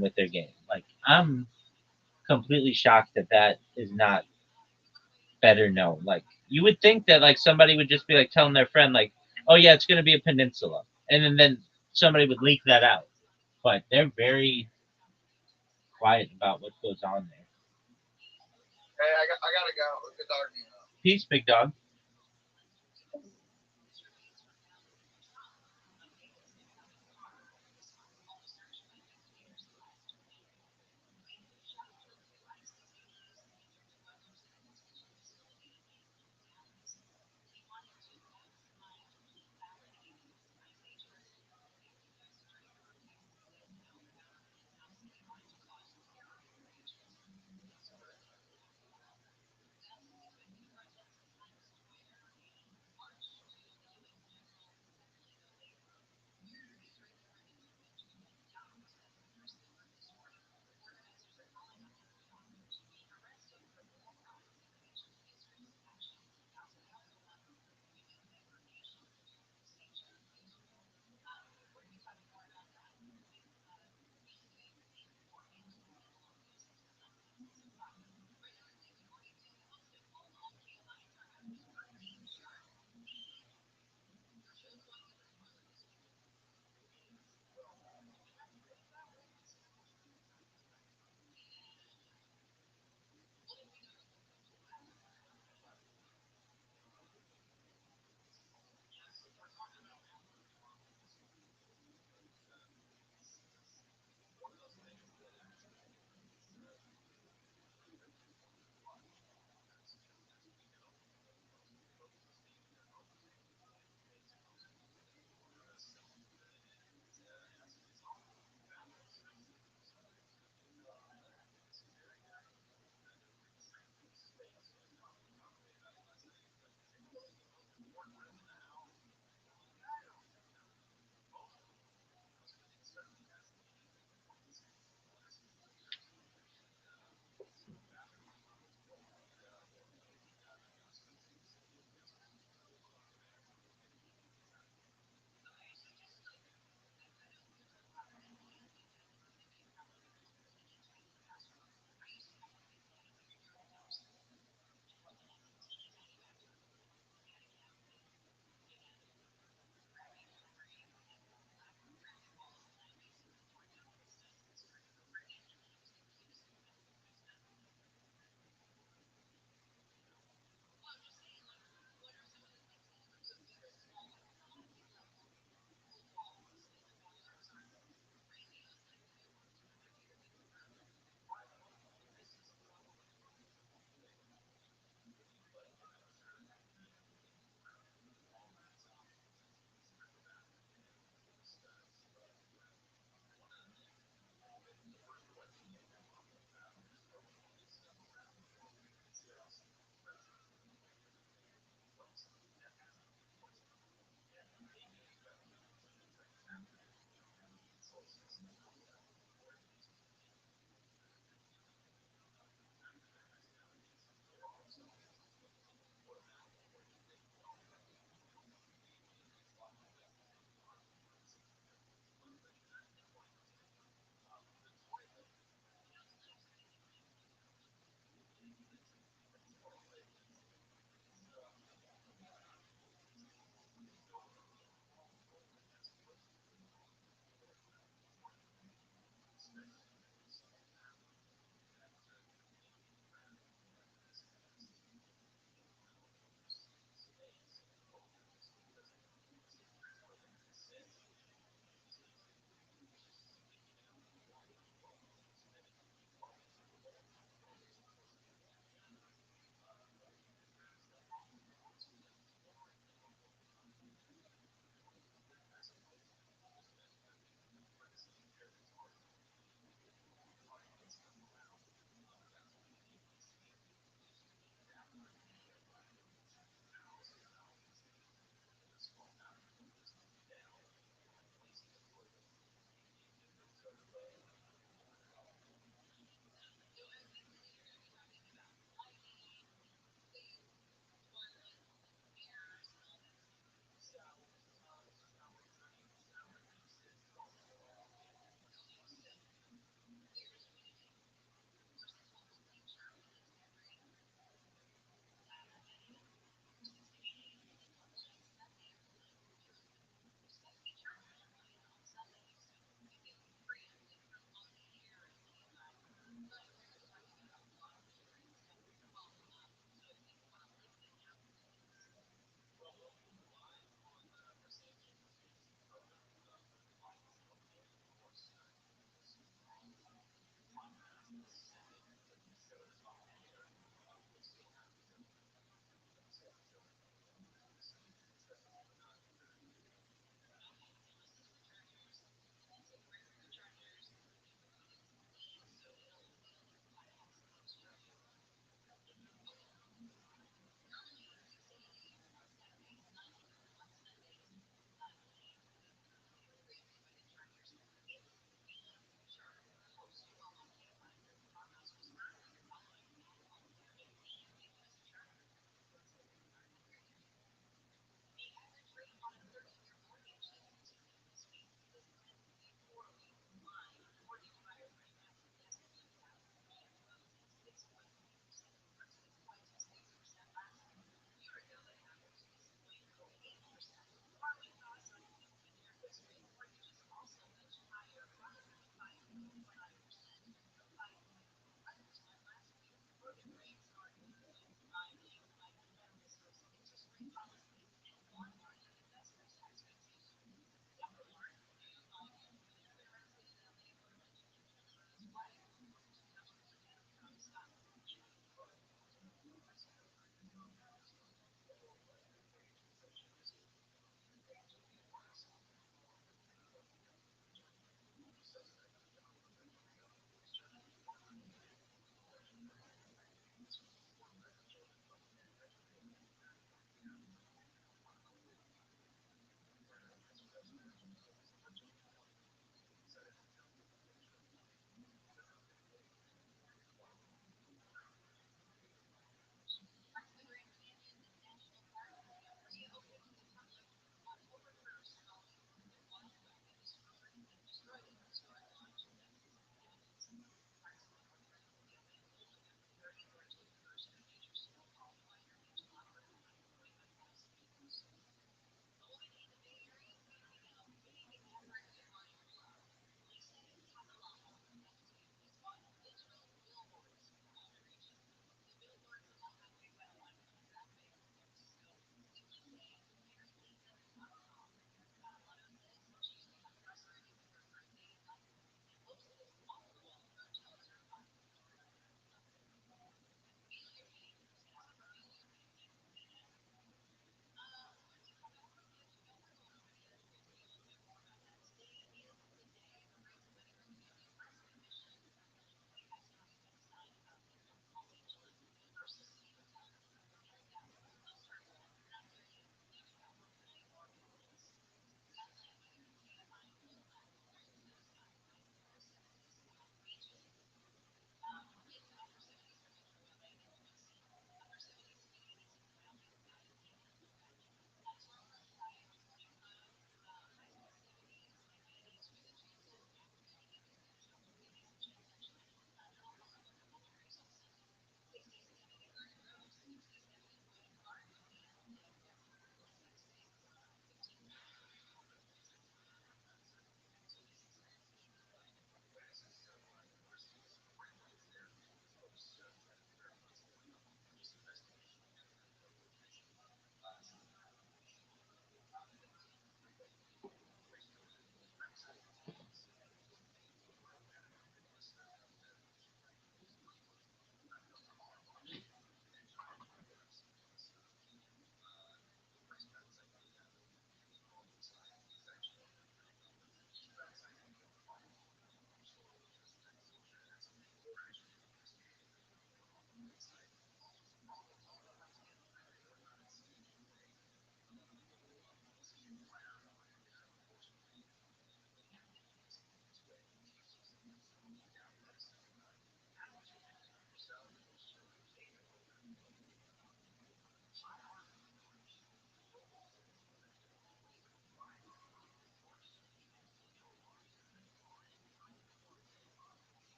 with their game. Like I'm completely shocked that that is not better known. Like you would think that like somebody would just be like telling their friend like, "Oh yeah, it's going to be a peninsula," and then somebody would leak that out. But they're very quiet about what goes on there. Hey, I gotta go. It was good talking to you. Peace, big dog.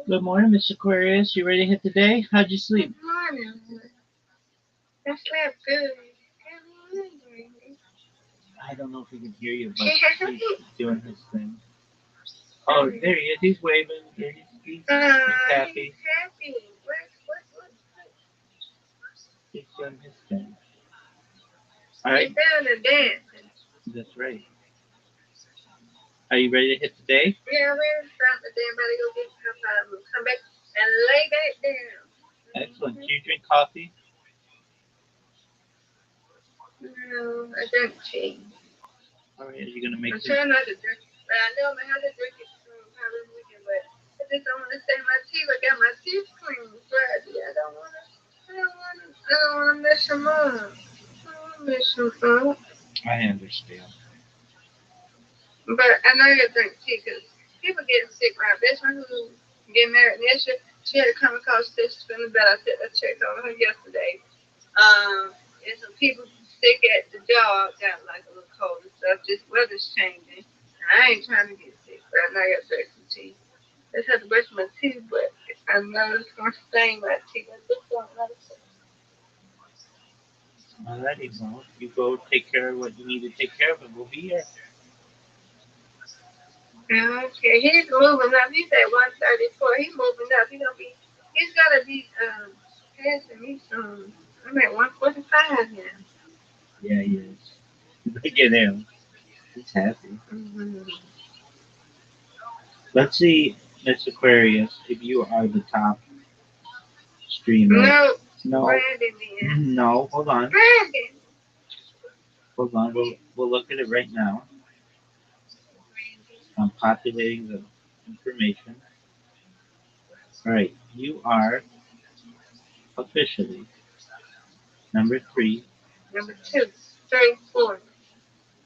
Good morning, Miss Aquarius. You ready to hit the day? How'd you sleep? Good morning. I slept good. Good morning, Randy. I don't know if he can hear you, but he's doing his thing. Oh, there he is. He's waving. He's happy. He's happy. What? He's doing his thing. All right. He's down and dancing. That's right. Are you ready to hit the day? Yeah, I'm ready to stop the day. I'm about to go get some time. We'll come back and lay back down. Excellent. Do you drink coffee? No, I drink tea. All right. Are you gonna make I'm this? trying not to drink, but I know I'm gonna have to drink it probably this weekend. But I just don't want to say my teeth. I got my teeth cleaned Friday. I don't want to. I don't want to mess them up. I don't want to mess them up. I understand. But I know you drink tea because people getting sick. My best friend who get married next year, she had a come across this in the bed. I checked on her yesterday. And some people sick at the job got like a little cold and stuff. Just weather's changing. And I ain't trying to get sick, but I know I got to drink some tea. I just have to brush my teeth, but I know it's gonna stain my teeth. I just don't know. Alrighty. Well, you go take care of what you need to take care of, and we'll be here. Okay, he's moving up. He's at 134. He's moving up. He's gotta be passing me soon. I'm at 145 now. Yeah, he is. Look at him. He's happy. Mm-hmm. Let's see, Miss Aquarius, if you are the top streamer. No, No, Brandon is. no. Hold on. Brandon. Hold on. We'll look at it right now. I'm populating the information. All right. You are officially number three. Number two, three, four.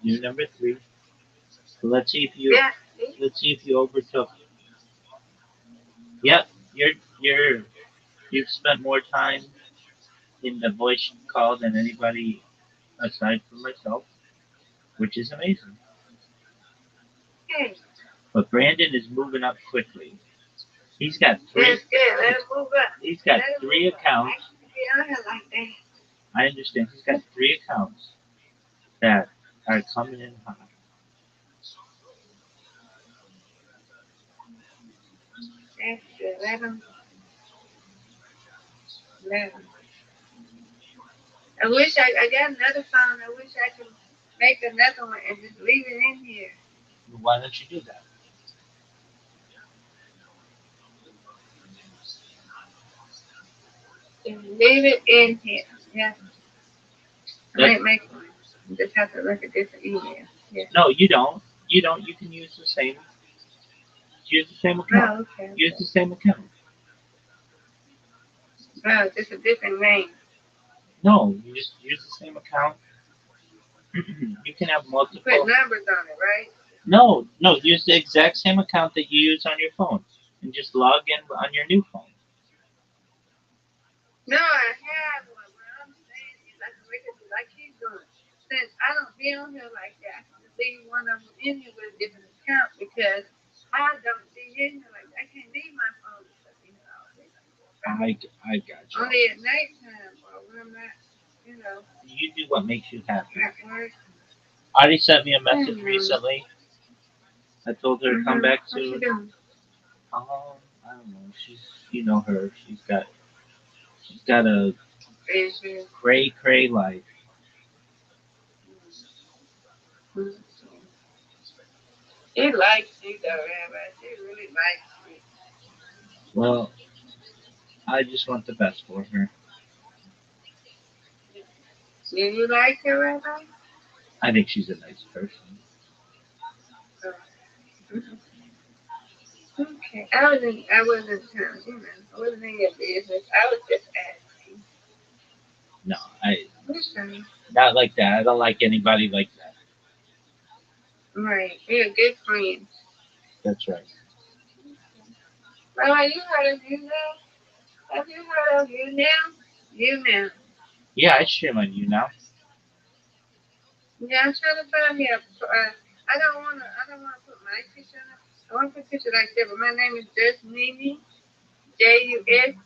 You're number three. So let's see if you Yeah. let's see if you overtook. Yep. You're you've spent more time in the voice call than anybody aside from myself, which is amazing. Okay. But Brandon is moving up quickly. He's got three. That's good. Let him move up. He's got Let him three move up. I accounts. can be on here like that. I understand. He's got three accounts that are coming in hot. That's good. Let him. I got another phone. I wish I could make another one and just leave it in here. Why don't you do that? Just leave it in here. Yeah. I That might make one. You just have to look at different email. Yeah. no, you don't. You don't. You can use the same. Use the same account. Oh, okay. Use Okay. the same account. Oh, just a different name. No, you just use the same account. You can have You put multiple. numbers on it, right? No, no. Use the exact same account that you use on your phone, and just log in on your new phone. No, I have one. What I'm saying is I can make it like he's doing. Since I don't be on here like that, I can just leave one of them in here with a different account because I don't be in here like that. I can't leave my phone and stuff in here all day like that. I got you. Only at nighttime or when I'm not, you know, You do what makes you happy. at work. Artie sent me a message Mm-hmm. recently. I told her to come Mm-hmm. back What you soon. doing? I don't know. You know her. She's got a Is you? cray life. Mm-hmm. She likes you though, Rabbi. She really likes you. Well, I just want the best for her. Do you like her, Rabbi? I think she's a nice person. Oh. Okay. I wasn't in your business. I was just asking. No, I Listen, not like that. I don't like anybody like that. right. You're a good friend. That's right. Well, have you heard of you now? Have you heard of you now? You now. Yeah, I stream on you now. Yeah, I'm trying to find me a. I don't wanna put my picture on it. I wanna put a picture like that, but my name is just Mimi. JUSNENE39.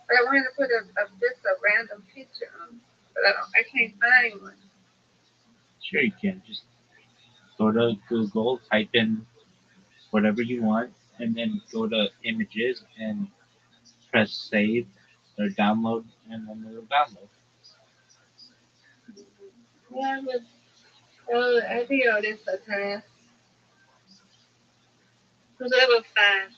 But I wanted to put just a random picture on, but I can't find one. Sure, you can. Just go to Google, type in whatever you want, and then go to images and press save or download, and then it'll download. Yeah, but I think all this time. Whoever finds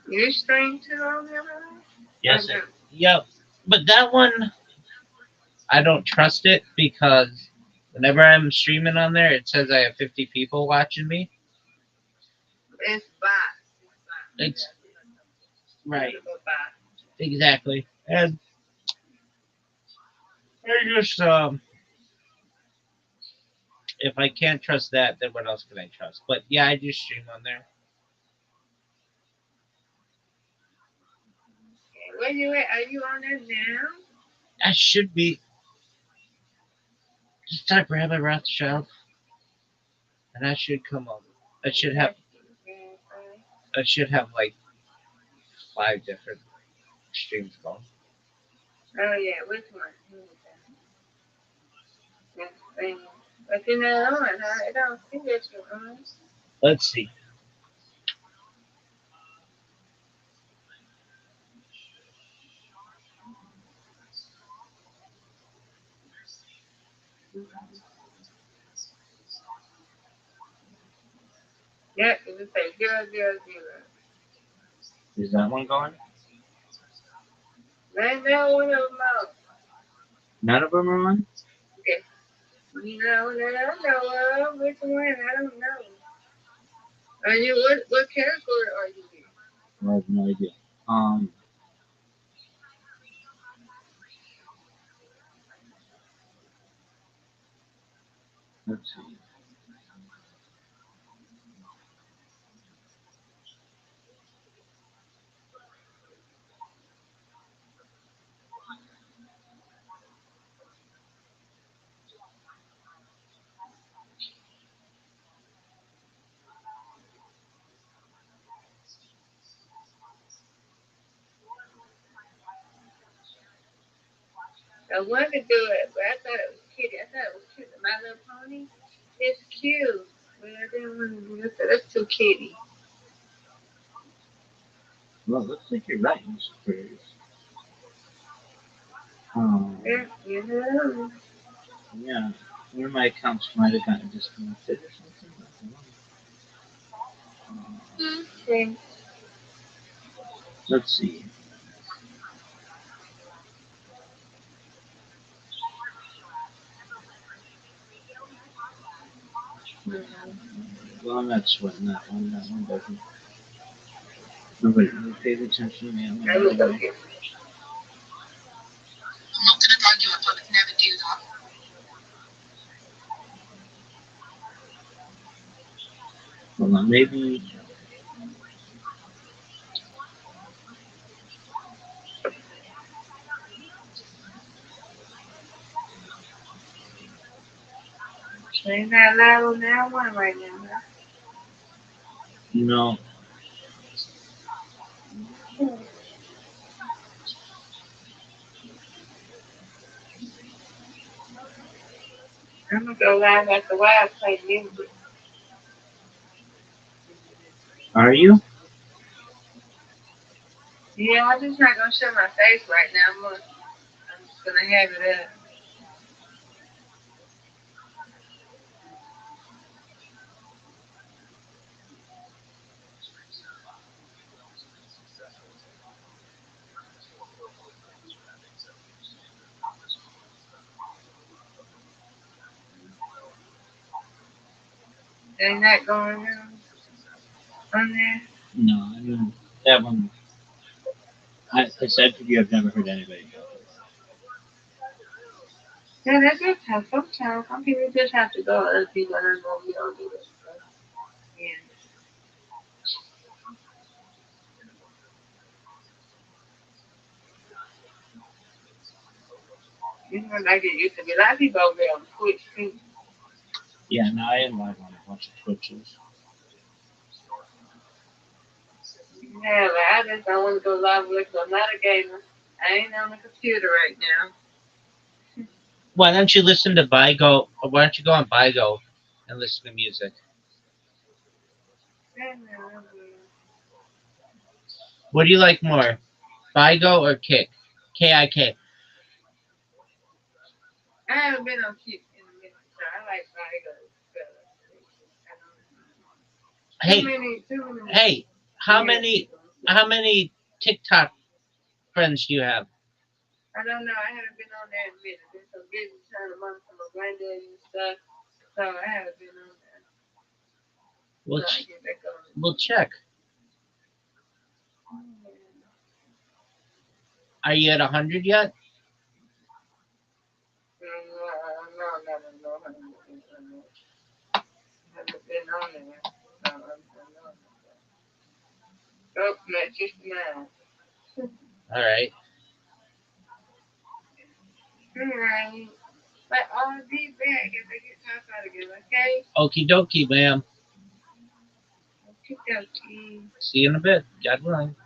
you stream too on there, right? Yes, yep. But that one, I don't trust it because whenever I'm streaming on there, it says I have 50 people watching me. It's bots. It's right, It's bots. exactly. And I just if I can't trust that, then what else can I trust? But yeah, I do stream on there. Where you at? Are you on there now? I should be. Just type Rabbi Rothschild, and I should come up. I should have. I should have like 5 different streams going. Oh yeah, which one? Yes, but you're not on. I don't see that you're on. Let's see. Yeah, it just say 000. Is that one going? Right now, one of them out. None of them are on. Okay. You know that I know of. Which one? I don't know. Are you what category are you in? I have no idea. Let's see. I wanted to do it, but I thought it was kitty. I thought it was cute. My Little Pony. It's cute, but I didn't want to do it. That's too kitty. Well, looks like you're right, Mr. Prairies. Um, Yeah, you know. yeah. One of my accounts might have gotten disconnected or something. I don't know. Okay. Let's see. Well, I'm not sweating that one. That one doesn't. Nobody really pays attention to me. I'm I will go anyway. get. I'm not gonna argue with her, but never do that. Hold on, maybe. Ain't that loud on that one right now. Huh? No. I'm gonna go live after a while play music. Are you? Yeah, I'm just not gonna show my face right now. I'm just gonna have it up. Ain't that going on there? No, I mean, that one. I said to you, I've never heard anybody go. Yeah, that's just how sometimes some people just have to go. Other people don't know we don't do this stuff. Yeah. You know, like it used to be. A lot of people over there on Twitch too. Yeah, no, I am live on a bunch of Twitches. Yeah, but I just don't want to go live with. I'm not a gamer. I ain't on the computer right now. Why don't you listen to Bigo? Or why don't you go on Bigo and listen to music? What do you like more, Bigo or Kick? K-I-K. I haven't been on Keep in a minute, so I like Bigo better. Too Hey, many, too many hey, how weird many people. how many TikTok friends do you have? I don't know. I haven't been on there in a minute. Been so busy trying to monitor my granddaddy and stuff, so I haven't been on there. We'll So I get back on it. we'll check. Are you at 100 yet? No, no, no, no, no, no, no, no. Haven't been on there. No, I'm not on there. Oh, not 59. All right. Alright. But I'll be back if I get top out again, okay? Okie dokie, ma'am. Okay, dokie. See you in a bit. God willing.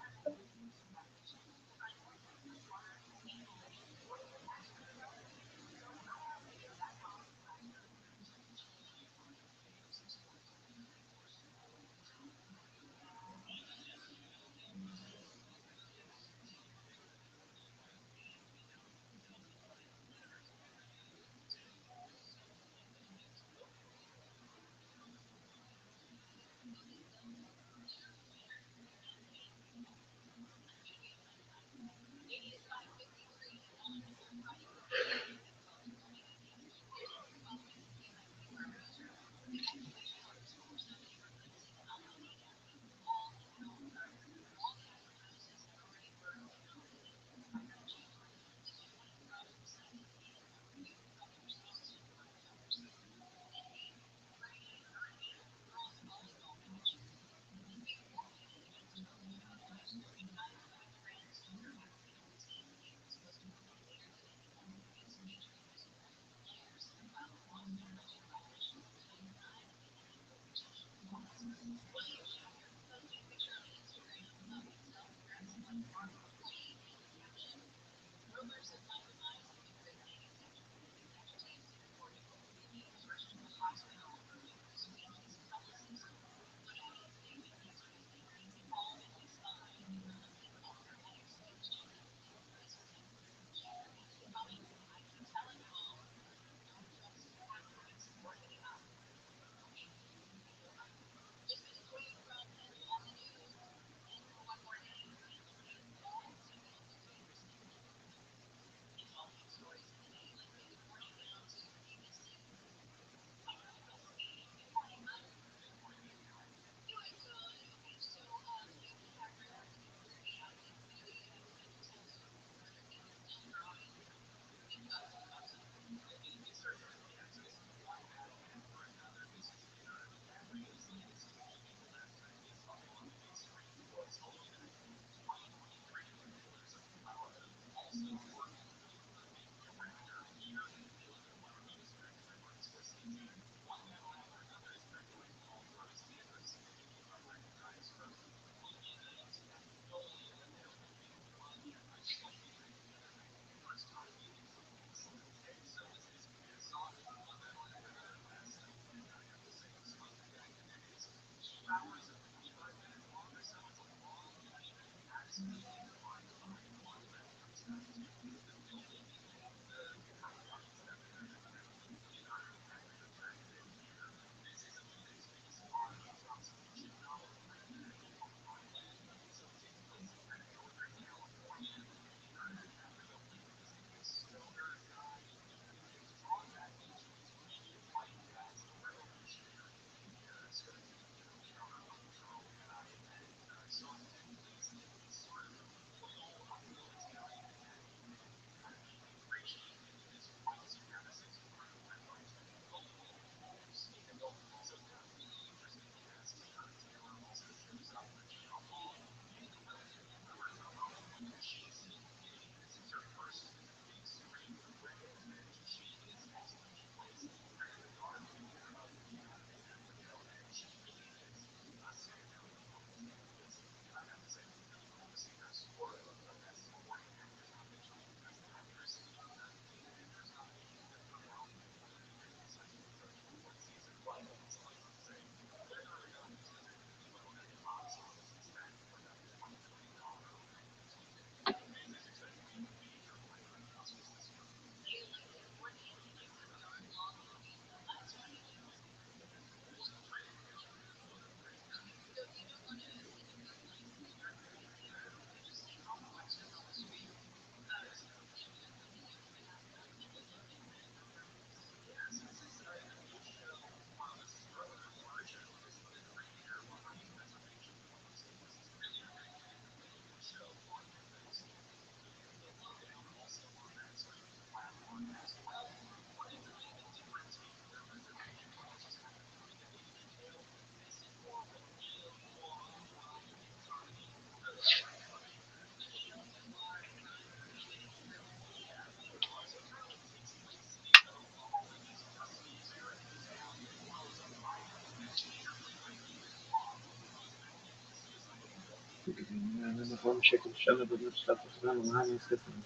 أنا بقوم شكل الشغل بالنص لا تفهم معاني ستنا.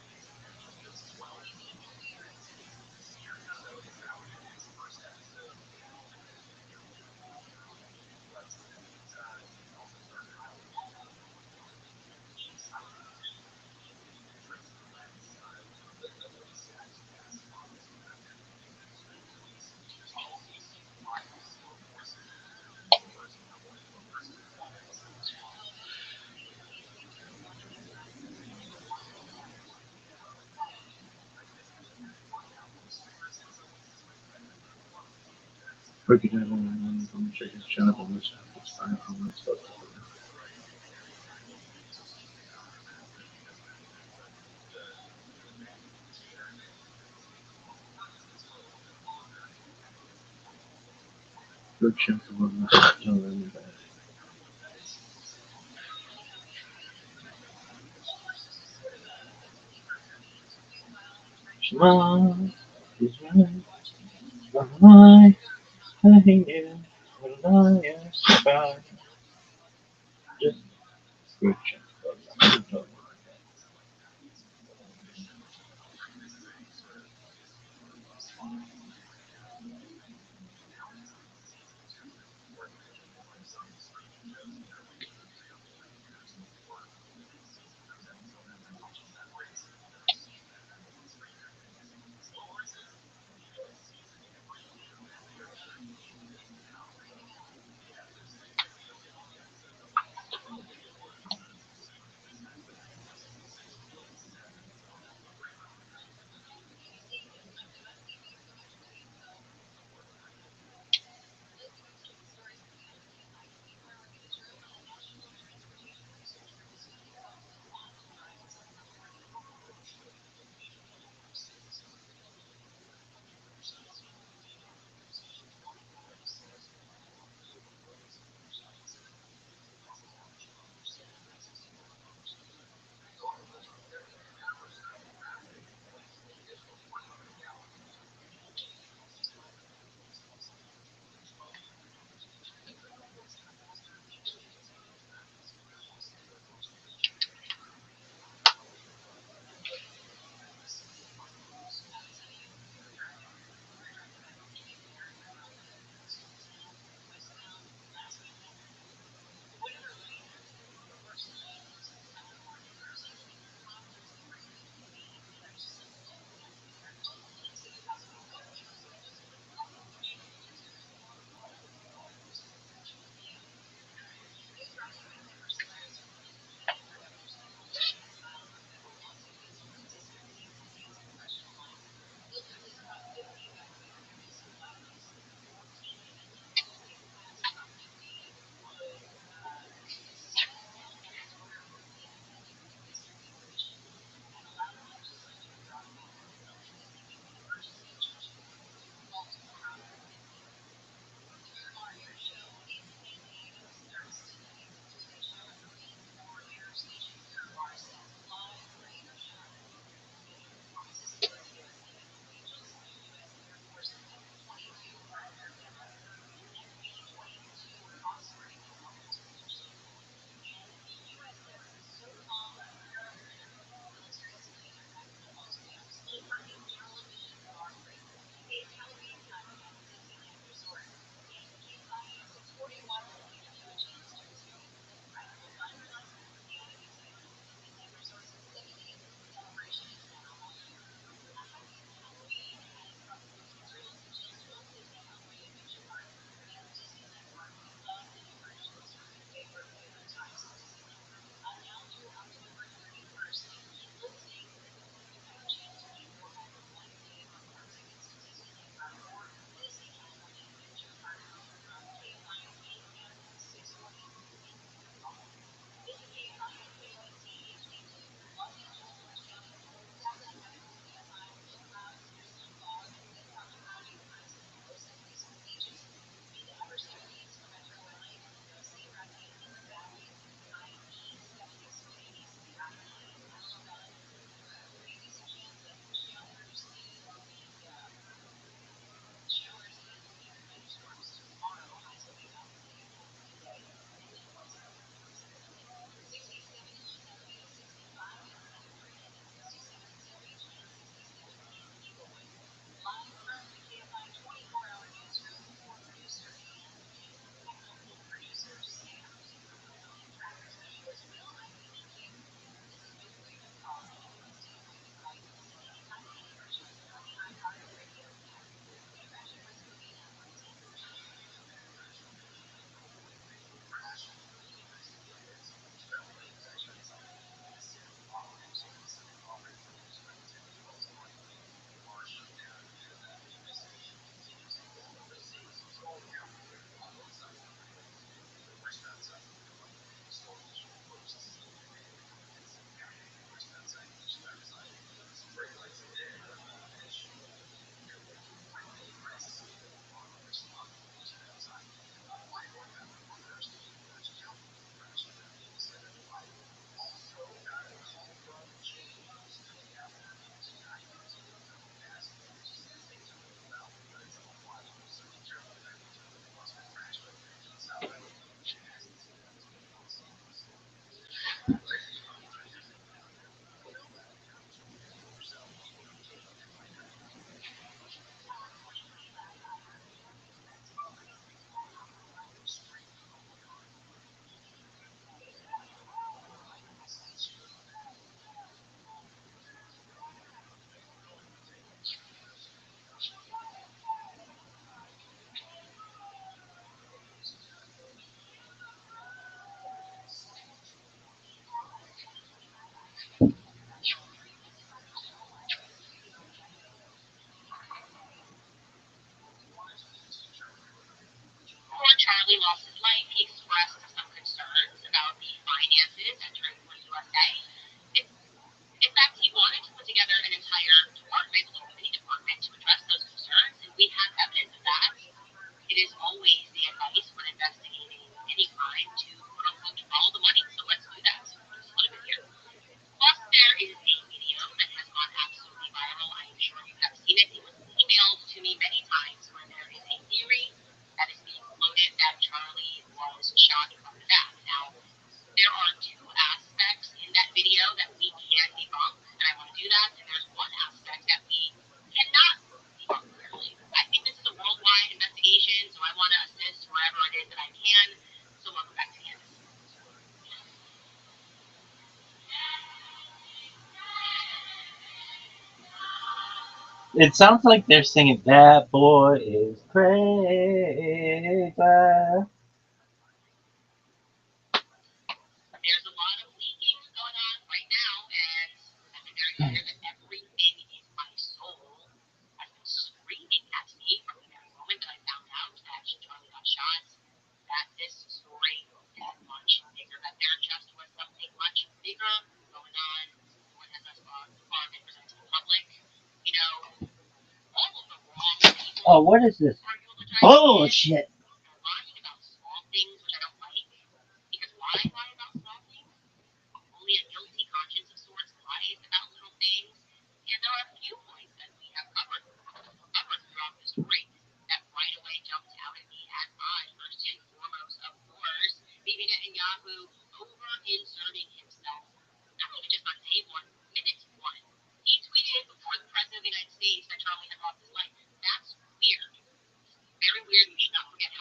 Porque já não como chega de chana para nós estar com nós só. Eu tinha que vou na janela. Shema Israel, Adonai, Elohim, Adonai, Shabbat. Just good chance. Before Charlie lost his life, he expressed some concerns about the finances entering for USA. In, in fact, he wanted to put together an entire department, a little mini department, to address those concerns, and we have evidence of that. It is always the advice when investigating any crime to quote unquote follow the money. So let's do that. Just a little bit here. Plus, there is a video that has gone absolutely viral. I am sure you have seen it. It was emailed to me many times where there is a theory that is being floated that Charlie was shot from the back. Now, there are two aspects in that video that we can debunk, and I want to do that. And there's one aspect that we cannot debunk clearly. I think this is a worldwide investigation, so I want to assist wherever it is that I can. So welcome back to Candace. It sounds like they're singing "That Boy Is Crazy." There's a lot of leaking going on right now, and I've been very clear that everything in my soul has been screaming at me from the very moment that I found out that Charlie got shot, that this story is much bigger, that there just was something much bigger going on than what has thus far been presented to the public. You know, all of the wrong people Oh, what is this are eulogizing bullshit? they're lying about small things, which I don't like. Because why lie about small things? Only a guilty conscience of sorts lies about little things. And there are a few points that we have covered throughout the story that right away jumped out at me as odd. First and foremost, of course, Bibi Netanyahu over inserting himself, not even just on day one, minute one. He tweeted before the President of the United States that Charlie had lost his life. That's weird. Very weird. We should not forget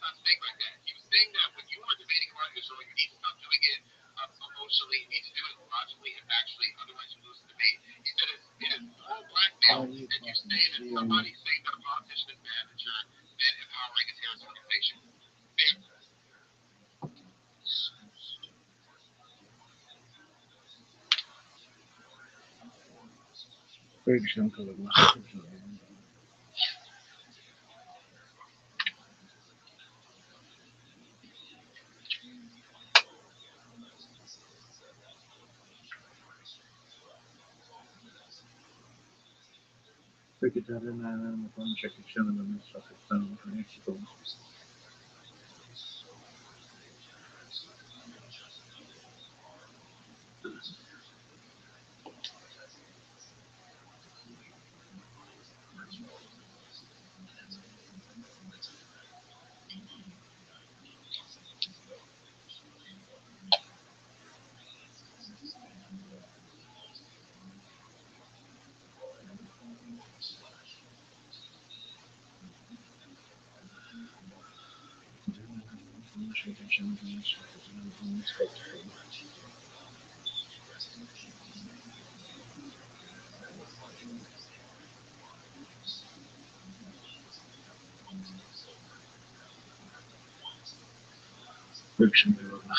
not saying like that. He was saying that when you are debating about Israel, you need to stop doing it emotionally. You need to do it logically and factually. Otherwise, you lose the debate. He said it is moral blackmail, and you say that somebody saying that a politician is bad, that you're then empowering a terrorist organization. بگشم که بگم. فکر کرده نه میکنم چکشن رو نصف کردن میکنم چی کنم بگشم که بگم.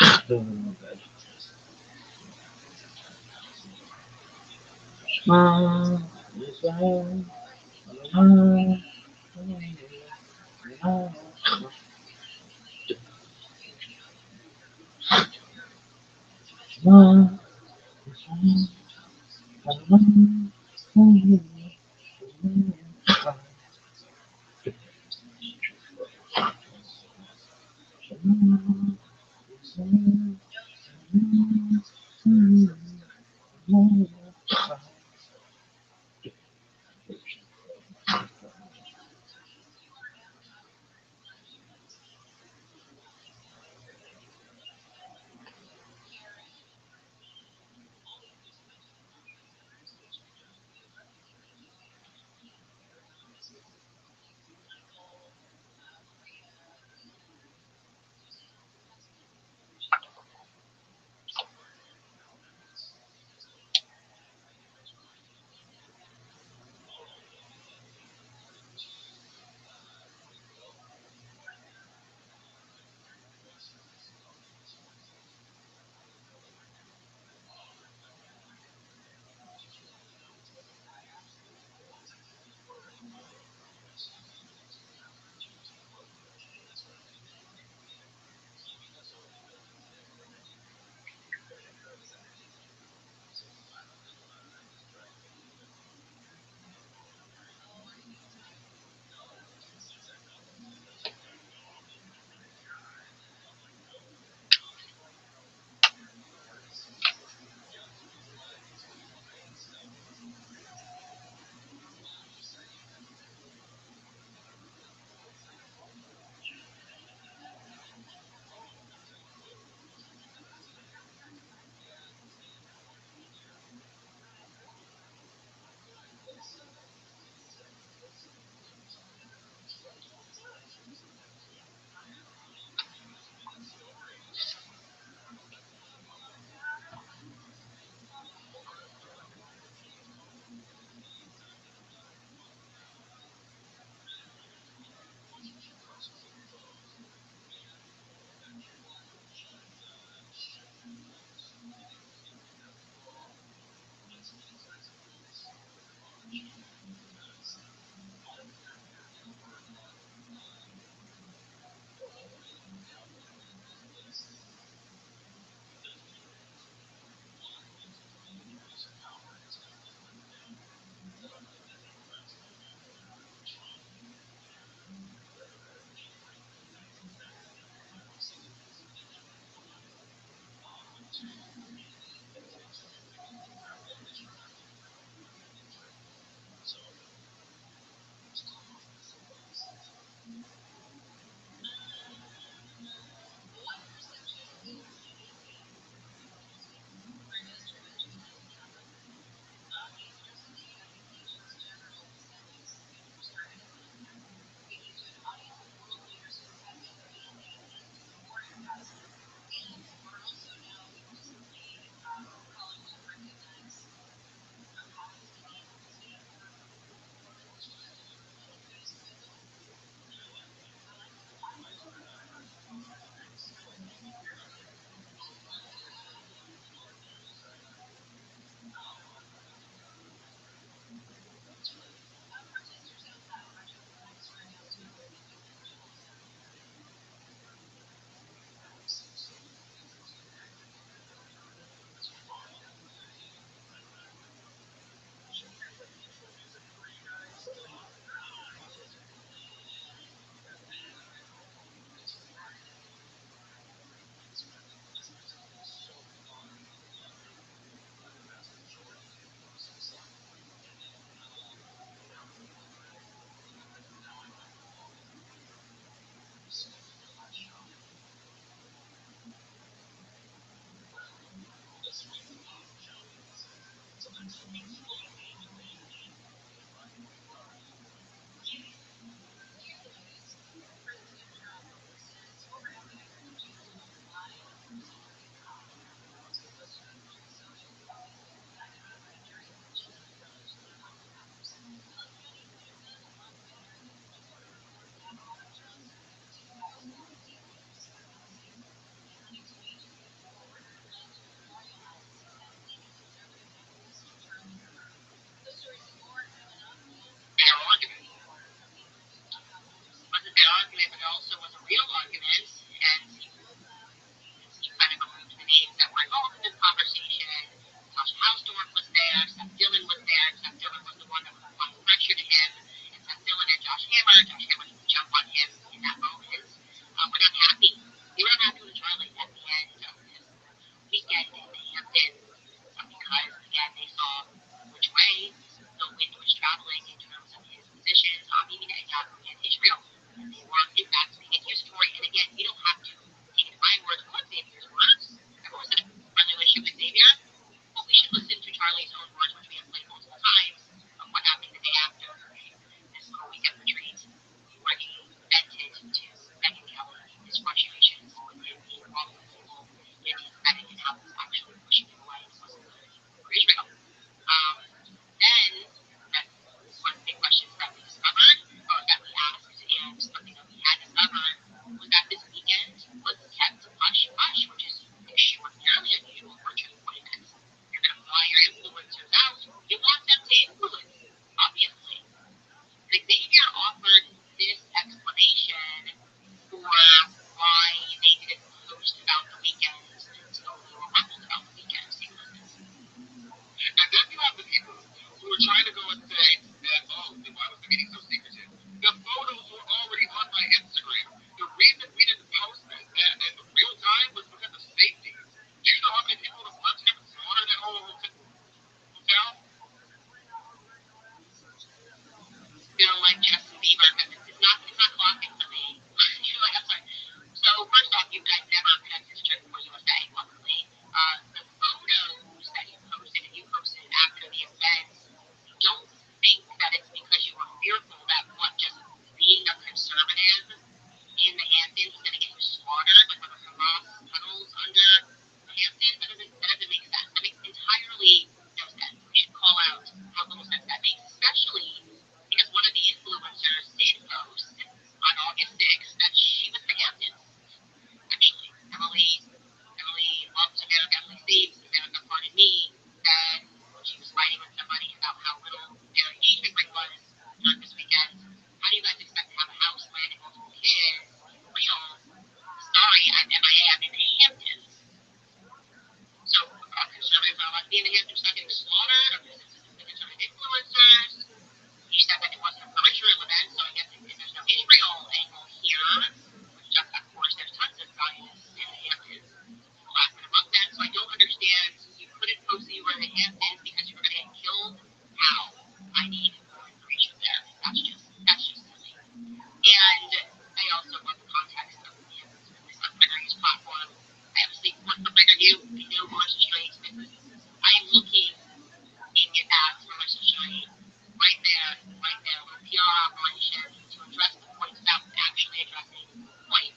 point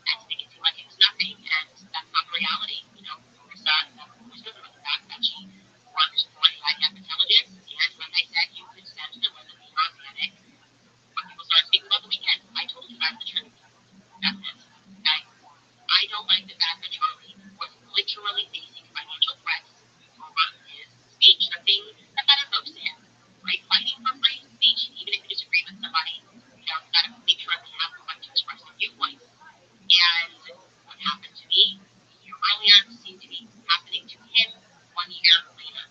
and to make it seem like it was nothing. And that's not the reality. Marissa never boasted about the fact that she worked for AI Gap Intelligence. And like I said, you could sense there wasn't being authentic when people started speaking about the weekend. I told you guys the truth. That's it. Okay? I don't like the fact that Charlie was literally facing financial threats over his speech, the thing that mattered most to him, right? Fighting for free speech, even if you disagree with somebody, you gotta make sure that you have the right to express your viewpoints. And what happened to me a year earlier seemed to be happening to him 1 year later.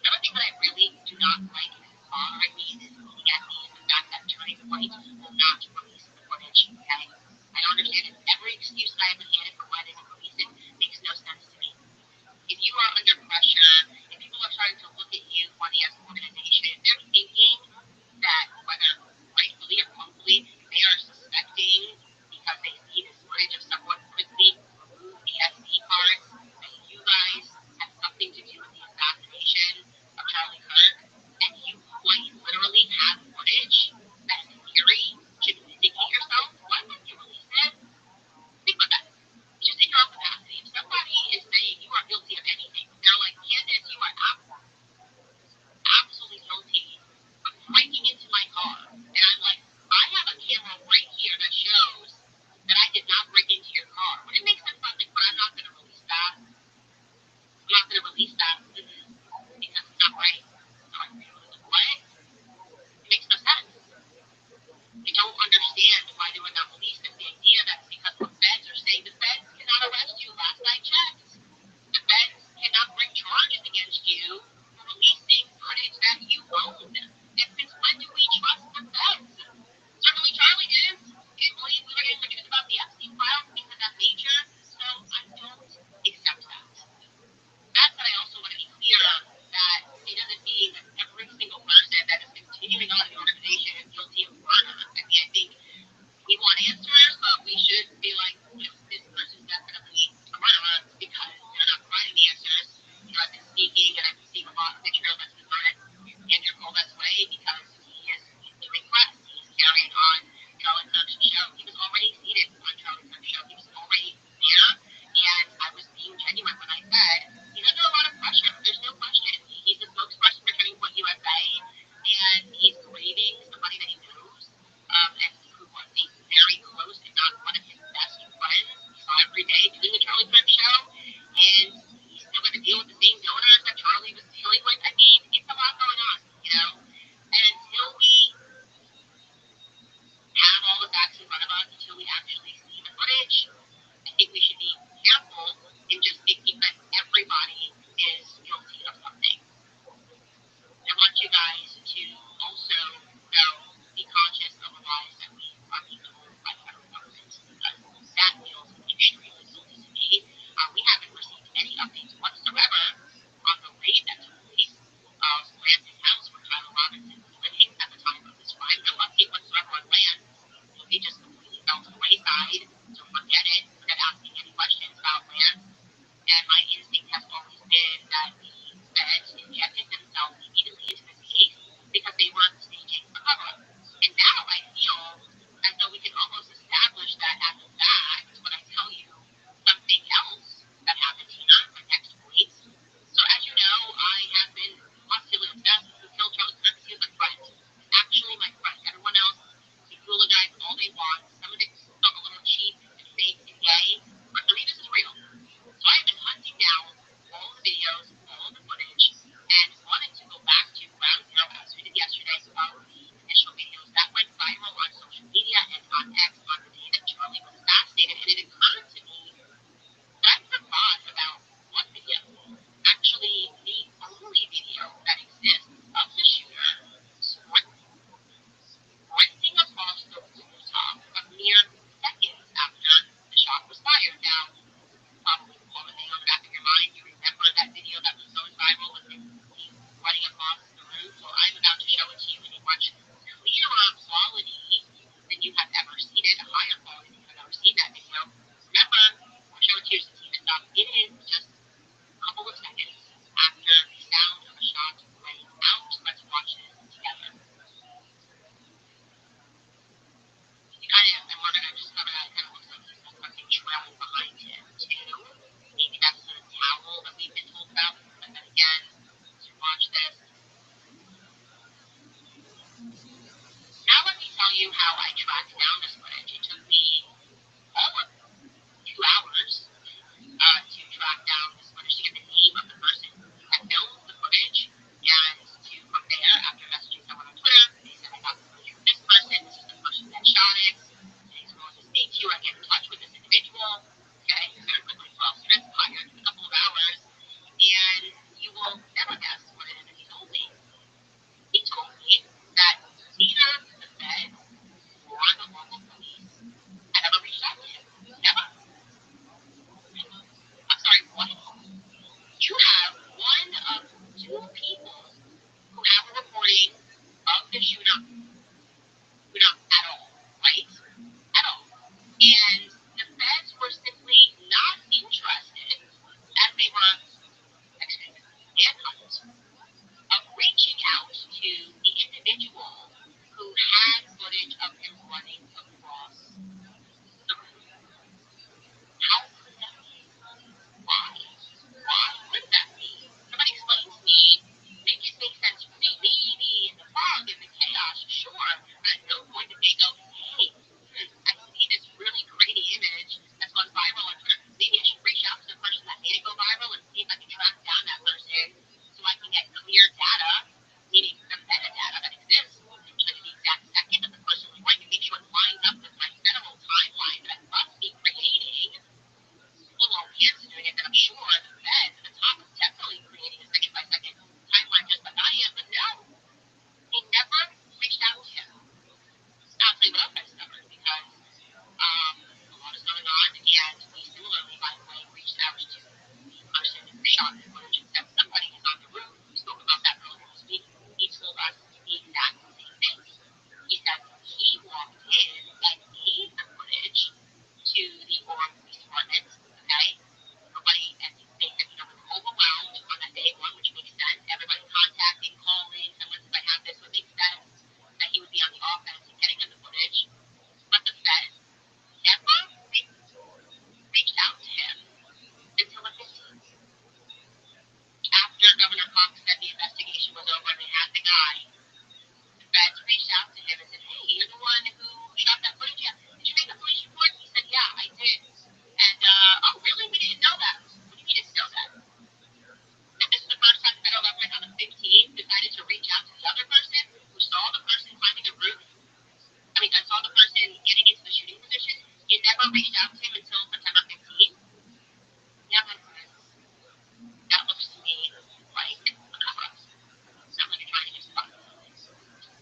Another thing that I really do not like and is bothering me and is eating at me is the fact that Turning Point will not release the footage. Okay? I don't understand it. Every excuse that I have been handed for why they didn't release it makes no sense to me. If you are under pressure, if people are starting to look at you funny as an organization, if they're thinking that whether rightfully or wrongfully, they are suspecting because they see this footage of someone quickly remove the SD cards that you guys had something to do with the assassination of Charlie Kirk, and you quite literally have footage that in theory should vindicate yourself, why wouldn't you release it? Think about that. Just in your own capacity. If somebody is saying you are guilty of anything, they're like, Candace, you are absolutely guilty of breaking into my car. And I'm like, I have a camera right here that shows that I did not break into your car. Would it make sense? I'm like, but I'm not going to release that. I'm not going to release that because it's not right. So I'm like, what? It makes no sense. I don't understand why they would not release it. The idea that's because the feds are saying the feds cannot arrest you. Last I checked, the feds cannot bring charges against you for releasing footage that you own. And since when do we trust the feds? Certainly Charlie did. Didn't believe we were getting the news about the Epstein files, things of that nature. So I don't accept that. That said, I also want to be clear that it doesn't mean that every single person that is continuing on in the organization is guilty of murder. I mean, I think we want answers, but we should be like, this person's definitely a murderer because they're not providing the answers. I've been speaking and I've been seeing a lot of material that's been thrown at Andrew Colbett's way because he's doing press. He's carrying on Charlie Kirk's show. He was already seated on Charlie Kirk's show. He was already there, and I was being genuine when I said he's under a lot of pressure. There's no question. He's the spokesperson for Turning Point USA, and he's grieving somebody that he knows, and who was a very close, if not one of his best friends. He saw every day doing the Charlie Kirk show, and he's still going to deal with the same donors that Charlie was dealing with. I mean, it's a lot going on. And until we have all the facts in front of us, until we actually see the footage, I think we should be careful in just thinking that everybody is guilty of something. I want you guys to also be conscious of the lies that we are being told by the federal government because that feels extremely salty to me. We haven't received any updates whatsoever on the raid that took place of Lansing House where Tyler Robinson was living at the time of this crime. No update whatsoever on Lance. He just completely fell to the wayside. never reached out to him until September 15th. Yeah, that looks to me like a cover-up. It's not like you're trying to just fuck with something.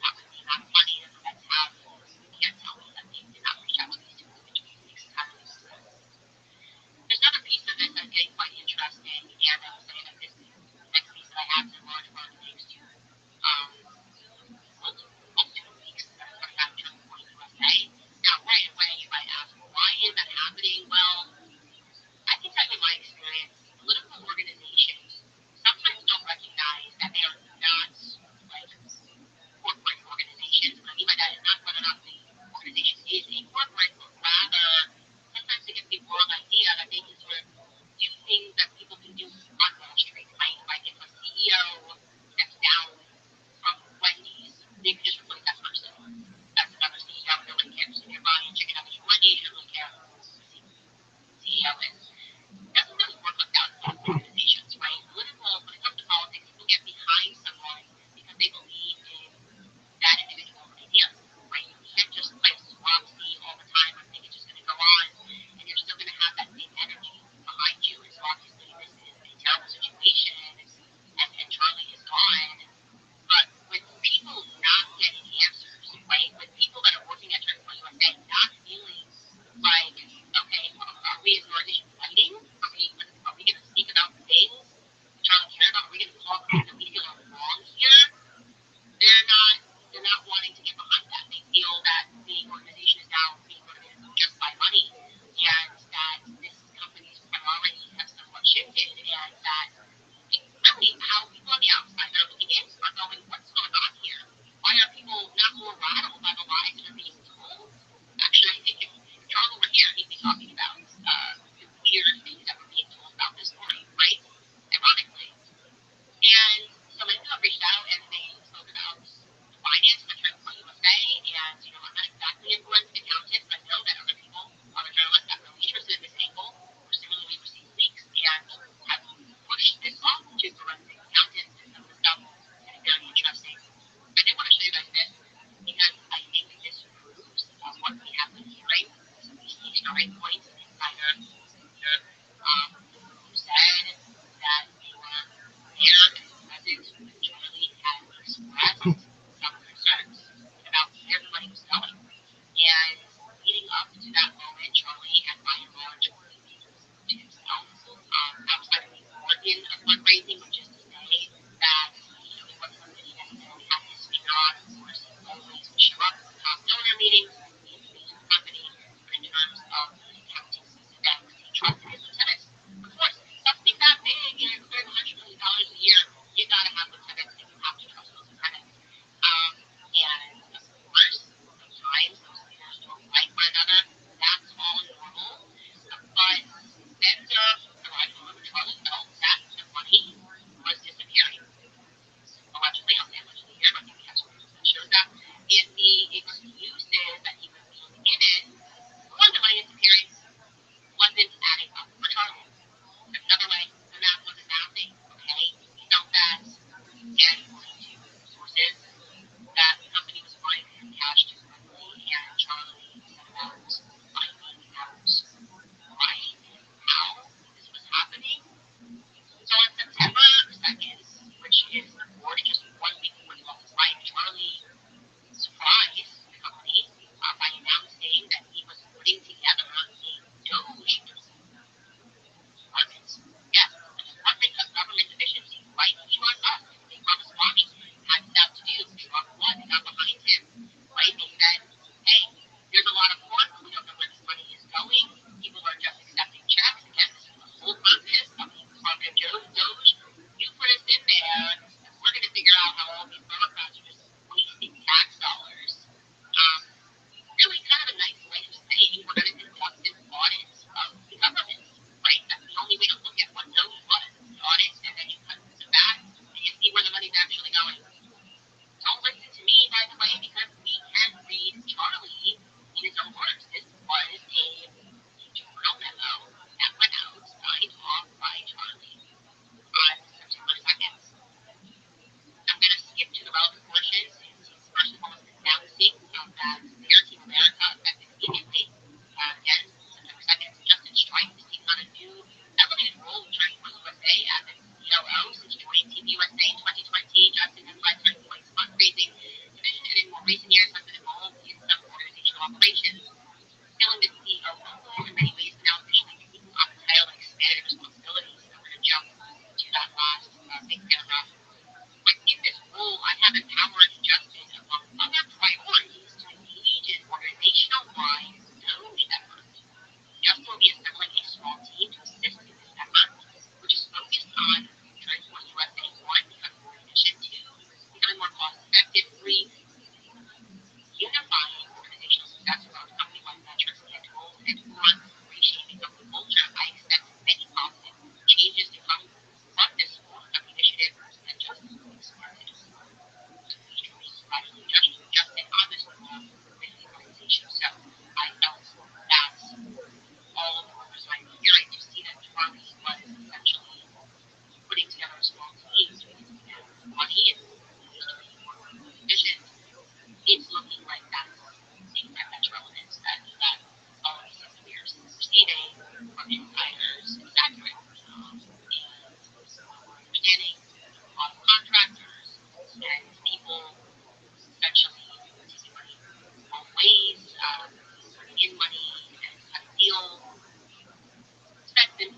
Not with the amount of money that the Mets have. You can't tell me that they did not reach out to these two individuals. It makes absolute sense. There's another piece of this that's getting quite interesting, and I will say that this next piece that I have is in large part thanks to multitude leaks that are coming out of Trump for USA. Now, right away, you might ask, well, why is that happening? Well,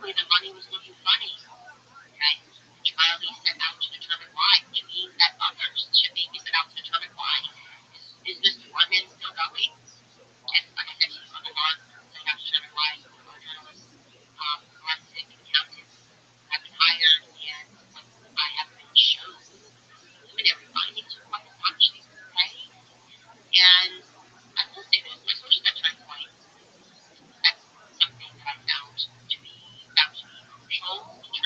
basically the money was looking funny. Okay? Charlie set out to determine why, which means that others should maybe set out to determine why. Is this department still going? And like I said, he's on the bar, setting out to determine why more journalists, forensic accountants have been hired, and I have been shown preliminary findings are quite astonishing. Okay? And I will say this, my sources at Turning Point, that's something that I found to be crucial in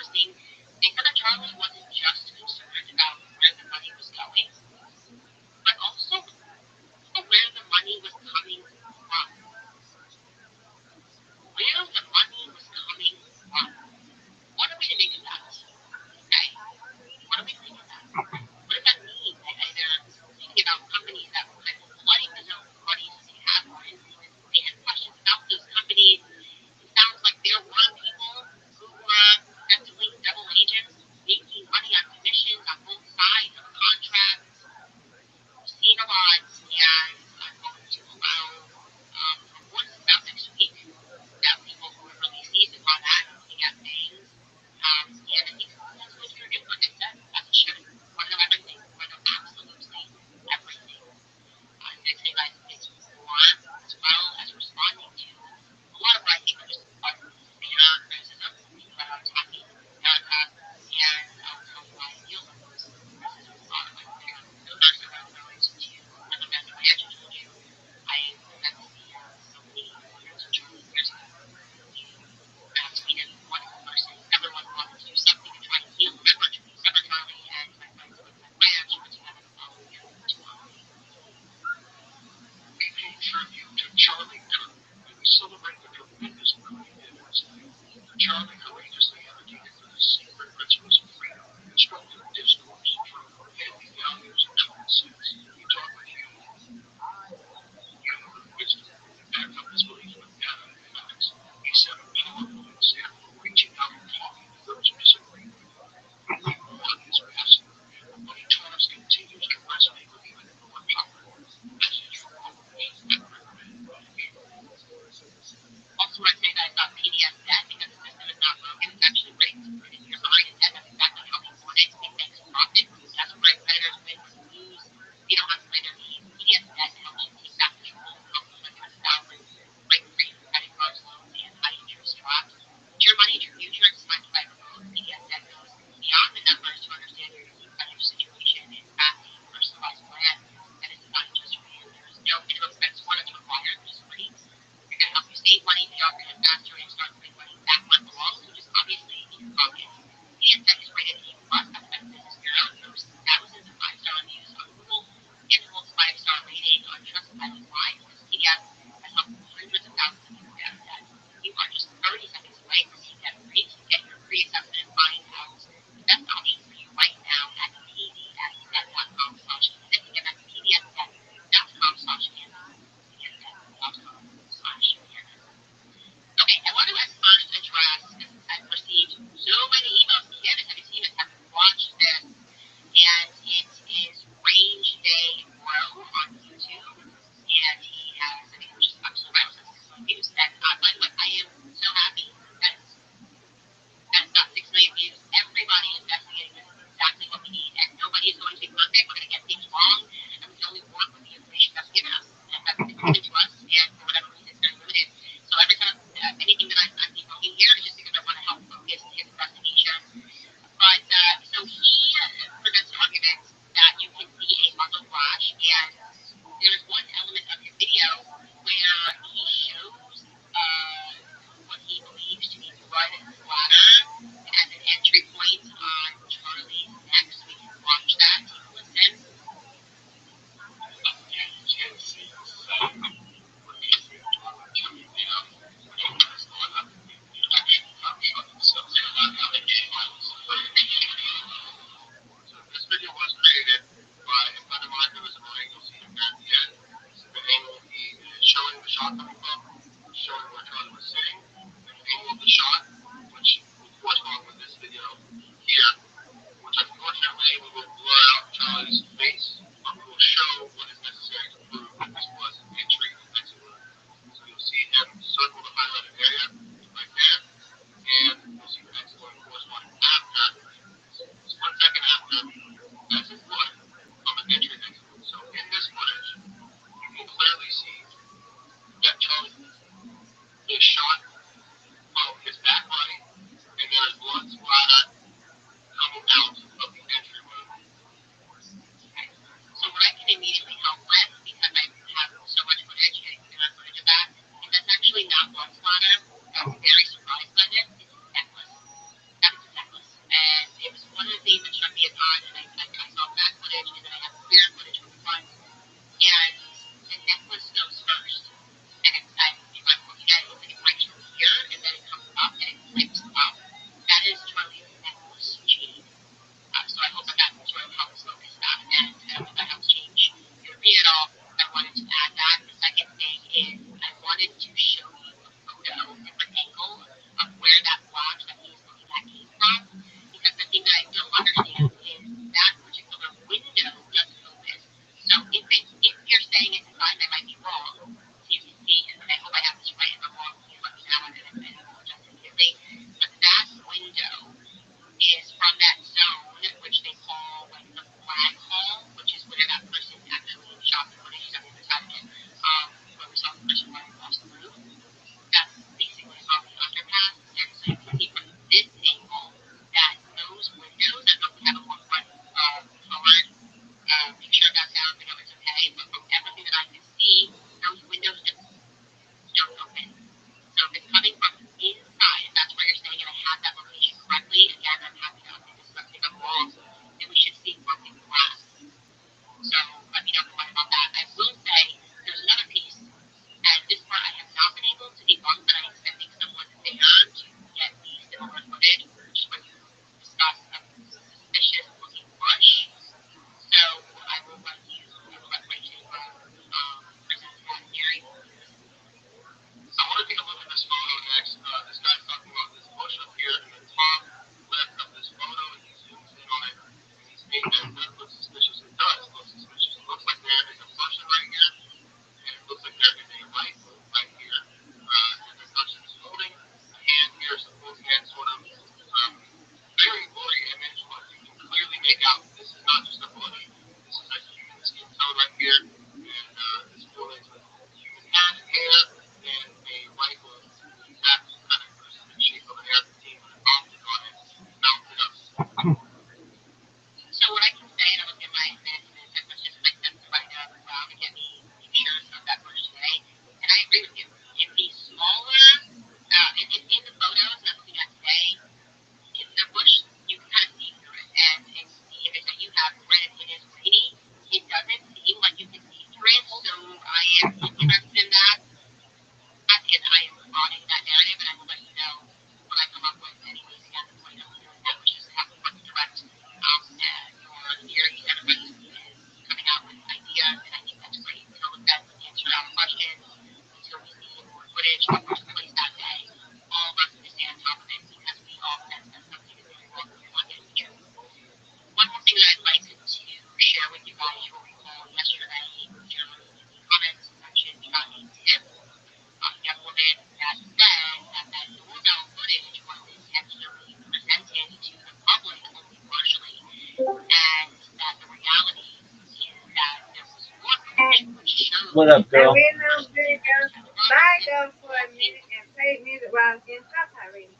What up, I girl? went on Big Go for a minute and played music while I was getting top reading.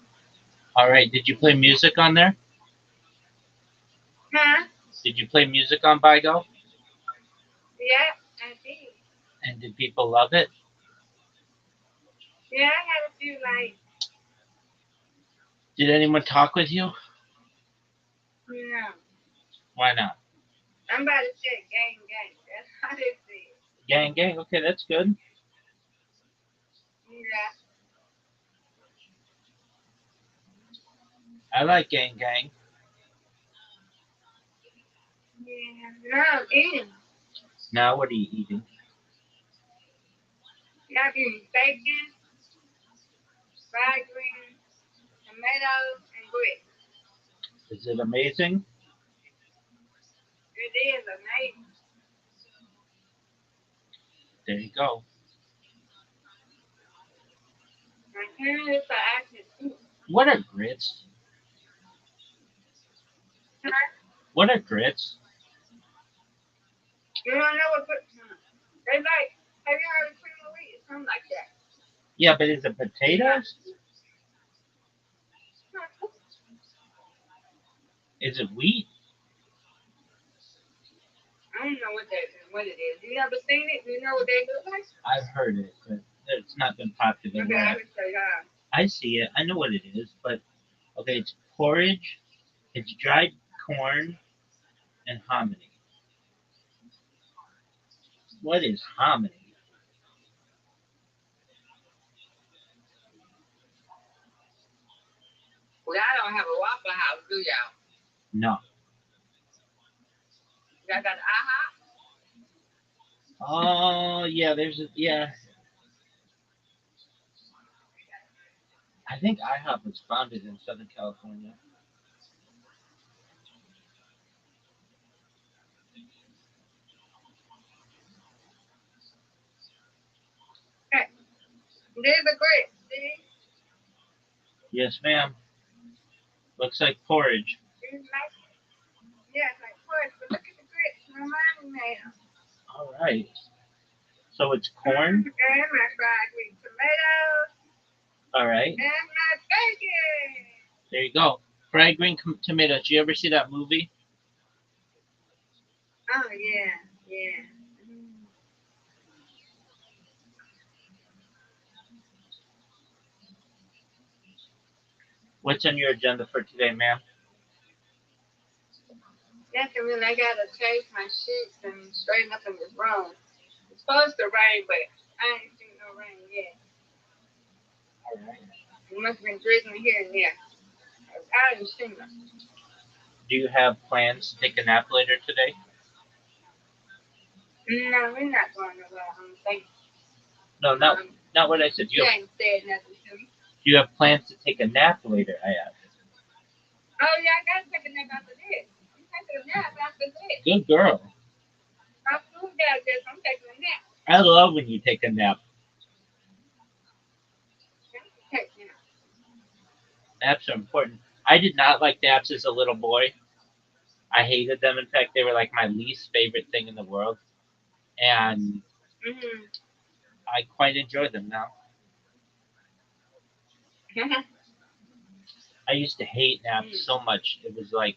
All right. Did you play music on there? Huh? Did you play music on Bigo? Yeah, I did. And did people love it? Yeah, I had a few like, Did anyone talk with you? no. Why not? I'm about to say gang gang. That's how they say it. Gang, gang. Okay, that's good. Yeah. I like gang, gang. Yeah. No, I'm eating. Now, what are you eating? Yeah, I'm eating bacon, fried greens, tomatoes, and grits. Is it amazing? It is amazing. There you go. I'm hearing this for action too. What are grits? Huh? What are grits? You don't know what put they like, have you heard of cream of wheat? It's something like that. Yeah, but is it potatoes? Is it wheat? I don't know what it is. You never seen it? You know what they look like? I've heard it, but it's not been popular Okay, I yet. can show you how. I see it. I know what it is, but okay, it's porridge, it's dried corn, and hominy. What is hominy? Well, I don't have a Waffle House, do y'all? No. Y'all got IHOP? Oh, yeah, yeah. I think IHOP was founded in Southern California. Hey, there's a grit. See? Yes, ma'am. Looks like porridge. It's like, yeah, it's like porridge, but look at the grits. My mommy made them. All right. So it's corn. And my fried green tomatoes. All right. And my bacon. There you go. Fried green tomatoes. Did you ever see that movie? Oh, yeah, yeah. What's on your agenda for today, ma'am? Nothing really. I gotta change my sheets and straighten up in this room. It's supposed to rain, but I ain't seen no rain yet. All right. It must have been drizzling here and there. I didn't see them. Do you have plans to take a nap later today? No, we're not going nowhere. Thank No, not what I said. you ain't said nothing to me. Do you have plans to take a nap later? I asked. Oh, yeah, I gotta take a nap after this. I'm taking a nap after this. Good girl. My food got this. I'm taking a nap. I love when you take a nap. Take a nap. Naps are important. I did not like naps as a little boy. I hated them. In fact, they were like my least favorite thing in the world. And Mm-hmm. I quite enjoy them now. I used to hate naps so much. It was like,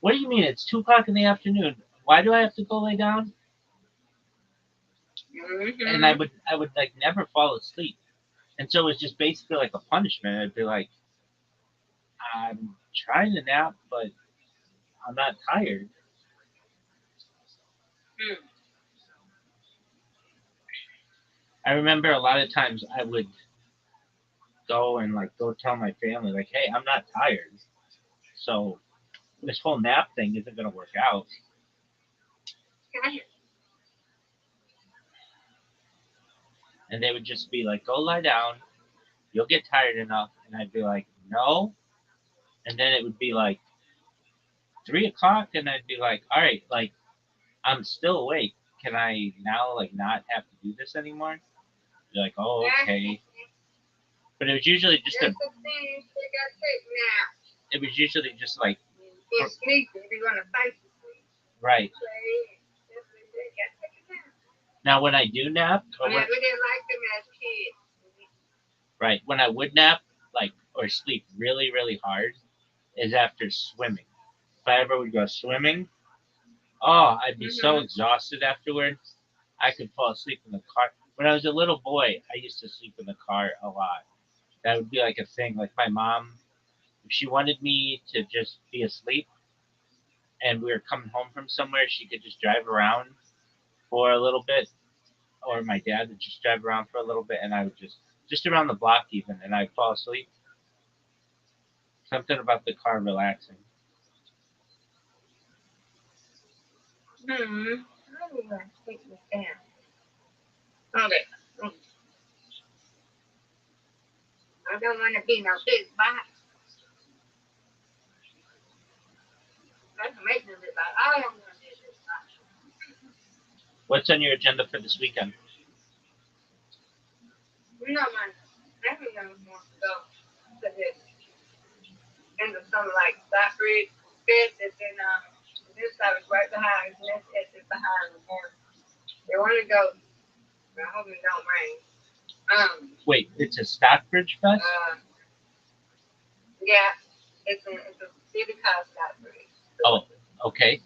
what do you mean? It's 2 o'clock in the afternoon. Why do I have to go lay down? Mm-hmm. And I would like never fall asleep. And so it was just basically like a punishment. I'd be like, I'm trying to nap, but I'm not tired. Mm. I remember a lot of times I would go and like go tell my family like, hey, I'm not tired. So this whole nap thing isn't gonna work out. And they would just be like, go lie down. You'll get tired enough. And I'd be like, no. And then it would be like 3 o'clock, and I'd be like, all right, like I'm still awake. Can I now like not have to do this anymore? Be like, oh, okay. But it was usually just That's the thing. You gotta take naps. it was usually just like You're sleeping. You're gonna fight to sleep. right. So, yeah, that's what you gotta take a nap. Now, when I do nap, We didn't like them as kids. right, when I would nap, like, or sleep really, really hard, is after swimming. If I ever would go swimming, oh, I'd be so exhausted afterwards. I could fall asleep in the car. When I was a little boy, I used to sleep in the car a lot. That would be like a thing. Like my mom, if she wanted me to just be asleep and we were coming home from somewhere, she could just drive around for a little bit, or my dad would just drive around for a little bit, and I would just around the block even, and I'd fall asleep. Something about the car relaxing. How do I take this down? Okay. I don't want to be no big box. That's making it like I don't want to be a big box. What's on your agenda for this weekend? You know, my nephew wants to go to this in the summer, like Stockbridge, Fifth, and then this side is right behind, and this is behind them. They want to go. I hope it don't rain. Wait, it's a Stockbridge Fest? Yeah, it's a city called Stockbridge. Oh, okay.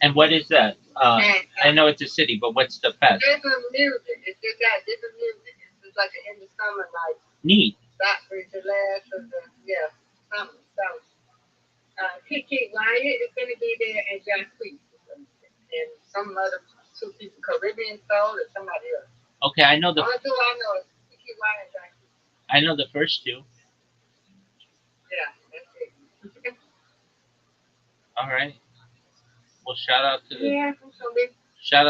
And what is that? I know it's a city, but what's the fest? Different music. It's just got different music. It's just like an end of summer, like Neat. Stockbridge, the last of the summer. So Kiki Wyatt is going to be there, and John Sweet, and some other two people, Caribbean Soul, and somebody else. Okay, I know the. Only two I know is Kiki Wyatt and John Sweet. I know the first two. Yeah, that's it. All right. Well, shout out to Yeah,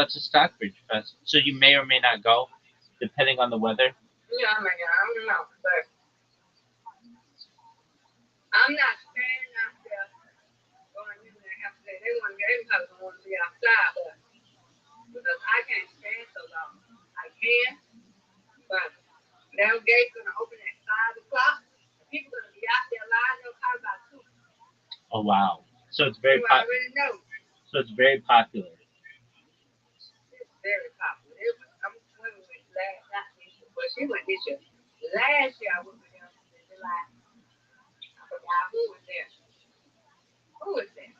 Stockbridge Fest. So you may or may not go, depending on the weather. yeah, oh my God, I don't know, but I'm not standing out there going in there after that. They probably don't want to be outside, but because I can't stand so long. I can, but that gate's gonna open at 5 o'clock. People gonna be out there lined up probably about 2. Oh wow! So it's very I already know. So it's very popular. It's very popular. I'm swimming with not this year, but she went this year. Last year I went with them in July. I forgot who was there. Who was there?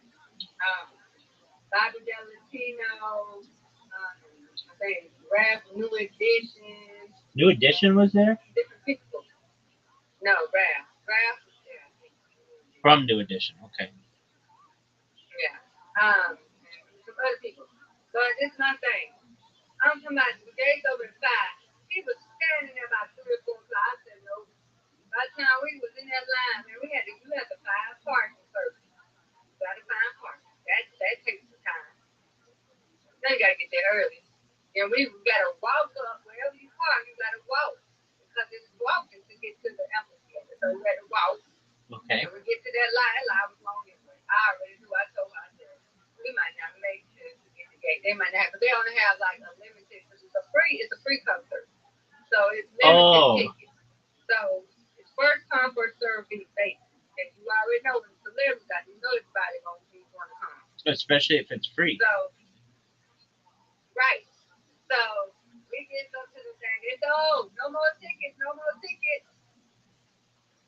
Bobby Del Latino. I think Rap New Edition. New Edition was there? Different people. No, Rap. Rap was there. From New Edition, okay. Yeah. Some other people. So this is my thing. I'm talking about the gates over at 5. People standing there about 3 or 4 o'clock. I said no. By the time we was in that line, man, you had to find parking first. You gotta find parking. That takes some time. Now you gotta get there early. And we gotta walk up wherever you park, you gotta walk. Because it's walking to get to the amphitheater. So you gotta walk. Okay. And we get to that line was long anyway. I already knew. I told her, I said, we might not make it to get the gate. They might not have, but they only have like a limited, because it's a free concert. So it's limited tickets. So it's first come, first serve be basic. And you already know when it's celebrity, you know everybody gonna come. Especially if it's free. So right. So we get up to the thing. It's no more tickets, no more tickets.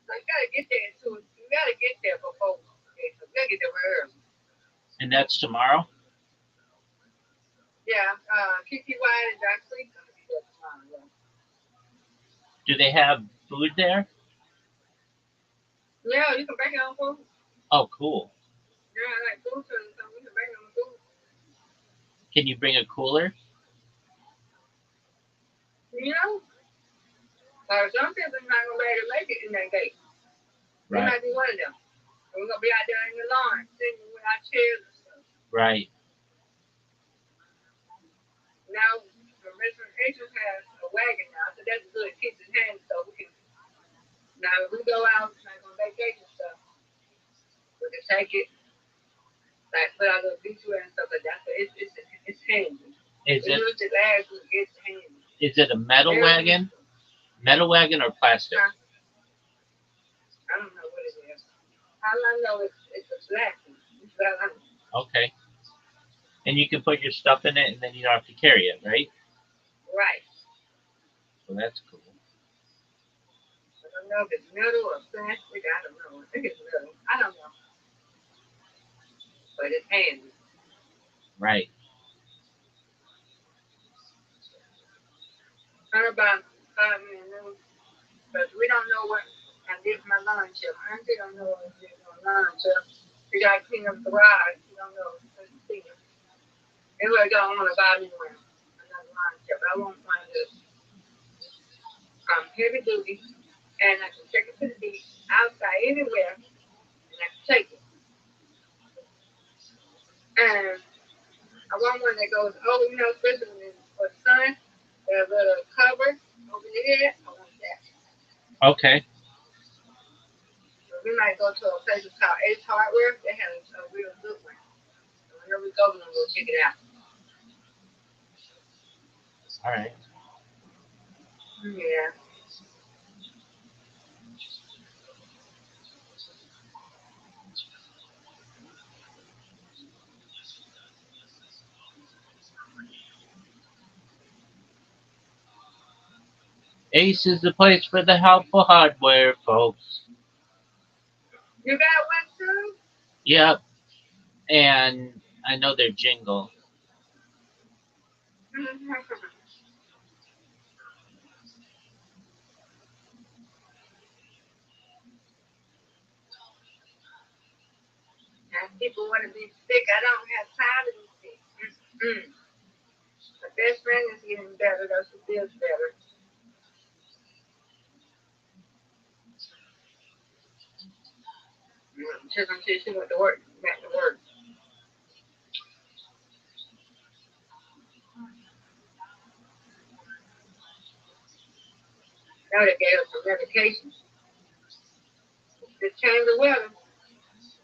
So you gotta get there too. You gotta get there before. Okay, so you gotta get there early. And that's tomorrow? Yeah, Kiki Wyatt and Jack Sweet gonna be there tomorrow. Yeah. Do they have food there? Yeah, you can bring your own food. Oh, cool. Yeah, like food service, so you can bring your own food. Can you bring a cooler? You know? Some people are not gonna be able to make it in that gate. Right. We might be one of them. We're gonna be out there in the lawn, sitting with our chairs and stuff. Right. Now, the restaurant agent has a wagon now, so that's good. Keeps his hands so we can. Now, if we go out like on vacation stuff, we can take it, like put our little beach wear and stuff like that. So it's handy. Is it? Use it last week. It's handy. Is it a metal wagon? Metal wagon or plastic? I don't know what it is. All I know is it's a black one. Okay. And you can put your stuff in it, and then you don't have to carry it, right? Right. So that's cool. I don't know if it's metal or plastic. I don't know. I think it's metal. I don't know. But it's handy. Right. How about me and them? Because we don't know what I did my lunch. My auntie don't know what I did my lunch. We got to clean up the garage. We don't know. Let's see. Anyway, I don't want to buy me one. Another lunch. But I want one that's heavy duty. And I can take it to the beach, outside, anywhere. And I can take it. And I want one that goes over, especially when it's for the sun. There's a little cover over your head. I want that. Okay. So we might go to a place called Ace Hardware. They have a real good one. So whenever we go, we're going to go check it out. All right. Yeah. Ace is the place for the helpful hardware, folks. You got one too? Yep. And I know their jingle. Now, people want to be sick. I don't have time to be sick. Mm-mm. My best friend is getting better, though. She feels better. She's until she went to work, back to work. Now they gave her some medication. Just change the weather.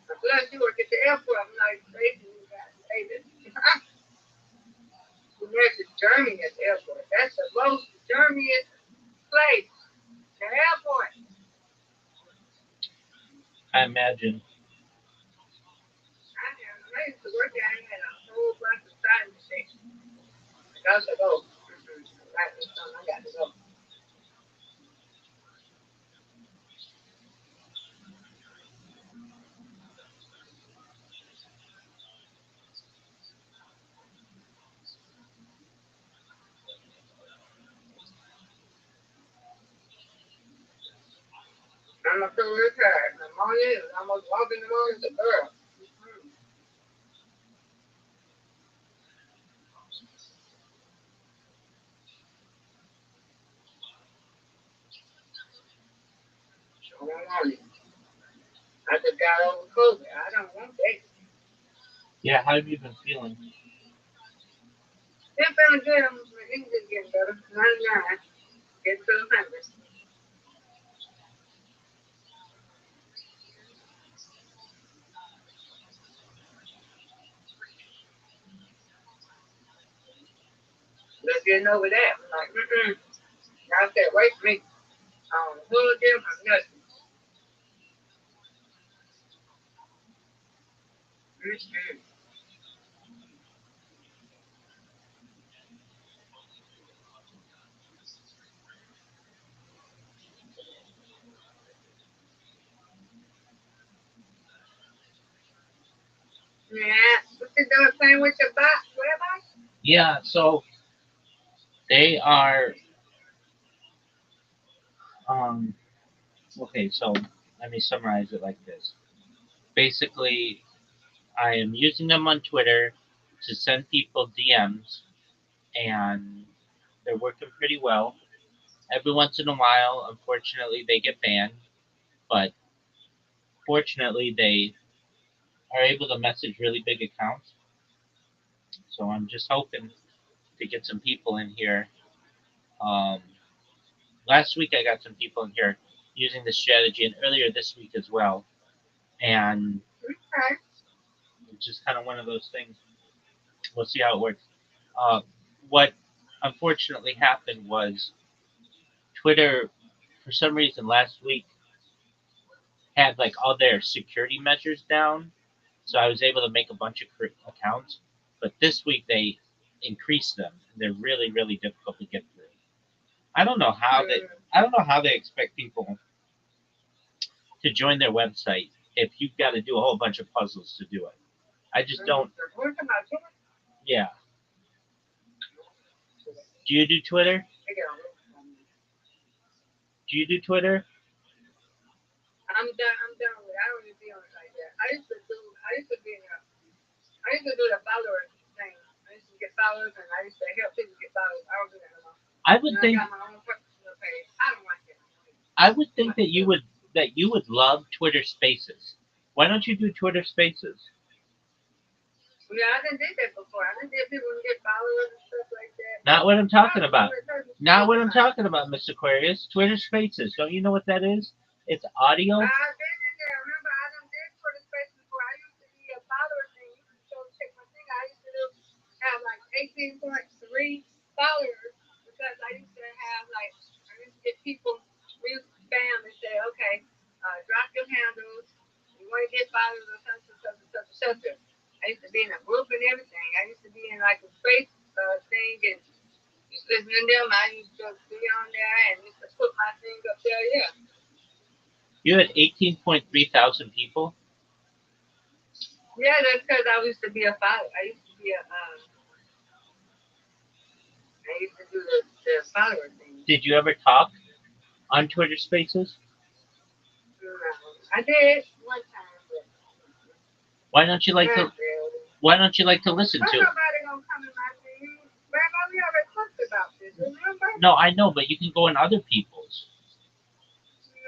Plus, you work at the airport. I'm like, crazy. You got to say this. The nurse is Germany at the airport. That's the most Germaniest place. The airport. I imagine. I used to work there. I had a whole bunch of side mistakes. I got to go. Right, I got to go. I'm a so retired. My morning is almost walking the morning to girl. I don't want it. I just got over COVID. I don't want that. Yeah, how have you been feeling? Been feeling good. I'm just getting better. 99. Get to 100. Just getting over that. I'm like, I said, wait for me. Who them? I'm nothing. Mm-mm. Yeah. What you doing playing with your box? Rabbi? Yeah, so they are um okay, so let me summarize it like this. Basically, I am using them on Twitter to send people DMs and they're working pretty well. Every once in a while, unfortunately, they get banned, but fortunately, they are able to message really big accounts. So I'm just hoping to get some people in here. Um, Last week, I got some people in here using this strategy, and earlier this week as well. And Okay. it's just kind of one of those things. We'll see how it works. Uh, what unfortunately happened was Twitter, for some reason, last week had like all their security measures down, so I was able to make a bunch of accounts. But this week they increase them. They're really, really difficult to get through. I don't know how they. I don't know how they expect people to join their website if you've got to do a whole bunch of puzzles to do it. I just don't. Yeah. Do you do Twitter? Do you do Twitter? I'm done. I'm done with it. I don't even be on it like that. I used to do. I used to be in a. I used to do the followers thing. I used to get followers, and I used to help people get followers. I don't do that anymore. I would And I think. got my own personal page. I don't like it. I would think that you would love Twitter Spaces. Why don't you do Twitter Spaces? Yeah, I done did that before. I done did people get followers and stuff like that. Not what I'm talking about. Not what I'm about. talking about, Mr. Aquarius. Twitter Spaces. Don't you know what that is? It's audio. I've been in there. Remember, I done did for the space before. I used to be a follower thing. You used to go check my thing. I used to have like 18.3 followers because I used to have like I used to get people. We used to spam and say, okay, drop your handles. You want to get followers or something, something, something, something. I used to be in a group and everything. I used to be in like a space thing and just listening to them. I used to be on there and used to put my thing up there. Yeah. You had 18.3 thousand people. Yeah, that's because I used to be a follower. I used to be a. I used to do the follower thing. Did you ever talk on Twitter Spaces? No, I did one time, but Why don't you like to? not really. Why don't you like to listen Why to? nobody gonna come in my thing? Rabbi, we already talked about this. Remember? No, I know, but you can go in other people's.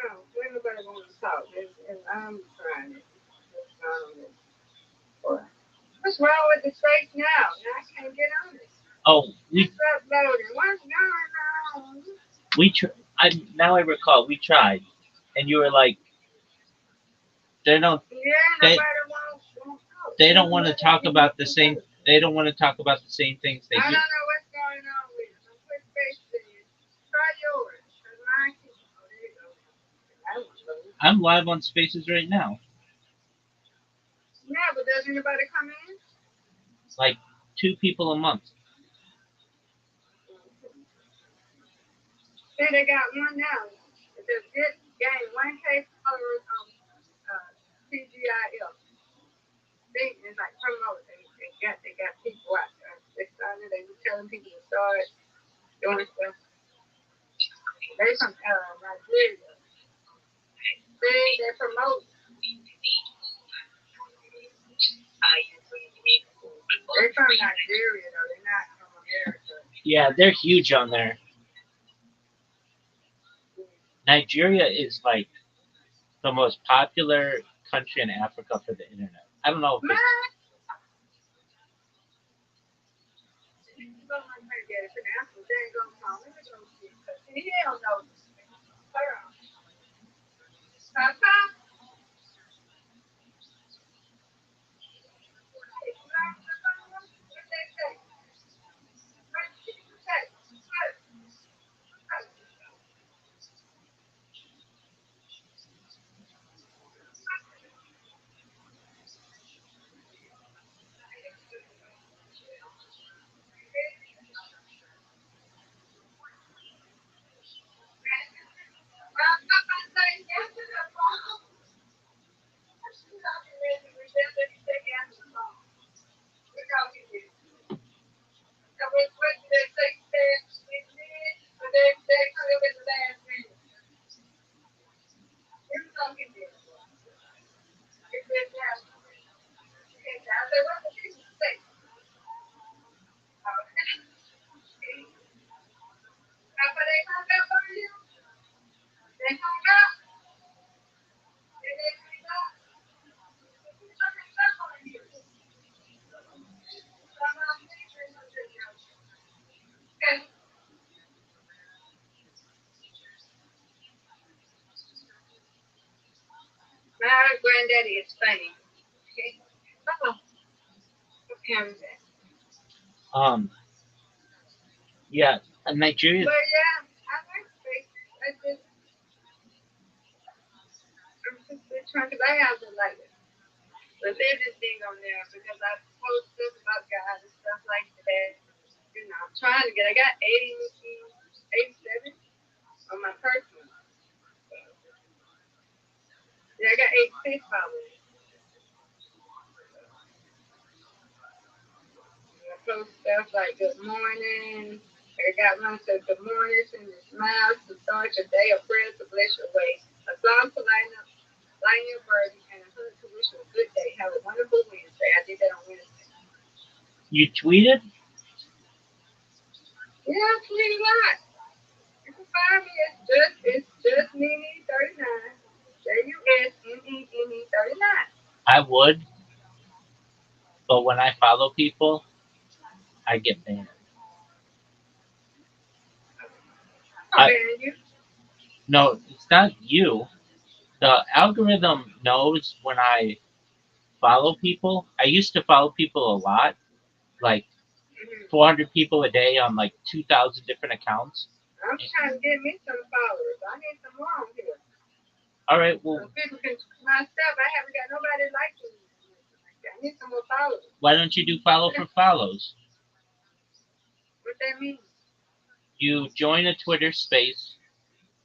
No, ain't nobody gonna talk. And I'm trying it. What's wrong with the space now? Now I can't get on it. Oh, It's uploading. What's going on? we tr- I now I recall we tried, and you were like, they don't Yeah, they nobody won't talk. they don't want to talk about the same. They don't want to talk about the same things they I do. don't know what's going on with it. I'm putting space in. Try yours. Cause mine keeps. Oh, there you go. I don't know. I'm live on Spaces right now. Yeah, but does anybody come in? Like 2 people a month. Say they got one now. It says get gain 1K followers on TGIF. It's like promote. They got people out there. They started. They were telling people to start doing stuff. They from Nigeria. They promote. They're from Nigeria though. They're not from America. Yeah, they're huge on there. Nigeria is like the most popular country in Africa for the internet. I don't know if it's, He don't know. Papa? My granddaddy is funny. Okay. Oh, okay. um yeah, Nigeria. But yeah, I like space. I'm just trying to buy out the like religious thing on there because I post stuff about God and stuff like that. I'm trying to get. I got 87 on my personal. Yeah, I got 86 followers. And I post stuff like good morning. I got one that says good morning, send your smiles to start your day, a prayer to bless your way, a song to lighten your burden, and a hug to wish you a good day. Have a wonderful Wednesday. I did that on Wednesday. You tweeted? Yeah, I tweet a lot. You can find me. It's just Nene 39. JUSNENE 39. I would, but when I follow people, I get banned. I'm I banning you. No, it's not you. The algorithm knows when I follow people. I used to follow people a lot, like Mm-hmm. 400 people a day on like 2,000 different accounts. I'm trying to get me some followers. I need some more on here. All right, So well, people can myself. I haven't got nobody like me. I need some more followers. why don't you do follow for follows? What that mean? You join a Twitter space,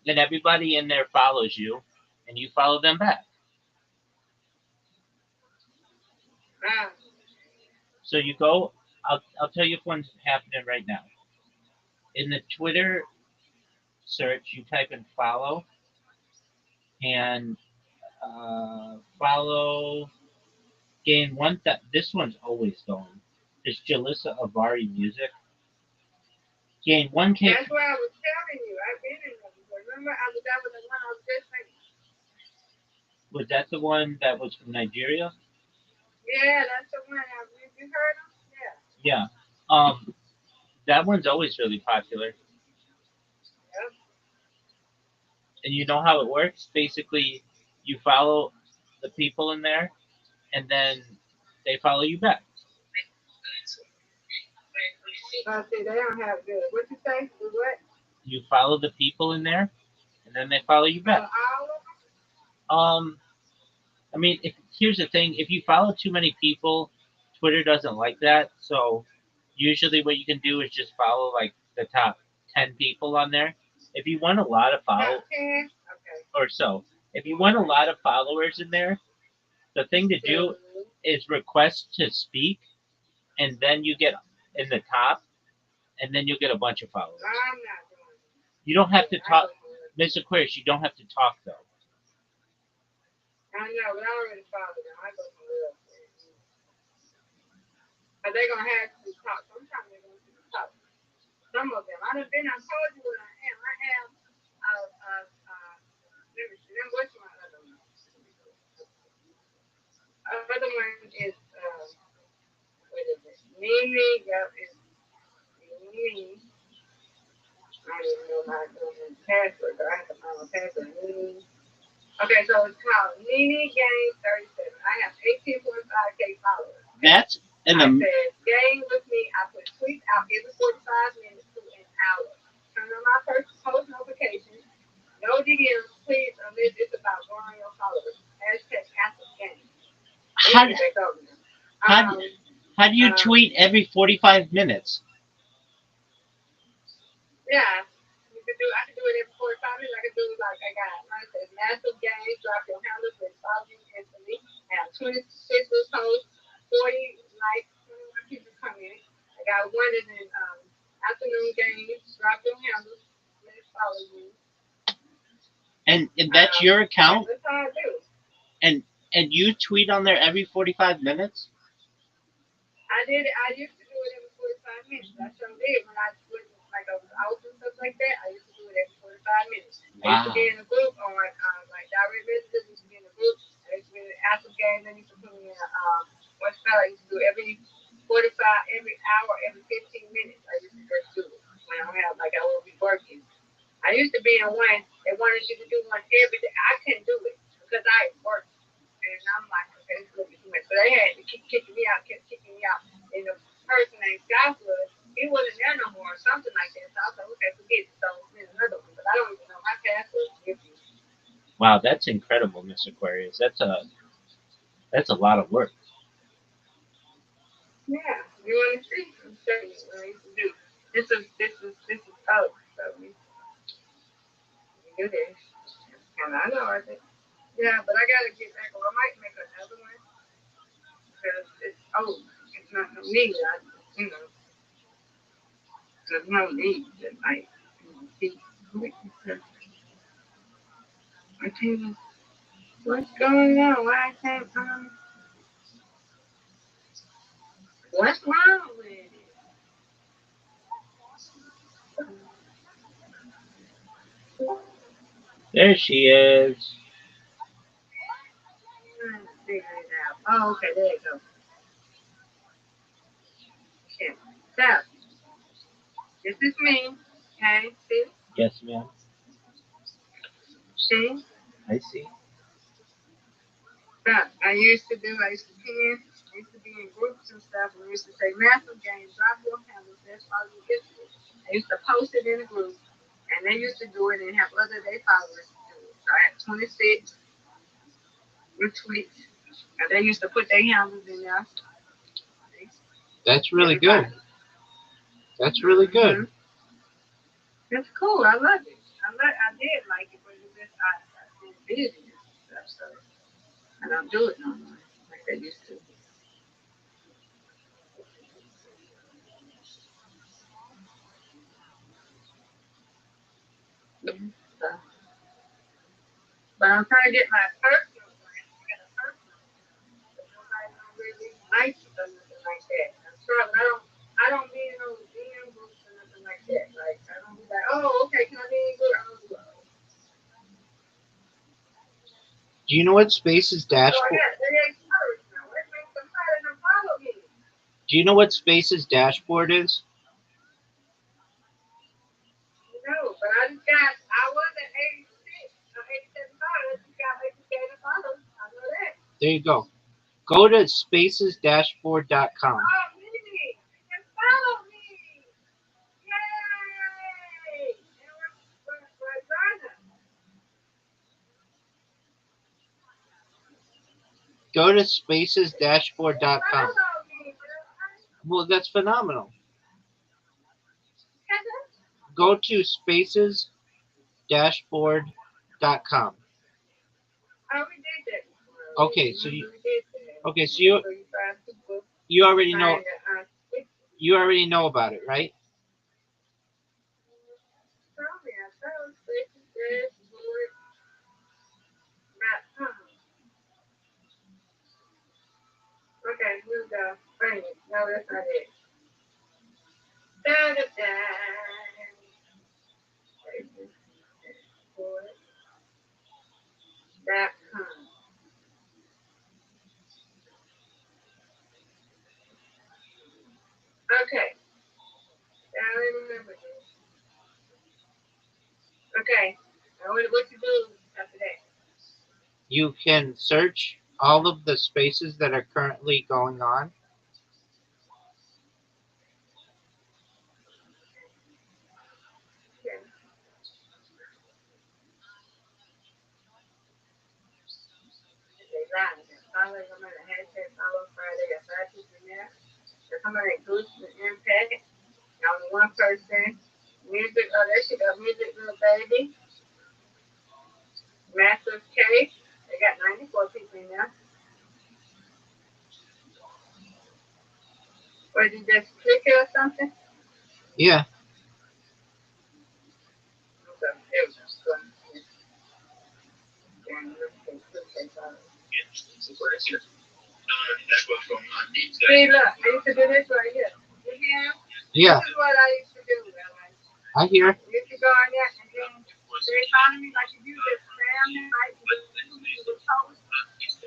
then everybody in there follows you, and you follow them back. Ah, So you go, I'll tell you if one's happening right now. In the Twitter search, you type in follow, and follow gain one. This one's always going. It's Jalissa Avari Music. Gain 1K. that's what I was telling you. I've been in them. Remember, that was the one I was just saying. Was that the one that was from Nigeria? Yeah, that's the one. You heard them? Yeah. Yeah. That one's always really popular. Yep. And you know how it works? Basically, you follow the people in there, and then they follow you back. See, they don't have good. What you say? Do what? You follow the people in there, and then they follow you back. All of Um, I mean, here's the thing: if you follow too many people, Twitter doesn't like that. So usually, what you can do is just follow like the top 10 people on there. If you want a lot of them? follow Top 10? Okay. or so, if you want a lot of followers in there, the thing to do So, is request to speak, and then you get in the top, and then you'll get a bunch of followers. I'm not doing it. You don't have to I talk, go for it. Miss Aquarius. You don't have to talk though. I know, but I already followed them. I go for real. But they're going to have to talk. Sometimes they're going to talk. Some of them. I told you what I am. I am, let me see. Then what's my other one? Other one is, what is it? Mimi. Yep, it's Mimi. I don't even know my password, so I have to find my password. Mimi. Okay, so it's called Nene Game 37. I have 18.5K followers. That's in I the said, game with me. I put tweets out every 45 minutes to an hour. Turn on my post notifications. No DMs, please, unless it's about growing your followers. Hashtag active game. how, Back over now. how, how do you um, tweet every 45 minutes? Yeah. I can do it every 45 minutes. I can do it like I got, like I said, massive games, drop your handles and follow you instantly. I have 26 posts, 40 likes, 21 people come in. I got one in afternoon games, drop your handles, let's follow you. And that's your account? That's how I do. And you tweet on there every 45 minutes? I did it. I used to do it every 45 minutes. I sure did when I was like I was out and stuff like that. I used to do it every 45 minutes. I used to Wow. be in a group on like direct messages. I used to be in a group. I used to be in after games. I used to put me in what's called. I used to do every 45, every hour, every 15 minutes. I used to just do it when I don't have like I will be working. I used to be in one. They wanted you to do one every day. I couldn't do it because I worked. And I'm like, okay, this is a little bit too much. So they had to keep kicking me out, kept kicking me out. And the person named Joshua, he wasn't there no more or something like that. So I was like, okay, forget it. So there's another one. But I don't even know my password to give you. Wow, that's incredible, Miss Aquarius. That's a lot of work. Yeah. You want to see? I'm showing you what I used to do. This is oh, so we do this. And I know I think yeah, but I gotta get back. Or I might make another one because it's old. It's not no need. You know, there's no need that might keep. I can't. What's going on? Why I can't? What's wrong with it? There she is. Trying to figure it out. Oh, okay, there you go. Okay. So, this is me. Okay, see? Yes, ma'am. See? I see. So, I used to pen. I used to be in groups and stuff. And we used to say, massive game, drop your handles, that's all you get to. I used to post it in a group. And they used to do it and have other day followers do it. So I had 26 retweets. And they used to put their handles in there. That's really good. Everybody. That's really good. It's cool. I love it. I did like it, but it just I've been busy and stuff, so I don't do it no more like I used to. So, but I'm trying to get my personal brand. I got a personal, but nobody don't really like it or nothing like that. I'm sure I don't be in no DM groups or nothing like that. Like I don't be like, oh, okay, can I be in group? I don't do all that. Do you know what Space's So I dashboard? got they encouraged now. What makes somebody to follow me? Do you know what Space's dashboard is? No, but I was at 86 or 87 followers. I just got 87 followers. I know that. There you go. Go to spacesdashboard.com. Oh, really? And follow me. Yay! And we're Ghana. Go to And spacesdashboard.com. follow me, girl. Well, that's phenomenal. Heather? Go to spacesdashboard.com. Oh, we did that before. Okay, so Remember you we did that. okay, so So you find people you already know trying to you already know about it, right? tell me. I told Stacey said, .com. Okay, here we go. Wait, no, that's not it. Da da da. .com. Okay, now I remember this. Okay, now what you do after that? You can search all of the spaces that are currently going on. Okay, they got it. Follow, I'm gonna hashtag follow Friday. Got 5 people in there. There's somebody boost the impact. Only one person. Music, oh, there she go. Music, little baby. Massive K. They got 94 people in there. Or did you just click it or something? Yeah. Okay, there we go. See, look, I used to do this right here. You hear? Yeah. This is what I used to do. Like, I hear. you used to go on there and then they found me like if you just spam them, like you would post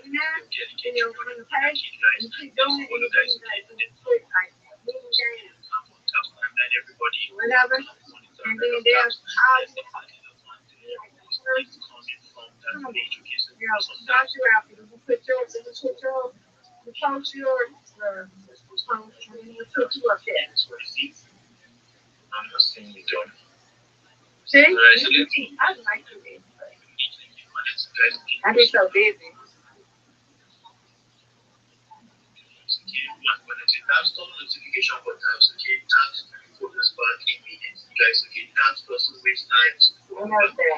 in there, and you'll on the page, and you keep doing it, and you do like you click like moving down, whatever, and then they'll call you like the first comment. You know, start you out, and you put your, you post your, post, and then you put you up there. See? I like to be. I be so busy. for the spot immediately. Guys, okay, dance person waste time. I know that.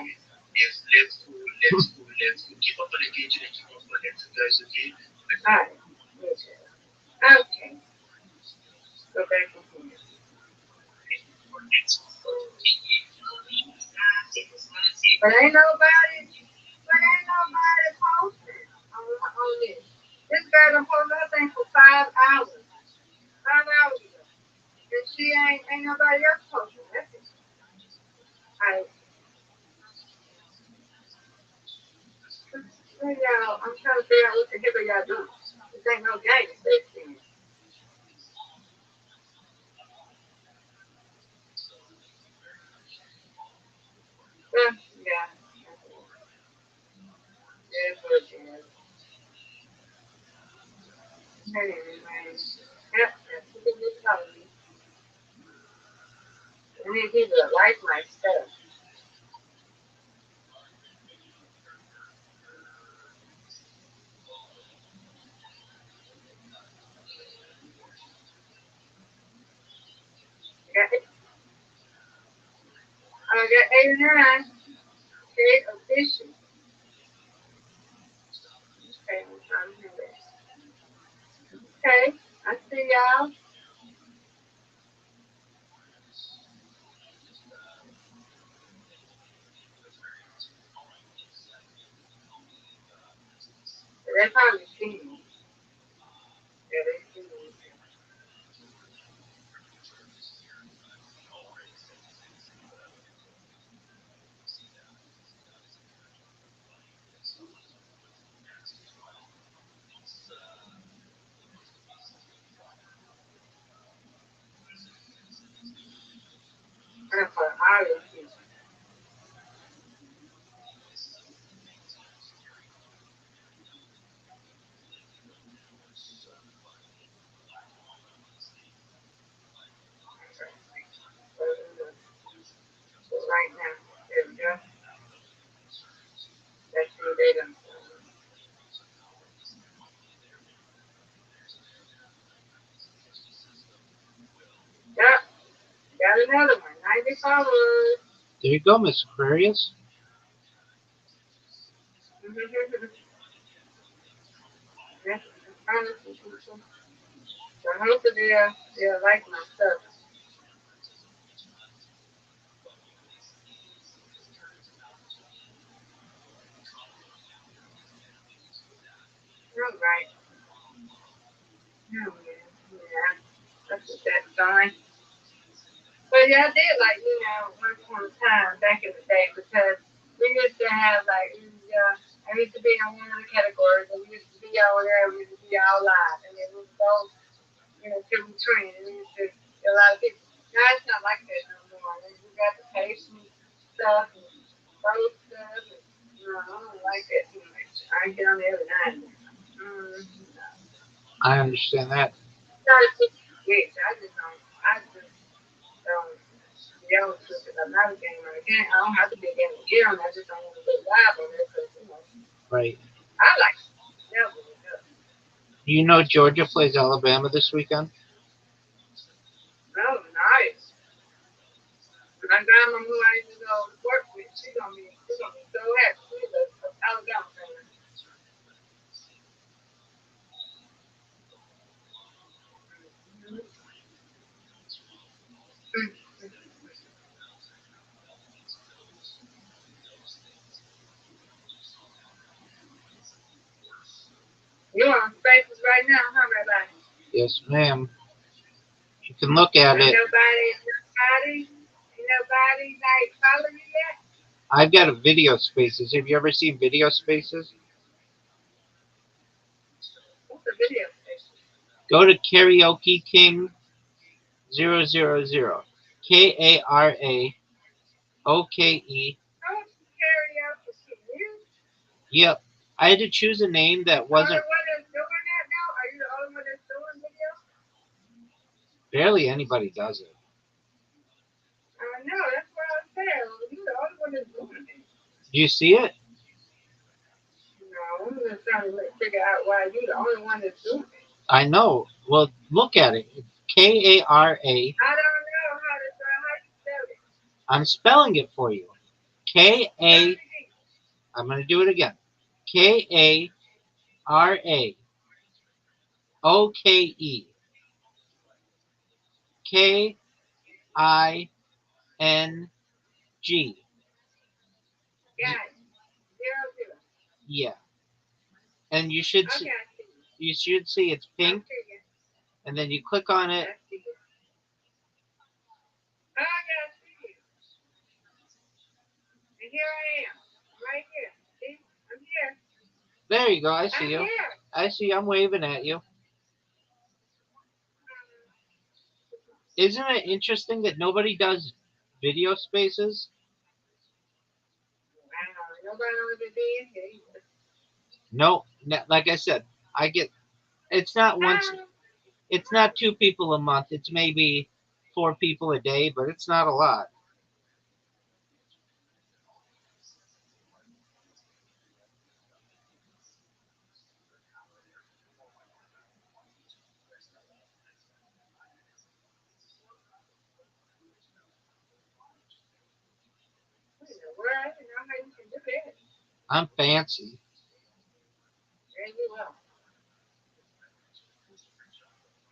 Yes, let's go, let's go, let's go. Keep up on engaging and keep up on let's go, guys, okay? Alright. Okay. Go back and forth. But ain't nobody posting on this. This girl done posted her thing for 5 hours. 5 hours ago. And she ain't nobody else posting. That's it. Alright. Y'all, I'm trying to figure out what the heck are y'all doing. This ain't no game. Yeah. Yes, what it is. Anyway. Yep, that's what it is telling me. I need people to like my stuff. I got 89. Okay, official. Okay, I'm trying to do that. Okay, I see y'all. They probably see me. Yeah, they see me. I'm for all of you. So right now, there we go. That's who they done. Yep, got another one. 90 followers. There you go, Miss Aquarius. That's honestly, people. So hopefully they'll like my stuff. All right. Oh, yeah. That's what that's fine. But yeah, I did like, once upon a time back in the day because we used to have like, I used to be in one of the categories and we used to be all there, we used to be all live. And then we would go, till we train and we used to, a lot of people. Now it's not like that no more. We got the patient stuff and both stuff. And, I don't like that too much. I get on there every night. I understand that. Yes, I just don't yell because I'm not a gamer. Again, I don't have to be a gamer. Get on. I just don't want to go live on it because. Right. I like it. Yeah, You know Georgia plays Alabama this weekend? oh, nice. My grandma who I used to go work with, she's gonna be so happy. She's a Alabama fan. You're on spaces right now, huh, Rabbi? Yes, ma'am. You can look at Ain't it. nobody like follow you yet? I've got a video spaces. Have you ever seen video spaces? What's the video station? Go to Karaoke King 000. KARAOKE. Oh, karaoke. You Yep. I had to choose a name that the only wasn't one that's doing that now? Are you the only one that's doing video? barely anybody does it. I know, that's what I said. You the only one that's doing it. Do you see it? No, I'm just trying to figure out why you the only one that's doing it. I know. Well, look at it. KARA. I don't know how I'm spelling it for you. K A. I'm going to do it again. Karaoke. King. Got it. 0, 0. Yeah, and Okay, I see it. you should see it's I pink, see it. and then you click on it. I see it. Oh, yeah, I see it. And here I am. Right here. See? I'm here. There you go. I I'm see you. here. I see. I'm waving at you. Isn't it interesting that nobody does video spaces? Wow. Nobody knows what it is. Here. No, like I said, I get. It's not once. It's not two people a month. It's maybe four people a day, but it's not a lot. Where I didn't know how you can do that. I'm fancy. There you go.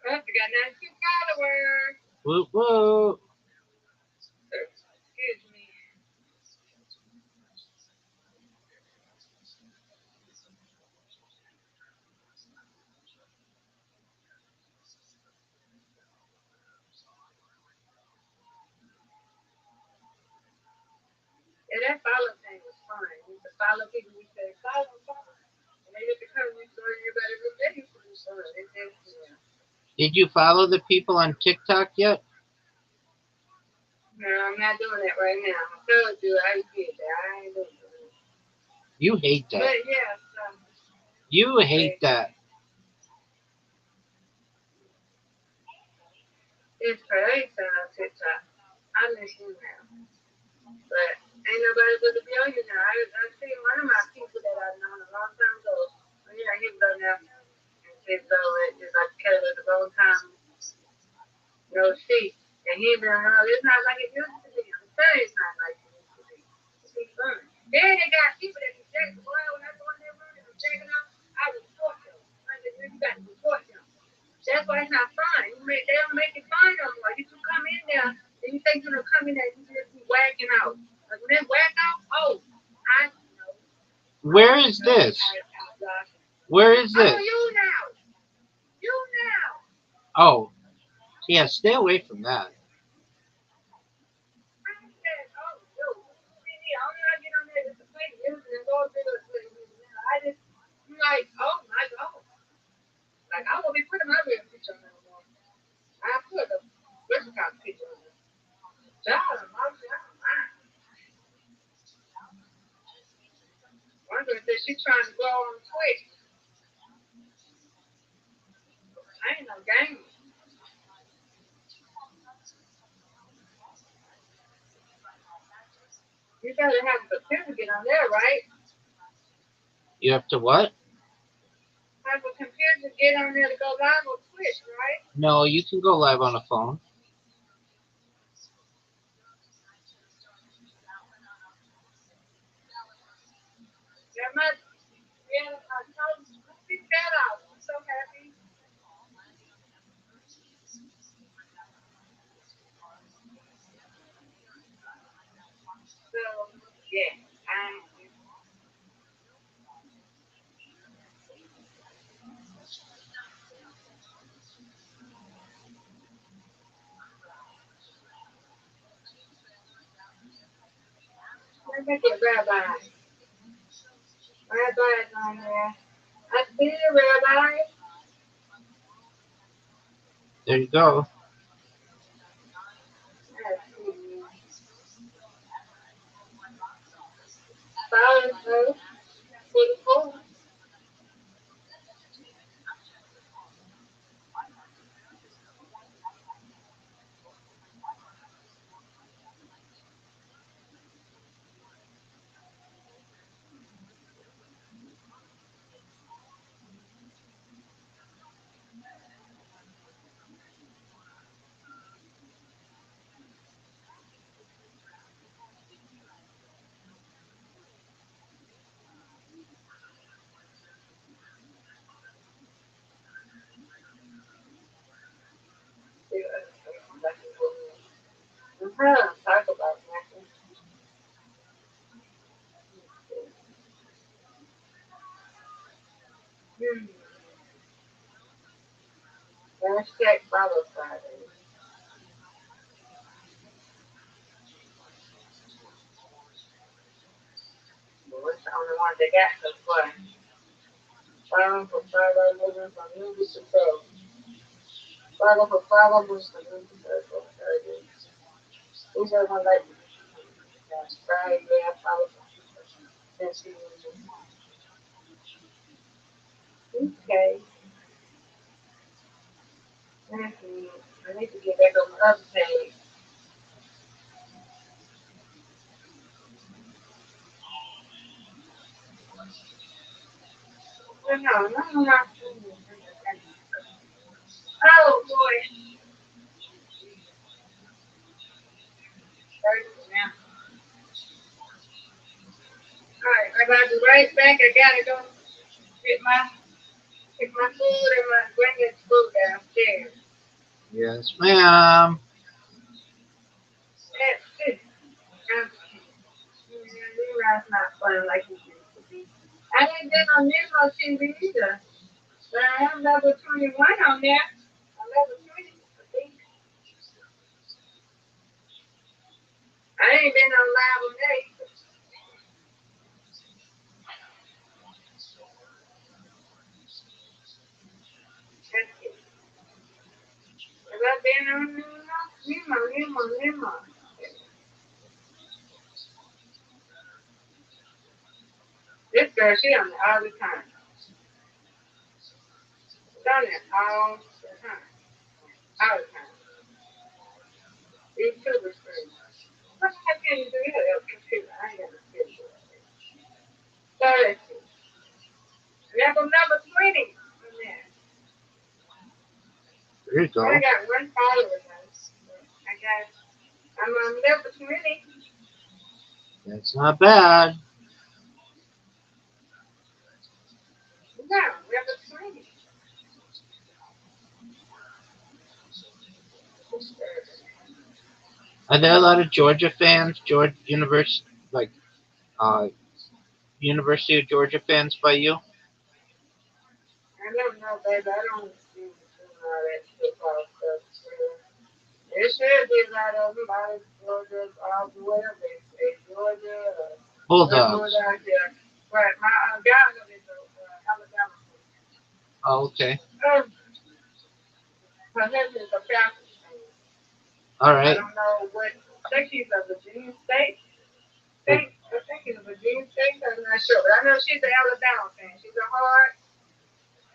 Oh, you got 92 followers. Woo woo. Excuse me. Yeah, that follow thing was fun. You used to follow people. We said, follow. And they get to come and so everybody was ready for this fun. It just, yeah. Did you follow the people on TikTok yet? No, I'm not doing that right now. I told you I did that. I ain't doing it. You hate that. But yeah, so, You hate that. it's crazy on TikTok. I miss you now. But ain't nobody gonna be on you now. I seen one of my people that I known a long time ago. Well, yeah, he was on there. And said, so it's like Kelly was a long time no see. And he been around. It's not like it used to be. I'm telling you, it's not like it used to be. It's fun. Then they got people that be jacking. Boy, when I go in their room and I'm jacking out, I report them. You got to report them. That's why it's not fun. They don't make it fun no more. You can come in there and you think you're gonna come in there and you just be whacking out. Like when they whack out, oh, I know. Where is this? Where is Oh, this? you now. You now. Oh, yeah, stay away from that. I said, oh, no. See, I only I get on there just to play music and go through the play music. I just, I'm like, oh my God. Like, I won't be putting my real picture on no more. I put a special kind of picture on there. Child, I'm one girl said she's trying to go on Twitch. I ain't no game. You gotta have a computer to get on there, right? You have to what? Have a computer to get on there to go live on Twitch, right? No, you can go live on a phone. That must, yeah, I told you, pick that out. I'm so happy. So, yeah, let me get Rabbi. Rabbi's on there. I see you, Rabbi. There you go. I see you. Follow her for the phone. Talk about nothing. Hmm. Hashtag Bible Friday. Well, it's the only one they got so far. Follow for follow, moving from music to soul. Follow for follow, moving from music to soul. These are one like Friday, I follow since he was okay. I need to get back on the other page. No, no, no, no. Oh boy. Now. All right, I got to be right back. I gotta go get my pick my food and my bring this food downstairs. Yes, ma'am. That's it. That's not fun like it used to be. I ain't been on Nemo TV either, but I am level 21 on there. I'm level 20. I think. I ain't been on live on there either. That's it. Have I been on Nemo? This girl, she on there all the time. She's on there all the time. All the time. These super screens. What the heck can you do here? Computer. I ain't got no computer. So let's see. Level number 20 on there. There you I go. only got one follower though. I got, I'm on level 20. That's not bad. No, level 20. Are there a lot of Georgia fans? Georgia University, like uh, University of Georgia fans by you? I don't know, baby. I don't do all that football stuff. There should be a lot of them. I Georgia, all the way up. They say Georgia, what's going Bulldogs. on there? Right, my godmother is Alabama. Oh, okay. Um, her husband is a Falcons fan. All I right. don't know what. I think she's a Virginia State. But I think she's a Virginia State. I'm not sure, but I know she's an Alabama fan. She's a hard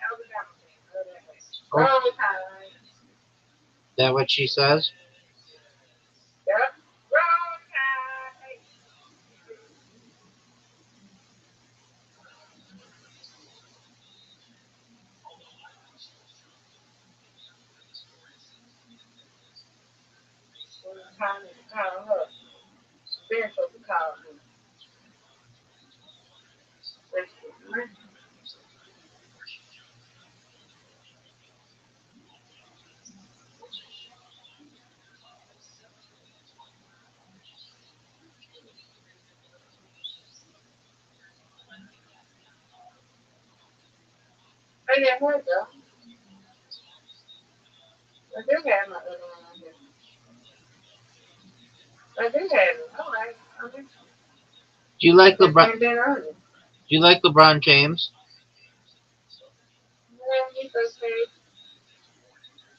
Alabama fan. oh, Roll Tide. that what she says? Yep. Roll Tide. When it's time to call her. They're supposed to call me. Let's see. Oh, yeah, here we go. I do have my other one on here. I do have it. All right. Okay. Do you like Just LeBron? ain't been on it. Do you like LeBron James? Yeah, he's okay.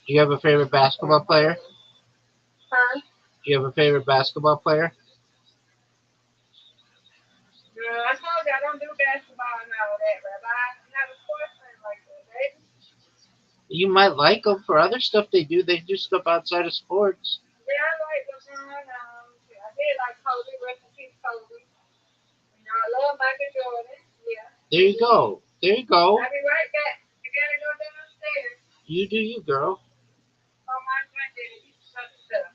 Do you have a favorite basketball player? Huh? Do you have a favorite basketball player? Yeah, I told you I don't do basketball and all that, Rabbi. I'm not a sports fan like that, baby. You might like them for other stuff they do. They do stuff outside of sports. Yeah, I like LeBron. I did like Kobe. Rest in peace, Kobe. You know, I love Michael Jordan. Yeah. There you go. There you go. I'll be right back. I gotta go downstairs. You do you, girl. Oh, my goodness. Stuff.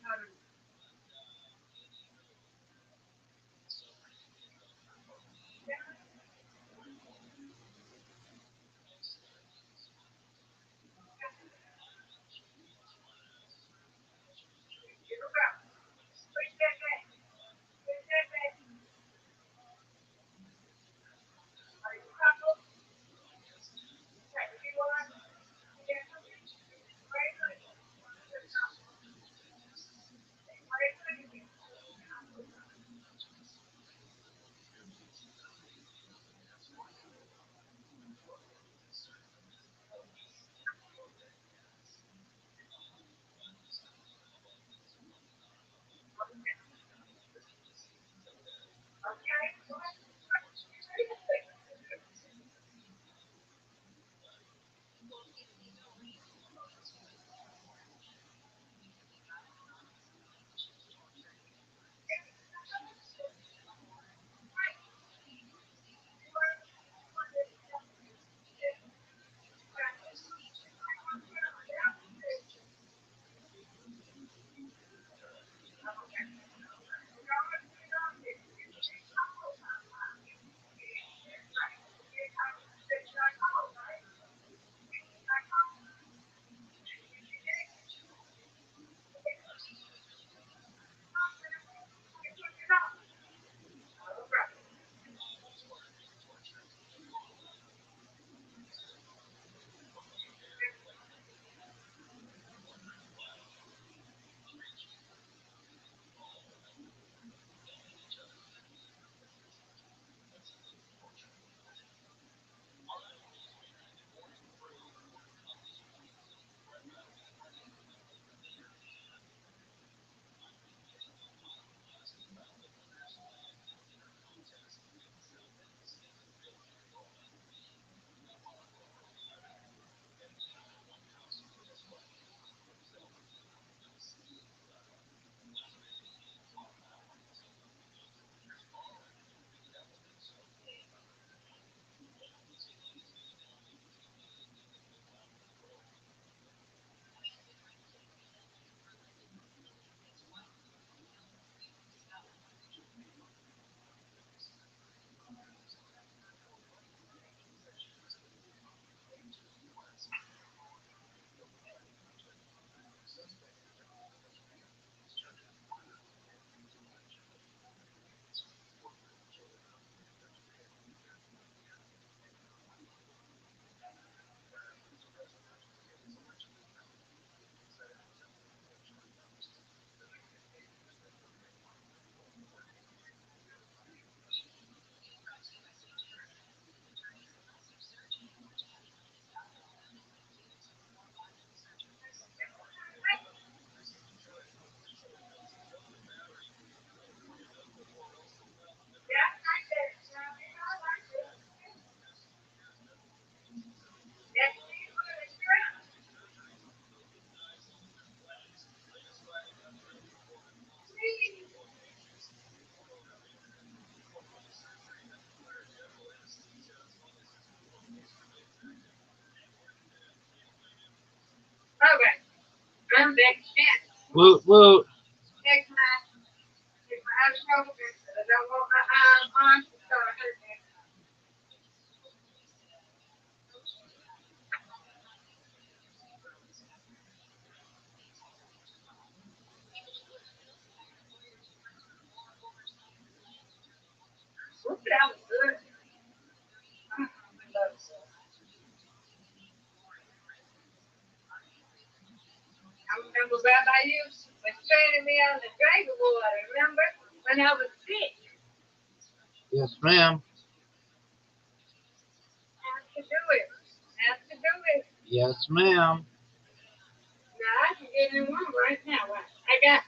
I'm back in. Woot woot. Take my ibuprofen. I don't want my arms to start hurting. Ooh, that was good. I love it. I remember Rabbi used was training me on the drinking water. Remember when I was sick? Yes, ma'am. I have to do it. I have to do it. Yes, ma'am. Now I can get in one right now. Watch. I got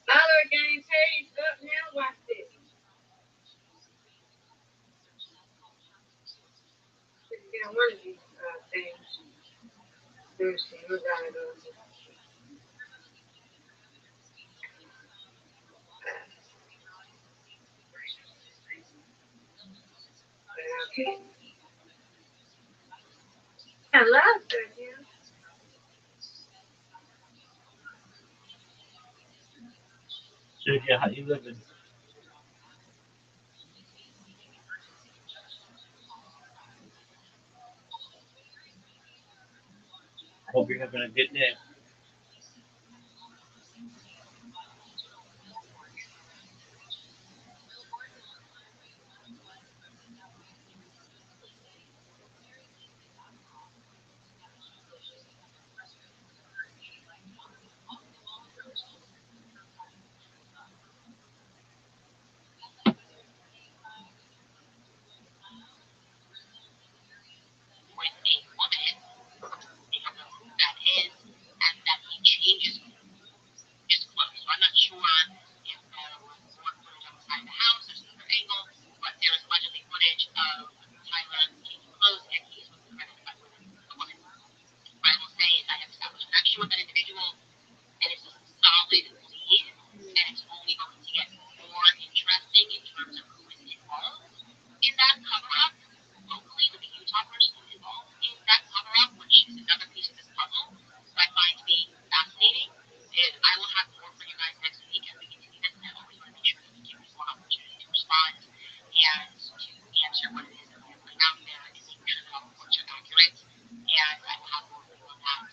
dollar game paid up now. Watch this. You can get one of these things. Let me see. We got it on here. Okay. I love it. Yeah. Sergio, how you living? Hope you're having a good day. with a woman. They don't know who that is, and that he changes his clothes. So I'm not sure if there was more footage on the side of the house or some other angle, but there is allegedly footage of Tyler changing clothes, and he is with a woman. What I will say is I have established connection with that individual, and it's a solid lead, and it's only going to get more interesting in terms of who is involved in that cover-up locally with the Utah person involved in that cover-up, which is another piece of this puzzle that I find to be fascinating. And I will have more for you guys next week as we continue this. And I always want to make sure that we give people an opportunity to respond and to answer what it is that we are putting out there and making sure that all reports are accurate. And I will have more for you on that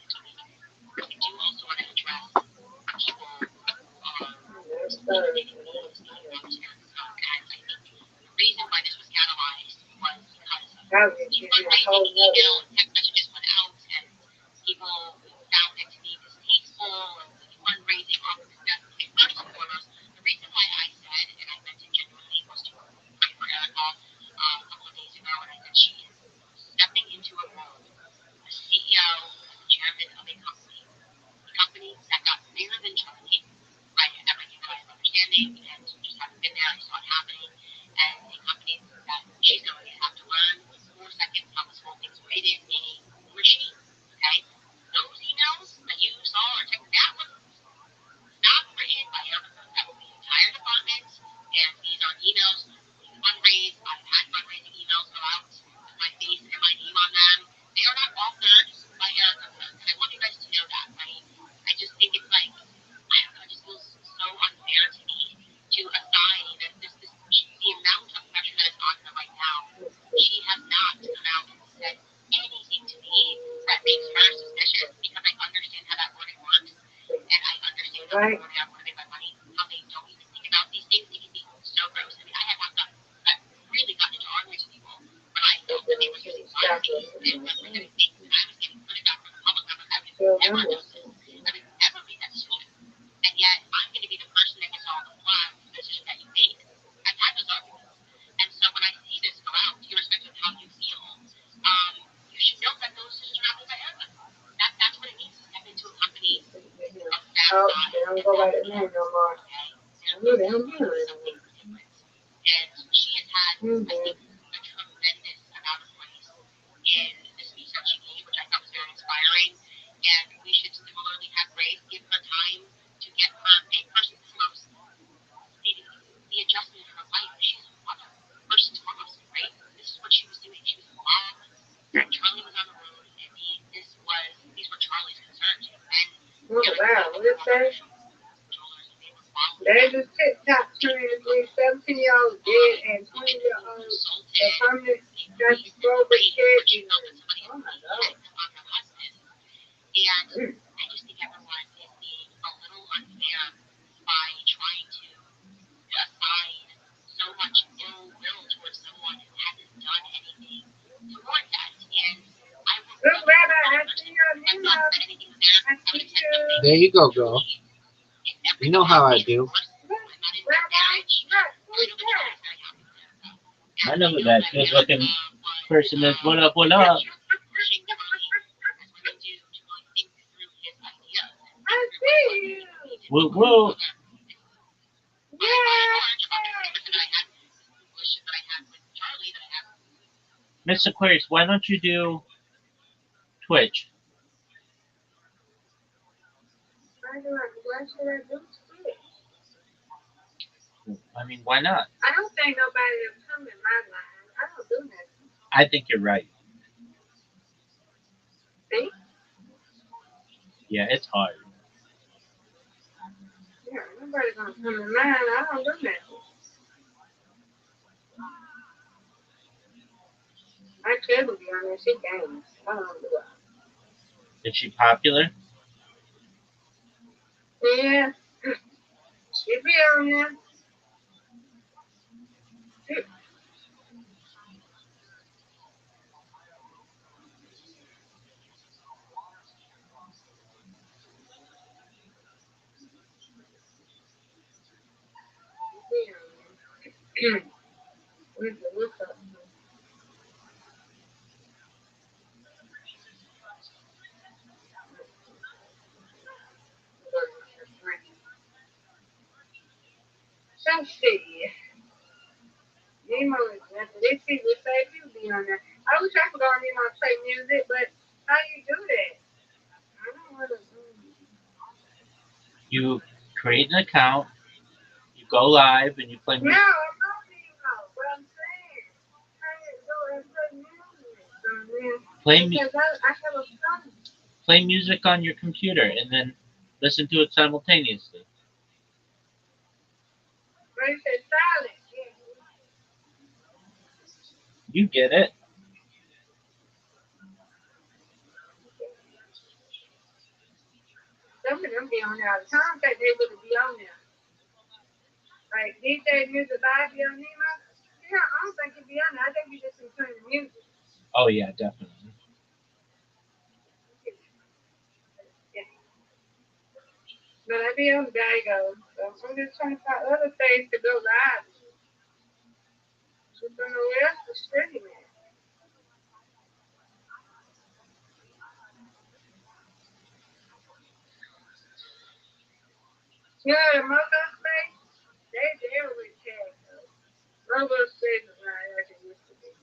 next week. I do also want to address people who are eliminating me and speaking out here. And I think the reason why this was catalyzed was because the fundraising email and text messages went out, and people found it to be distasteful, and the fundraising off of his death. Okay, first and foremost, the reason why I said, and I meant it genuinely, was to pray for Erica a couple of days ago, and I said she is stepping into a role, a CEO, as the chairman of a company that got bigger than Charlie, by everything that I am understanding, and just having been there, I saw it happening, and a company that she's going to have to learn in 4 seconds how this whole thing's rated a machine. Okay? Those emails that you saw or checked, that was not written by Erica. That was the entire department, and these are emails. We fundraise. I've had fundraising emails go out with my face and my name on them. They are not authored by Erica, and I want you guys to know that. I just think it's like, I don't know, it just feels so unfair to me to assign that the amount of pressure that is on her right now. She has not come out and said anything to me that makes her suspicious, because I understand how that wording works, and I understand how people are motivated by money, how they don't even think about these things. It can be so gross. I mean, I've really gotten into arguments with people when I felt that they were using my face and representing things, and I was getting pushback from the public members. I would never do this. I would never make that decision. And yet, I'm going to be the person that gets all the flack for the decision that you made. I've had those arguments. And so when I see this go out, irrespective of how you feel, you should know that those decisions are not made by Erica. That's what it means to step into a company of that size. They don't go by the name no more. There needs to be something different. And she has had, I think, a tremendous amount of grace in the speech that she gave, which I thought was very inspiring. And we should similarly have grace, give her time to get her, first and foremost, the adjustment in her life. She's a mother, first and foremost, right? This is what she was doing. She was a mom, and Charlie was on the road, and these were Charlie's concerns. And then There's a TikTok trend with 17-year-olds dead and 20-year-olds that permanent transphobic caregivers. Oh my God. And I just think everyone is being a little unfair by trying to assign so much ill will towards someone who hasn't done anything to warrant that. And I would Look, Rabbi, I see your have name not up. said anything there. I I would see have said something. There you go, girl. You know how I do. I know who that good looking person is. What up, what up? I see you. Woo woo. Yeah. Miss Aquarius, why don't you do Twitch? Why should I do it? I mean, why not? I don't think nobody will come in my line. I don't do nothing. I think you're right. See? Yeah, it's hard. Yeah, nobody's gonna come in mine. I don't do nothing. I could be on there. She games. I don't do it. Is she popular? Yeah. She be on there. What's up? Let's see. Nemo is nothing. These people say people be on there. I wish I could go on Nemo and play music, but how you do that? I don't want to. You create an account, you go live, and you play No, music. I'm not Nemo. What I'm saying, how you do it and play music? Because I have a phone. Play music on your computer, and then listen to it simultaneously. But it says silent. Yeah. You get it. Some of them be on there all the time. Think they would be on there. Like DJ Music Live be on Nemo. Yeah, I don't think he'd be on there. I think he just be playing the music. Oh yeah, definitely. Yeah. But I be on the guy go. So I'm just trying to find other things to go live. Just don't know where else to stream it. You know the Moco Space? They with tag though. Moco Space is not like it used to be.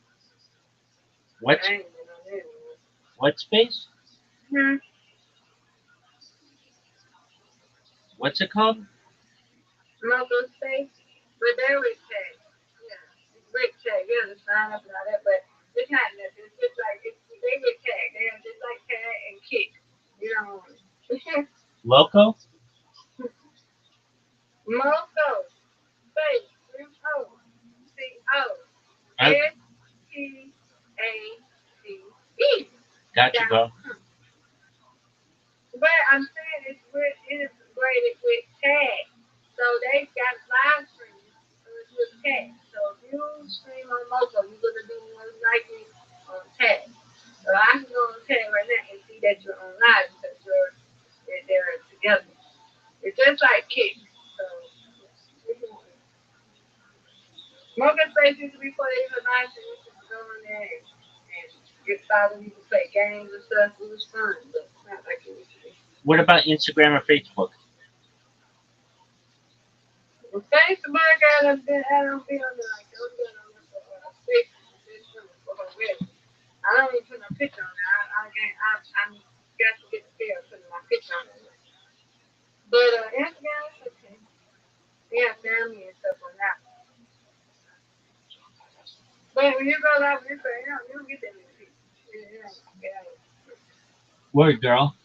What? I ain't been on there anymore. What space? Hmm. What's it called? Moco Space? But they with tag. Yeah. With tag. You have to sign up and all that, but it's not nothing. It's just like they with tag. They are just like tag and kick. You don't want it. Loco? Moco Space. M-O-C-O. I S-T-A-C-E. got you, bro. But I'm saying it's integrated with tag. So they got live streaming. So it's with tag. So if you stream on Moco, you're gonna do one likely on tag. So I can go on tag right now and see that you're on live because they're together. It's just like Kick. So Moco Space used to be before they even live stream. You could go on there and get followed. You can play games and stuff. It was fun, but it's not like it used to be. What about Instagram or Facebook? Well, Facebook, I don't be on there like I'm doing on there for Facebook for her wedding. I don't even put no picture on there. I'm got to get the fear of putting my picture on there. But Instagram is okay. They have family and stuff on that. But when you go live on Instagram, you don't get that many people. Yeah. Word, girl.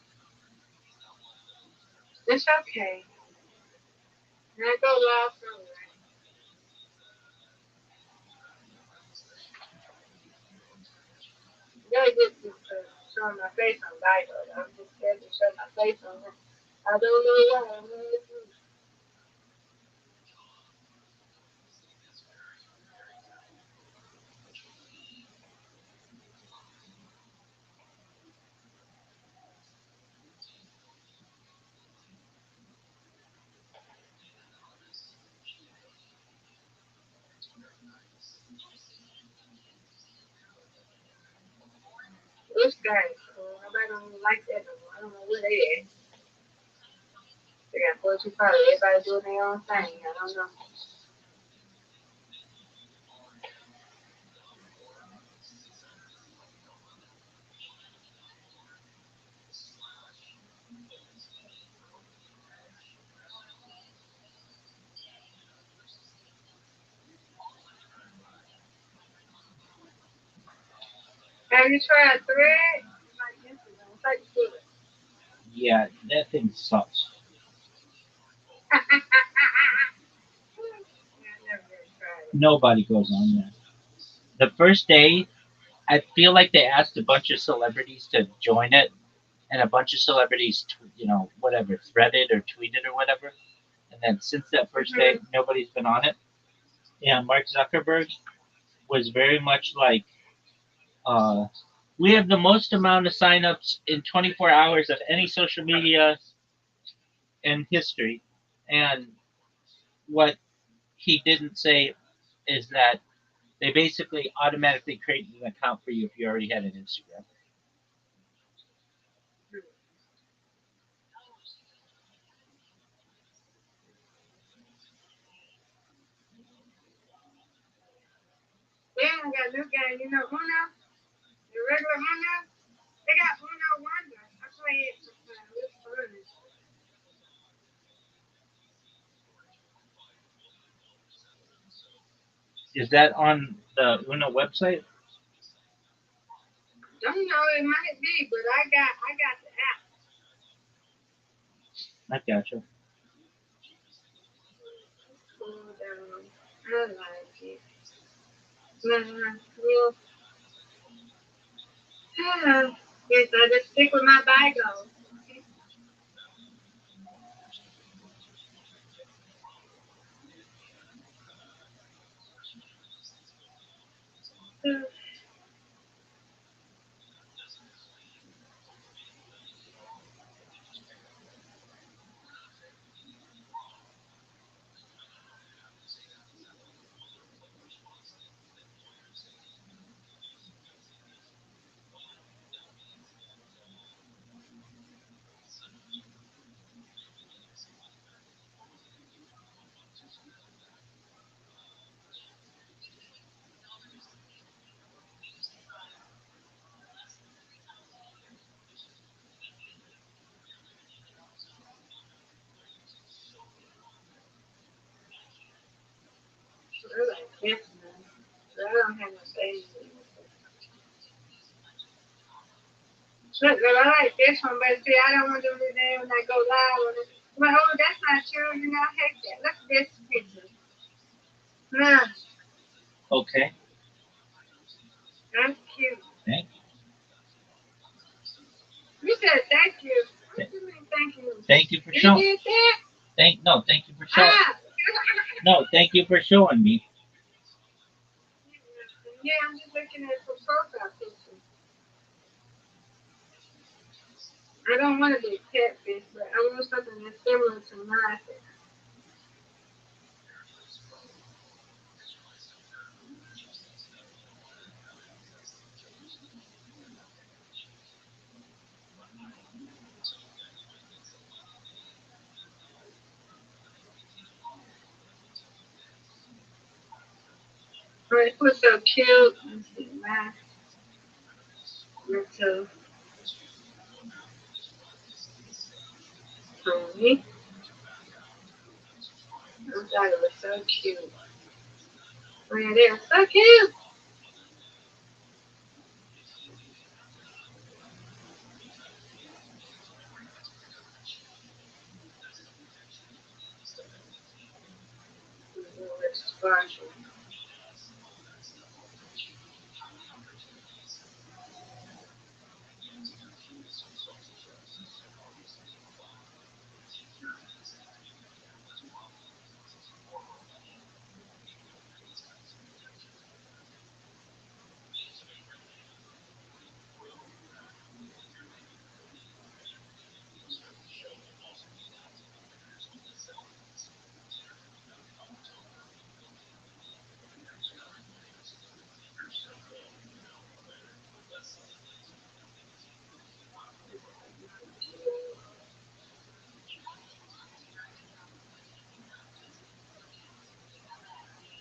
It's okay. I go live somewhere. Gotta get to showing my face on Bible. I'm just scared to show my face on it. I don't know why. This guy is cool. Nobody don't like that no more. I don't know where they at. They got 45. Everybody doing their own thing. I don't know. Have you tried Thread? It's like Instagram. It's like Twitter. Yeah, that thing sucks. I never really tried it. Nobody goes on there. The first day, I feel like they asked a bunch of celebrities to join it, and a bunch of celebrities, whatever, threaded or tweeted or whatever. And then since that first day, nobody's been on it. Yeah, Mark Zuckerberg was very much like, uh, we have the most amount of signups in 24 hours of any social media in history. And what he didn't say is that they basically automatically create an account for you if you already had an Instagram. Then we got new game. You know Uno? The regular Uno? They got Uno Wonder. I play it sometimes. It's fun. Is that on the Uno website? Don't know. It might be, but I got the app. I gotcha. Cool down. I like it. Well, yes, I just stick with my Bible. I like this one. But I don't have no savings. Look, girl, I like this one, but see, I don't want to do this name when I go live on it. But oh, that's not true. You know, I hate that. Look at this picture. Nah, Okay. that's cute. Thank You said thank you. you. What do you mean thank you? Thank you for You showing. did that? Thank you for showing. Ah! No, thank you for showing me. Yeah, I'm just looking at some profile pictures. I don't want to be catfish, but I want something that's similar to mine. Oh, it was so cute. Let's see, mine. So, for me, I thought it was so cute. Man, they're so cute. Partial.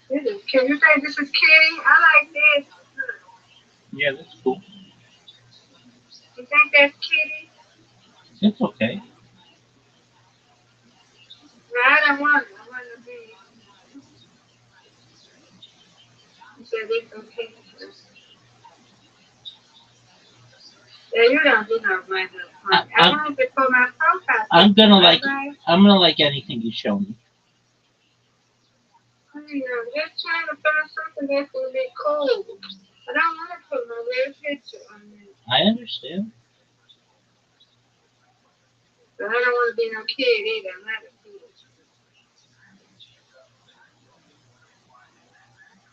Can you think this is Kitty? I like this. Yeah, that's cool. You think that's Kitty? It's okay. No, I don't want it. I want it to be. You said it's okay. Yeah, you don't do no mind I, I I'm wanted to put my profile I'm picture, gonna like Rabbi. I'm gonna like anything you show me. I mean, I'm just trying to find something that's gonna be cool. I don't want to put my real picture on there. I understand. But I don't want to be no kid either. I'm not a kid.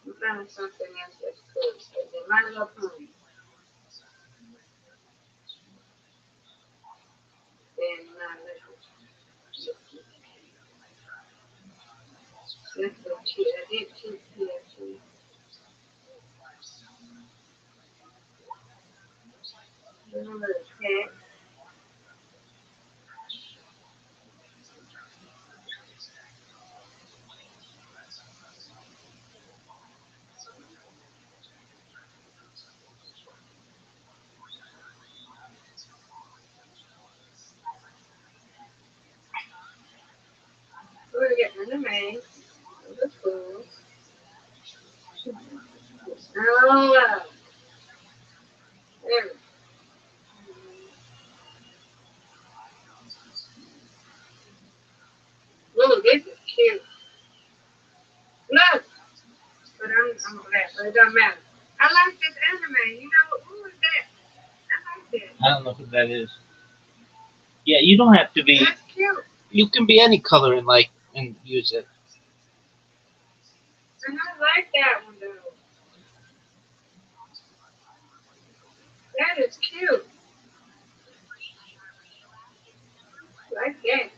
I'm finding something else that's cool. So then My Little Pony. Then My Little. That's so cute. I did cute here too. Then a little cat. We're gonna get another man. That's cool. Oh, there we go. Ooh, this is cute. Look! But I'm black, but it don't matter. I like this anime. You know, who is that? I like that. I don't know who that is. Yeah, you don't have to be. That's cute. You can be any color and like and use it. And I like that one though. That is cute. Like that.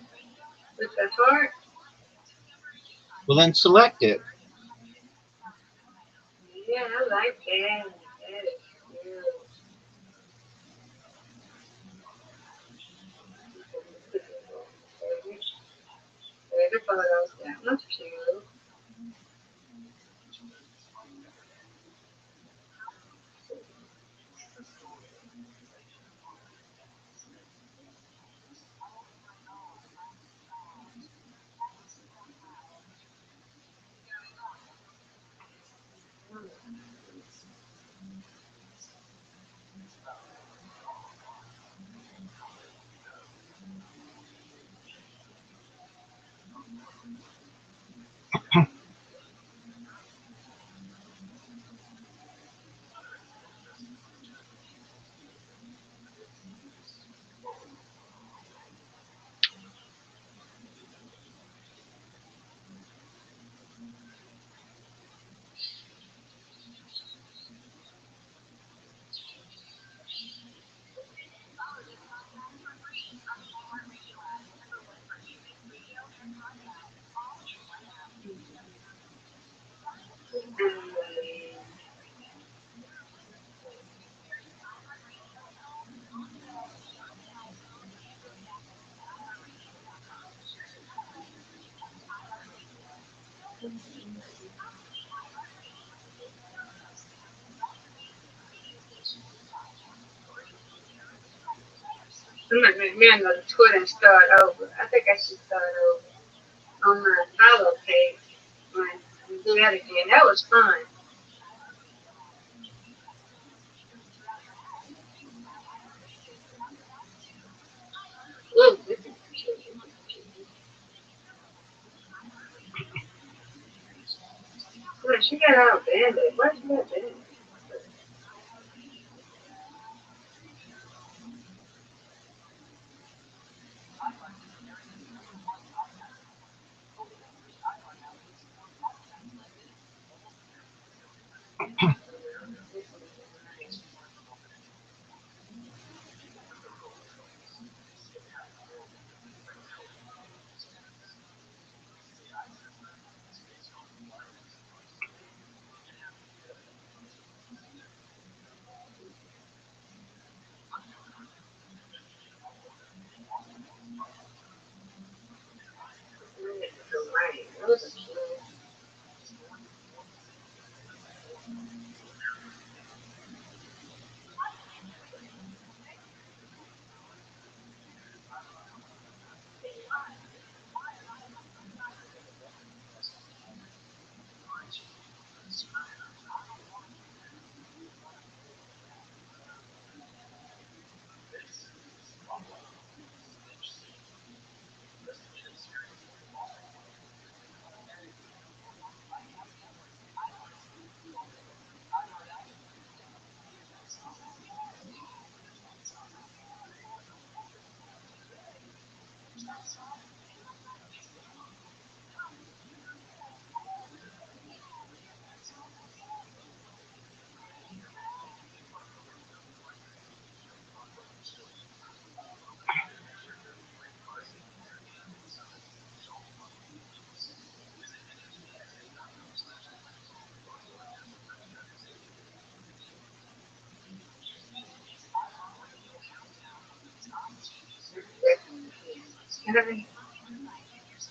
With the heart. Well, then select it. Yeah, I like that. That is cute. Favorite photos. That one's cute. I'm not gonna me go to Twitter and start over. I think I should start over on my follow page. Right. And do that again. That was fun. Ooh, this is cute. got out bandit. Why she got bandit?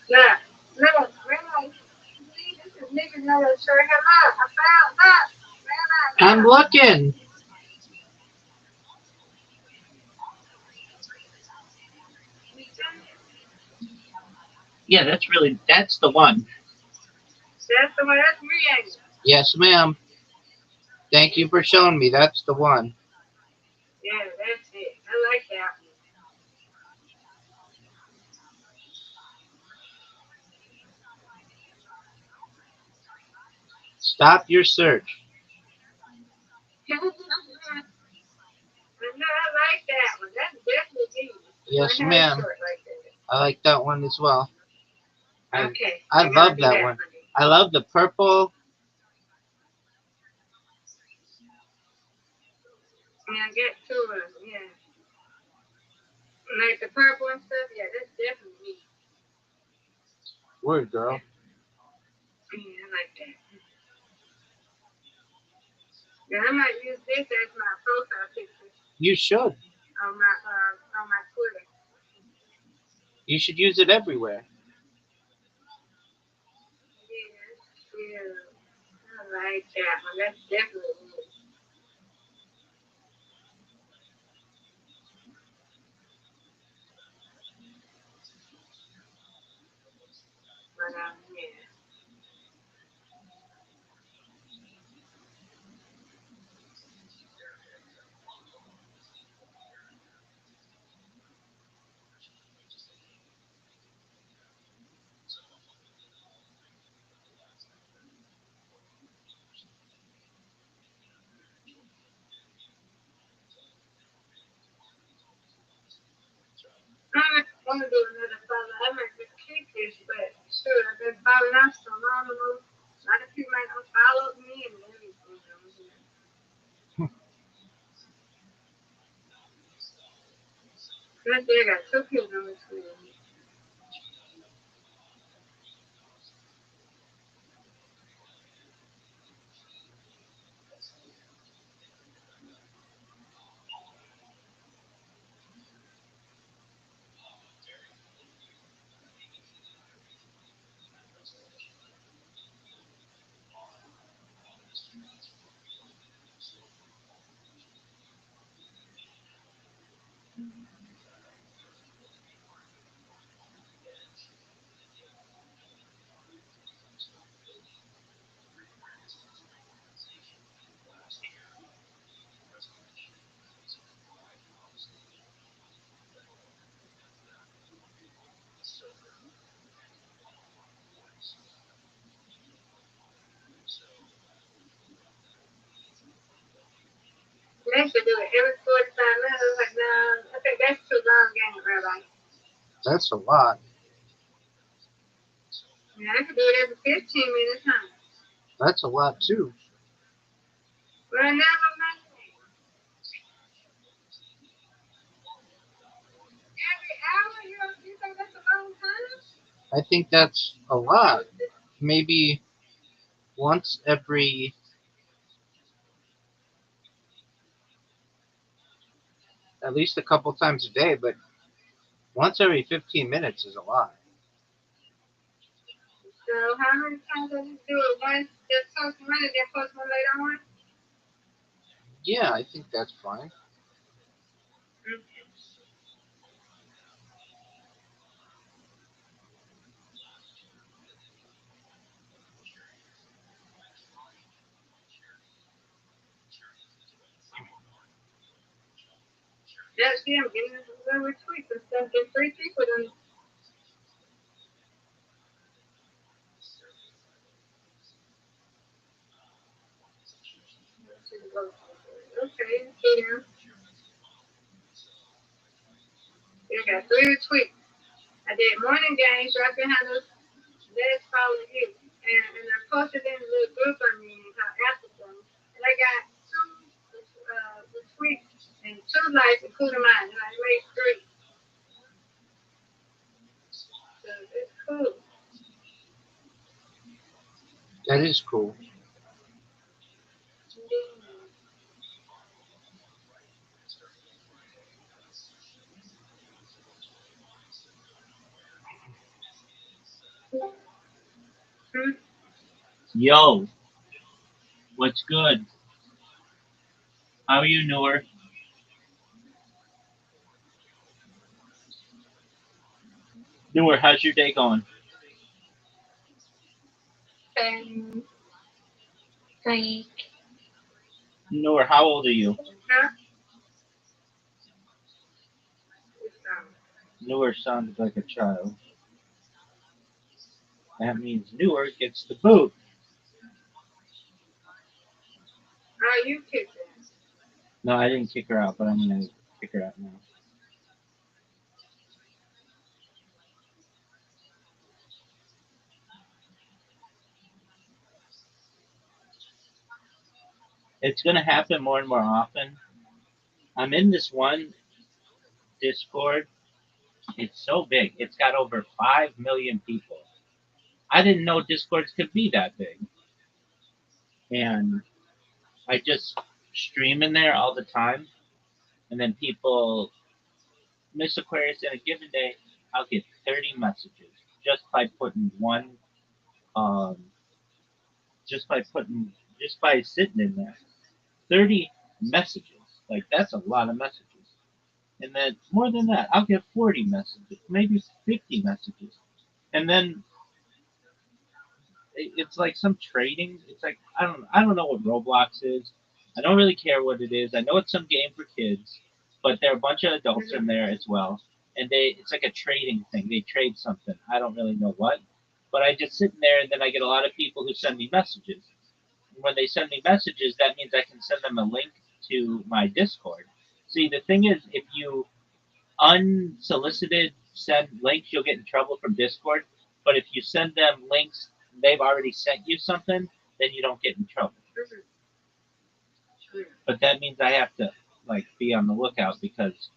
Yeah. No, really. This is niggas know that shirt. Hello, I found that. I'm looking. Yeah, that's the one. That's the one. That's me, ain't it? Yes, ma'am. Thank you for showing me. That's the one. Yeah, that's it. I like that one. Stop your search. I know I like that one. That's definitely me. Yes, I have ma'am. short like that. I like that one as well. I Okay, I I gotta love do that that one. for you. I love the purple. Yeah, get two of them. Yeah, like the purple and stuff. Yeah, that's definitely me. Word, girl. Yeah, I like that. Yeah, I might use this as my profile picture You should. on my Twitter. You should use it everywhere. Yeah, yeah. I like that one. That's definitely me. But yeah. I want to do another follow. I might just keep this, but sure, I've been following up some. I don't know. A lot of people might unfollow me and everything on here. Let's see, I got two people on this video. They should do it every 45 minutes. I was like, no, I think that's too long, ain't it, Rabbi? That's a lot. Yeah, I could do it every 15 minutes, huh? That's a lot too. But I never mentioned every hour. You think that's a long time? I think that's a lot. Maybe once every, at least a couple times a day, but once every 15 minutes is a lot. So how many times does you do it? Once, just post one and then post one later on? Yeah, I think that's fine. That's him getting a little retweets and stuff. Get free people to okay, see him. You got 3 retweets. I did morning games right behind us. Let's follow you. And I posted in a little group I mean called Africa. And I got 2 retweets and 2 likes, including mine. And I made 3. So it's cool. That is cool. Hmm? Yo, what's good? How are you, Noor? Noor, how's your day going? And Like, Noor, how old are you? huh? Noor sounds like a child. That means Noor gets the boot. Oh, you kicked it. No, I didn't kick her out, but I'm gonna kick her out now. It's gonna happen more and more often. I'm in this one Discord. It's so big. It's got over 5 million people. I didn't know Discords could be that big. And I just stream in there all the time. And then people, Miss Aquarius, in a given day, I'll get 30 messages just by putting one, um, just by putting, just by sitting in there. 30 messages. Like, that's a lot of messages. And then more than that, I'll get 40 messages, maybe 50 messages. And then it's like some trading. It's like I don't know what Roblox is. I don't really care what it is. I know it's some game for kids, but there are a bunch of adults in there as well, and it's like a trading thing. They trade something. I don't really know what, but I just sit in there, and then I get a lot of people who send me messages. And when they send me messages, that means I can send them a link to my Discord. See, the thing is, if you unsolicited send links, you'll get in trouble from Discord. But if you send them links, they've already sent you something, then you don't get in trouble. But that means I have to like be on the lookout because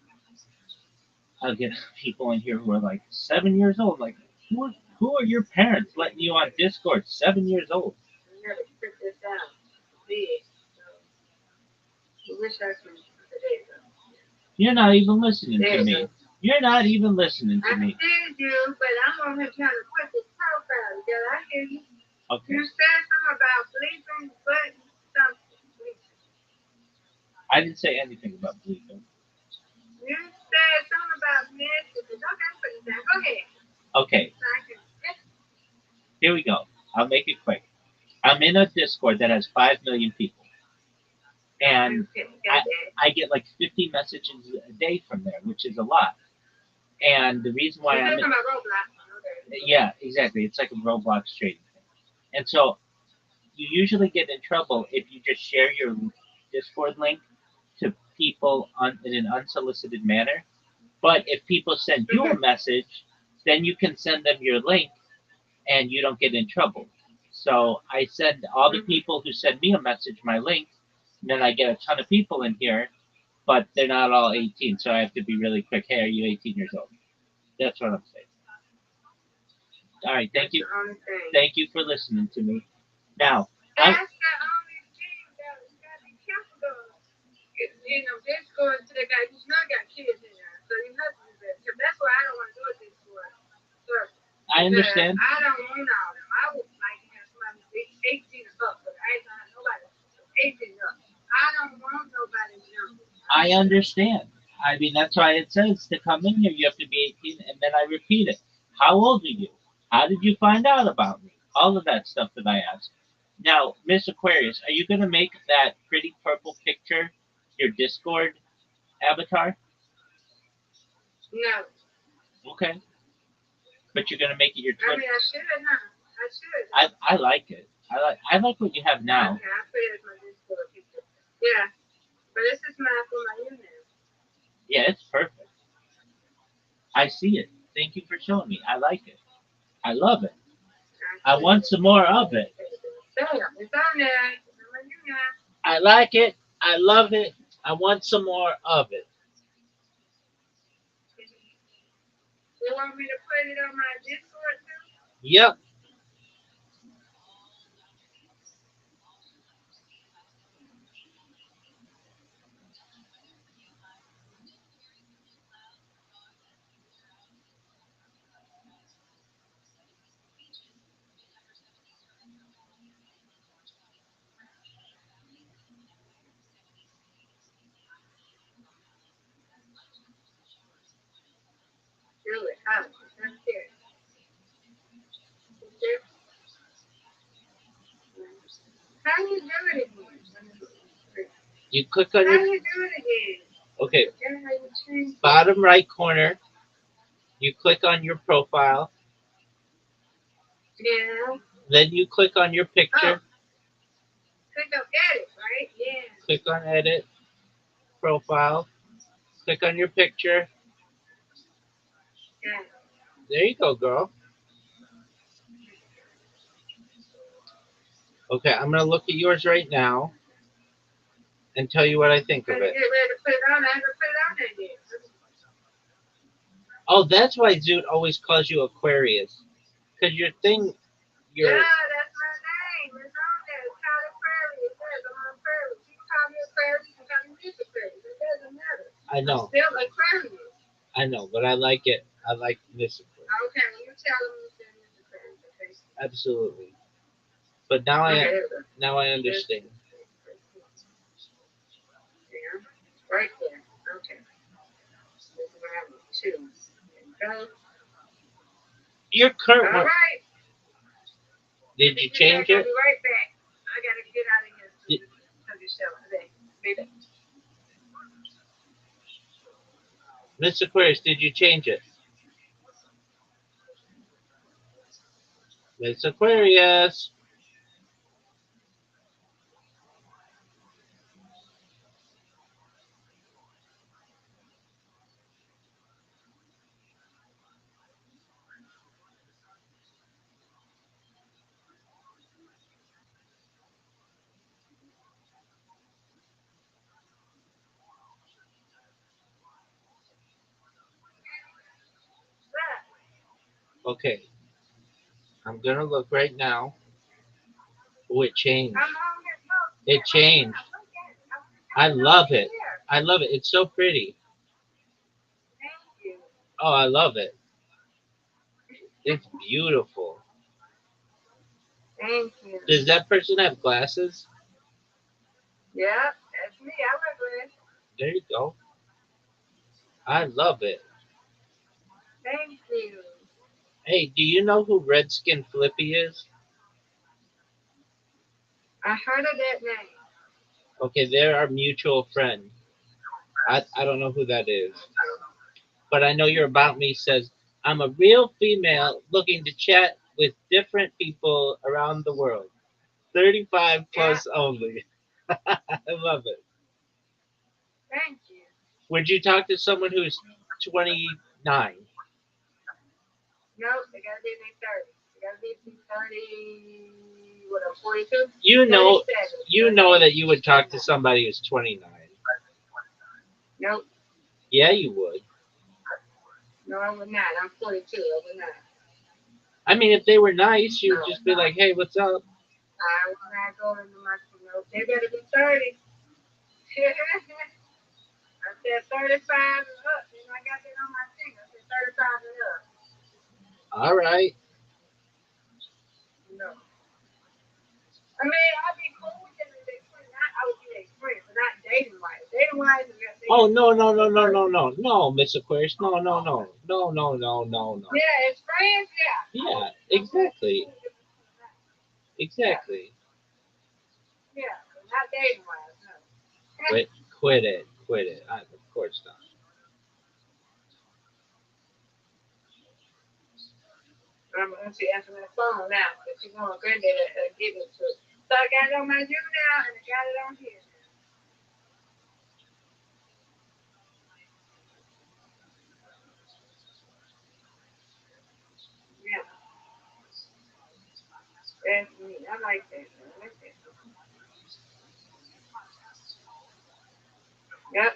I'll get people in here who are like 7 years old. Like, who are your parents letting you on Discord? 7 years old. I gotta print this out. Big. So, I wish I could. There you go. You're not even listening There to you me. go. You're not even listening to I me. see you, but I'm over here trying to put this profile together. I hear you. Okay. You said something about bleeping, but something. I didn't say anything about bleeping. You said something about messages. Okay, put it down. Go ahead. Okay, So I can. here we go. I'll make it quick. I'm in a Discord that has 5 million people, and Okay, I, got that. I get like 50 messages a day from there, which is a lot. And the reason why You're I'm talking about Roblox. Okay. yeah, exactly. It's like a Roblox trading thing. And so you usually get in trouble if you just share your Discord link to people in an unsolicited manner. But if people send you a message, then you can send them your link and you don't get in trouble. So I send all the people who send me a message my link, and then I get a ton of people in here, but they're not all 18, so I have to be really quick. Hey, are you 18 years old? That's what I'm saying. All right, thank That's you. the only thing. Thank you for listening to me. Now, That's the only thing that you gotta be careful of. You know, this going to the guy, you know, I got kids in there, so you have to do that. So that's why I don't want to do it this way. So, I understand. I don't want all them. I would like to have somebody who's 18 and up, but I ain't gonna have nobody 18 and up. I don't want nobody younger. I understand. I mean, that's why it says to come in here, you have to be 18, and then I repeat it. How old are you? How did you find out about me? All of that stuff that I ask. Now, Miss Aquarius, are you going to make that pretty purple picture your Discord avatar? No. Okay. But you're going to make it your I Twitter? mean, I should, huh? I should. I like it. I like what you have now. Okay, I put it as my Discord picture. Yeah, but this is mine for my email. Yeah, it's perfect. I see it. Thank you for showing me. I like it. I love it. I want some more of it. Damn, it's on there. It's on my email. I like it. I love it. I want some more of it. You want me to put it on my Discord too? Yep. Do it. Huh? That's it. How do you do it again? You click on How your do you do it again? okay That's how you change it. bottom right corner. You click on your profile. Yeah. Then you click on your picture. Click on edit, right? Yeah. Click on edit profile. Click on your picture. Yeah. There you go, girl. Okay, I'm gonna look at yours right now and tell you what I think of When you it. get ready to put it on, I have to put it on there again. Oh, that's why Zoot always calls you Aquarius, because your thing, Yeah, your that's my name. It's on there. It's called Aquarius. It says I'm on Aquarius. You can call me Aquarius. You can call me Miss Aquarius. It doesn't matter. I I'm know, still Aquarius. I know, but I like it. I like this Aquarius. Okay, when you tell them you say Miss Aquarius, okay? Absolutely. But now Okay, I there we go. now I This, understand. yeah, right there. Okay. This is what I want too. There we go. Your current All one. right. Did you change I'll it? be right back. I gotta get out of here Did, to the show today. Be back. Miss Aquarius, did you change it? Miss Aquarius. Okay, I'm gonna look right now. Oh, it changed. I'm on here. Look. It changed. Look at it. I I'm love over it. here. I love it. It's so pretty. Thank you. Oh, I love it. It's beautiful. Thank you. Does that person have glasses? Yeah, that's me. I wear glasses. There you go. I love it. Thank you. Hey, do you know who Redskin Flippy is? I heard of that name. Okay, they're our mutual friend. I don't know who that is. But I know your About Me says, I'm a real female looking to chat with different people around the world. 35 Yeah. plus only. I love it. Thank you. Would you talk to someone who's 29? Nope, they gotta be in their 30s. They gotta be 30, what, I'm 42? You know, 37. you know that you would talk to somebody who's 29. Nope, Yeah, you would. no, I would not. I'm 42. I would not. I mean, if they were nice, you No, would just be like, "Hey, what's up?" I would not go into my, nope, they better be 30. I said 35 and up, and I got that on my thing. I said 35 and up. All right. No. I mean, I'd be cool with them if they friend. Not, I would be their friend, but not dating wise. Dating wise, they Oh got to be no, no, over no, no, 30. no, no, no, Miss Aquarius. No, no, no, no, no, no, no, no. Yeah, as friends, yeah. Yeah, I'm real exactly, cool with them. Yeah, exactly. yeah, but not dating wise, no. Quit, quit it, quit it. Of course not. I'm going to answer my phone now, but you know, granddad give it to it. So I got it on my you now, and I got it on here now. Yeah, that's me. I like that. I like that. Yep.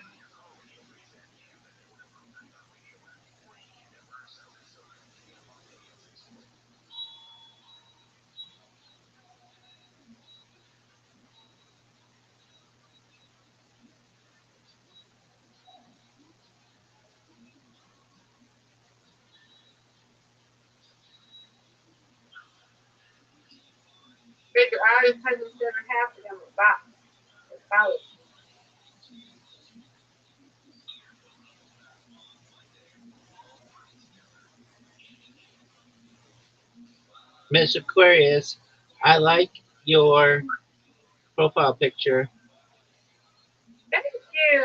Figure all this 107 half of them are box. About it. Miss Aquarius, I like your profile picture. Thank you.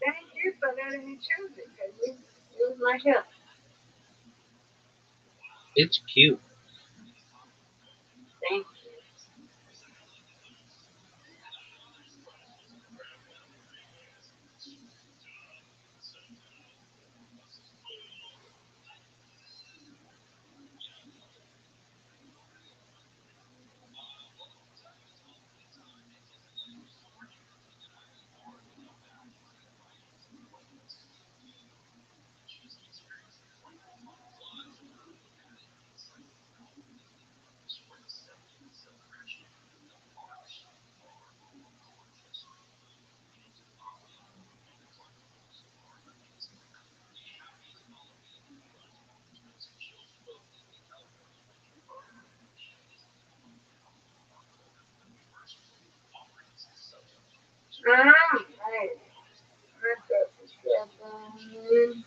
Thank you for letting me choose it, because it was my help. It's cute. Thank you. Right. Let's go to 7.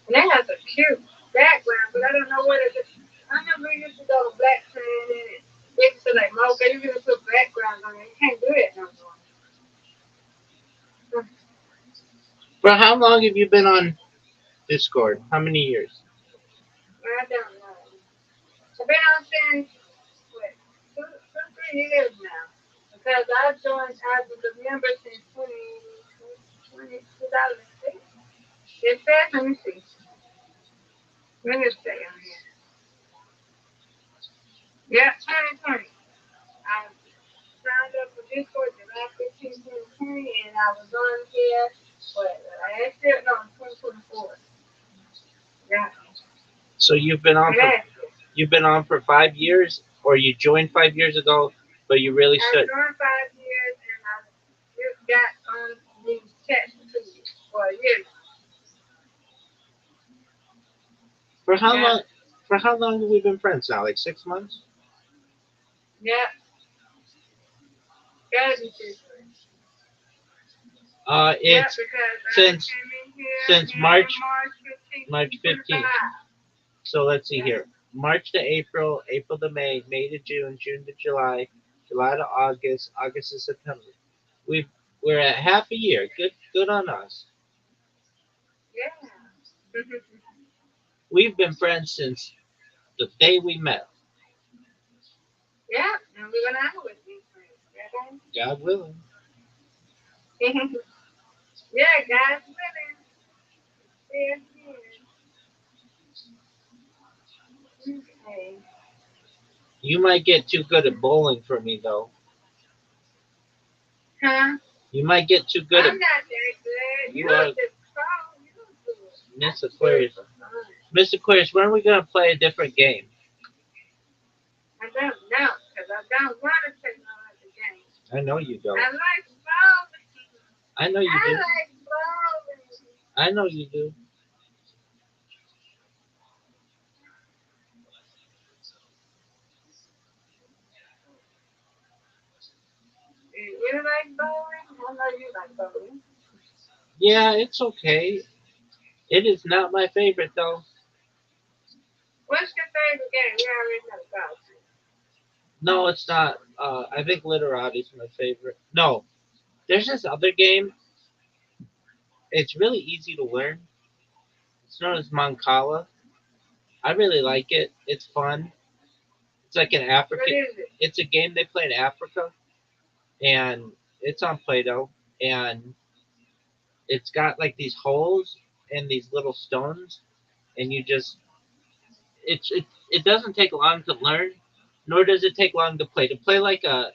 And that has a cute background, but I don't know what it is. I never used to go to black screen in it. They used to like mocha, you can put backgrounds on it. You can't do that no more. For how long have you been on Discord? How many years? I don't know. I've been on since, what, 3 years now. Because I joined as a member since 2006. It says, let me see. Let me say on here. Yeah, 2020. I signed up for Discord July 15, 2020, and I was on here, but I still, no, 2024. Yeah, So last year. you've been on for 5 years, or you joined 5 years ago, but you really I should. joined 5 years, and I just got on these chats for 2 years, for a year For how now. Yeah, long? For how long have we been friends now? Like 6 months? yeah, gotta be 6 months. Yeah, It's because I since came in here since in March March 15th, March 15th. 2025. So let's see Yeah. here. March to April, April to May, May to June, June to July, July to August, August to September. We've We're at half a year. Good on us. Yeah. We've been friends since the day we met. Yeah, and we're gonna have with these friends. God willing. Okay? Yeah, God's willing. Yes, yes. Okay. You might get too good at bowling for me though. Huh? You might get too good I'm at not that good. you You are the pro. You do it. Miss I do it Aquarius. for fun. Miss Aquarius, when are we gonna play a different game? I don't know, because I don't want to play no other game. I know you don't. I like bowling. I know you I do. like bowling. I know you do. You like bowling? I know you like bowling. Yeah, it's okay. It is not my favorite though. What's your favorite game? We already know about you. No, it's not. I think Literati is my favorite. No, there's this other game. It's really easy to learn. It's known as Mancala. I really like it. It's fun. It's like an What African. is it? It's a game they play in Africa, and it's on Play-Doh, and it's got like these holes and these little stones, and you just it doesn't take long to learn, nor does it take long to play. To play like a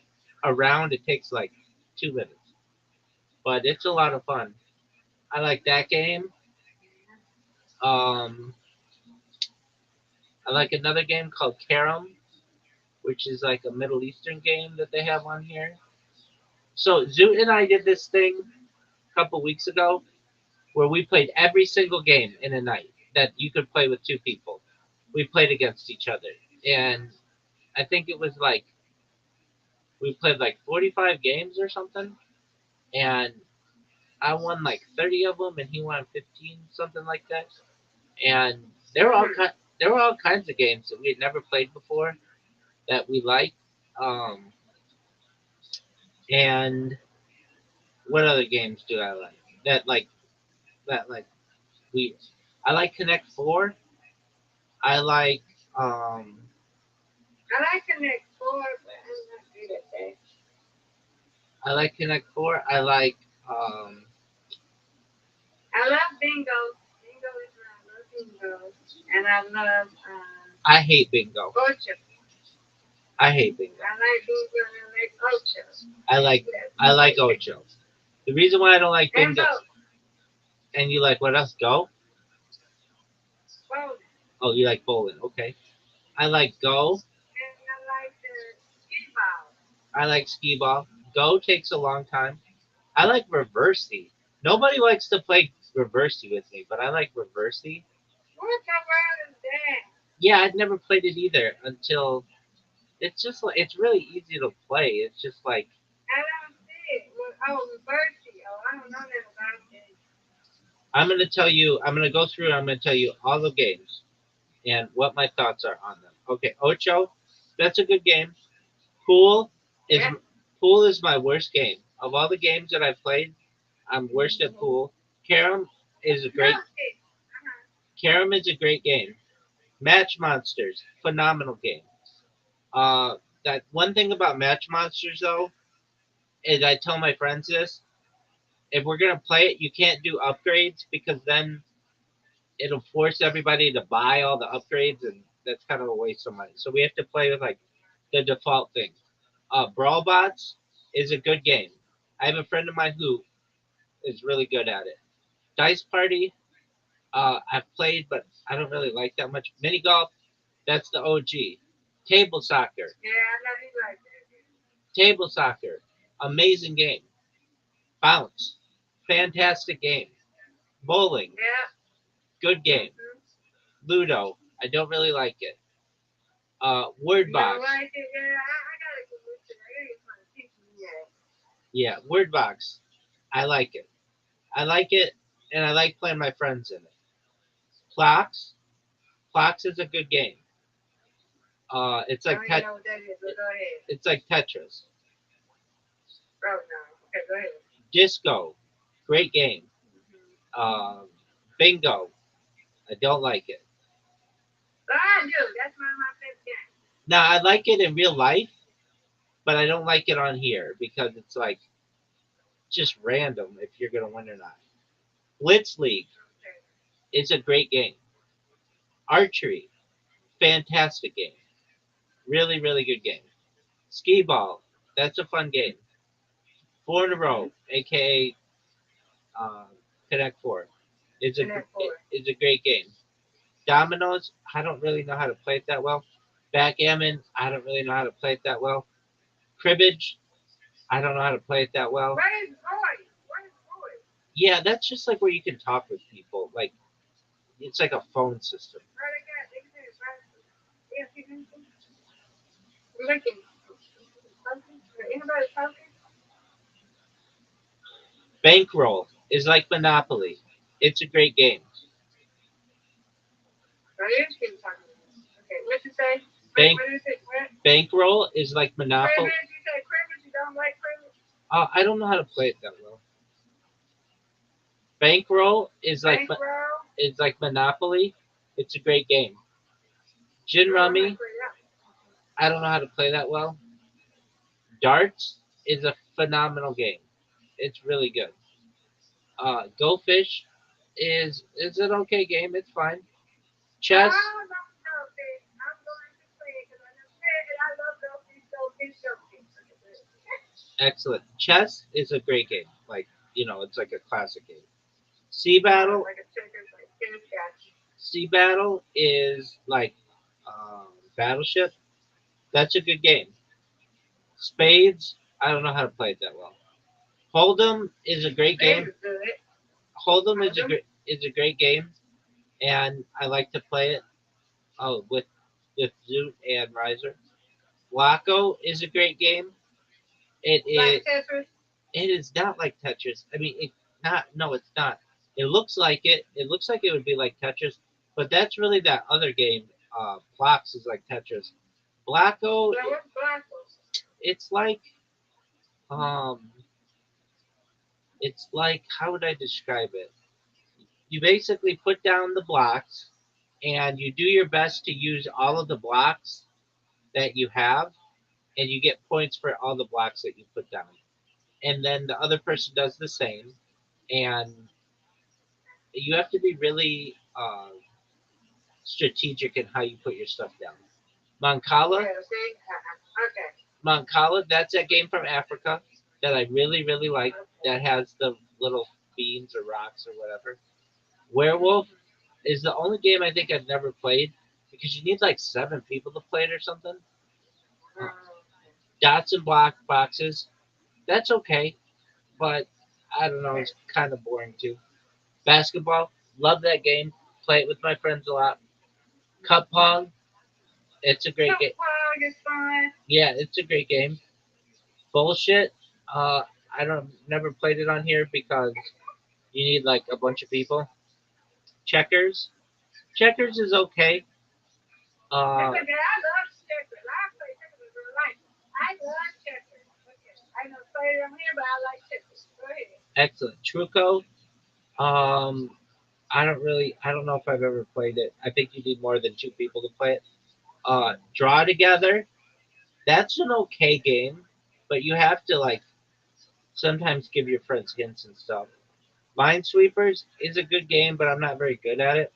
round, it takes like 2 minutes, but it's a lot of fun. I like that game. Um, I like another game called Carom, which is like a Middle Eastern game that they have on here. So Zoot and I did this thing a couple weeks ago where we played every single game in a night that you could play with two people. We played against each other, and I think it was like we played like 45 games or something, and I won like 30 of them, and he won 15, something like that. And there were there were all kinds of games that we had never played before that we liked. Um, and what other games do I like? That we I like Connect Four. I like um I like Connect Four, but I'm not good at that. I like Connect Four. I like um I love bingo. Bingo is my I love bingo. And I love I hate bingo. Ocho. I hate bingo. I like bingo and I like Ocho. I like Yes. I like Ocho. The reason why I don't like And bingo and you like what else? Go? bowling. Oh, you like bowling. Okay. I like Go. And I like the skee ball. I like skee ball. Go takes a long time. I like reversey. Nobody likes to play reversey with me, but I like reversey. What the world is that? Yeah, I'd never played it either until it's just like it's really easy to play. It's just like I don't see it. Well, oh, reversey. Oh, I don't know that about that. I'm gonna go through and I'm gonna tell you all the games and what my thoughts are on them. Okay, Ocho, that's a good game. Pool is Yeah. Pool is my worst game. Of all the games that I've played, I'm worst at pool. Carom is a great Carom is a great game. Match Monsters, phenomenal game. Uh, that one thing about Match Monsters though is I tell my friends this: if we're gonna play it, you can't do upgrades because then it'll force everybody to buy all the upgrades, and that's kind of a waste of money. So we have to play with like the default thing. Brawl Bots is a good game. I have a friend of mine who is really good at it. Dice Party, I've played, but I don't really like that much. Mini Golf, that's the OG. Table Soccer, Yeah, I know you like that. Table Soccer, amazing game. Bounce, fantastic game. Bowling, Yeah. good game. Mm-hmm. Ludo, I don't really like it. Word You Box, don't like it? Yeah, I gotta get with it. I gotta get my teach me that. yeah, Word Box, I like it. I like it, and I like playing my friends in it. Clocks, Clocks is a good game. It's I like don't even know what that is, but go ahead. it's like Tetris. Oh, no. Okay, go ahead. Disco, great game. Um, Bingo, I don't like it. But I do. That's one of my favorite games. Now I like it in real life, but I don't like it on here because it's like just random if you're gonna win or not. Blitz League Okay. is a great game. Archery, fantastic game. Really, really good game. Skee ball, that's a fun game. Four in a row, aka uh, Connect Four, And that four. is a great game. Dominoes, I don't really know how to play it that well. Backgammon, I don't really know how to play it that well. Cribbage, I don't know how to play it that well. Where's Roy? Where's Roy? Yeah, that's just like where you can talk with people. Like it's like a phone system. Where they got? They can say it's right. Yeah, you can. Looking. Anybody talking? Bankroll is like Monopoly. It's a great game. Oh, there's people talking. Okay, what you say? Bank What is it? What? Bankroll is like Monopoly. Cribbage? You say cribbage? You don't like cribbage? I don't know how to play it that well. Bankroll Bankroll? is like Monopoly. It's a great game. Gin I don't Rummy, like cribbage. I don't know how to play that well. Darts is a phenomenal game. It's really good. Go Fish is an okay game. It's fine. Chess, I'm not going to play. I'm going to play because I just said that I love those things, those things, those things. excellent. Chess is a great game. Like it's like a classic game. Sea Battle, Like a checkers, like tennis catch. Sea Battle is like Battleship. That's a good game. Spades, I don't know how to play it that well. Hold'em is a great Baby game. good. Hold'em Hold'em? is a great game, and I like to play it. Oh, with Zoot and Riser. Wacko is a great game. It is Like Tetris? it is not like Tetris. I mean, it not no, it's not. It looks like it. It looks like it would be like Tetris, but that's really that other game. Blocks is like Tetris. Blacko, Now, what's Blackles? it's like um, it's like how would I describe it? You basically put down the blocks, and you do your best to use all of the blocks that you have, and you get points for all the blocks that you put down. And then the other person does the same, and you have to be really strategic in how you put your stuff down. Mancala, Yeah, see? Okay. Mancala, that's a game from Africa that I really, really like. That has the little beans or rocks or whatever. Werewolf is the only game I think I've never played because you need like 7 people to play it or something. Uh, Dots and block boxes, that's okay, but I don't know, it's kind of boring too. Basketball, love that game. Play it with my friends a lot. Cup Pong, it's a great game. Pong is fun. Yeah, it's a great game. Bullshit, I don't never played it on here because you need like a bunch of people. Checkers, checkers is okay. Uh, Checkers, yeah, I love checkers. I play checkers in real life. I love checkers. Okay. I don't play it on here, but I like checkers. Go ahead. excellent. Truco, um, I don't know if I've ever played it. I think you need more than 2 people to play it. Draw Together, that's an okay game, but you have to like sometimes give your friends hints and stuff. Minesweepers is a good game, but I'm not very good at it.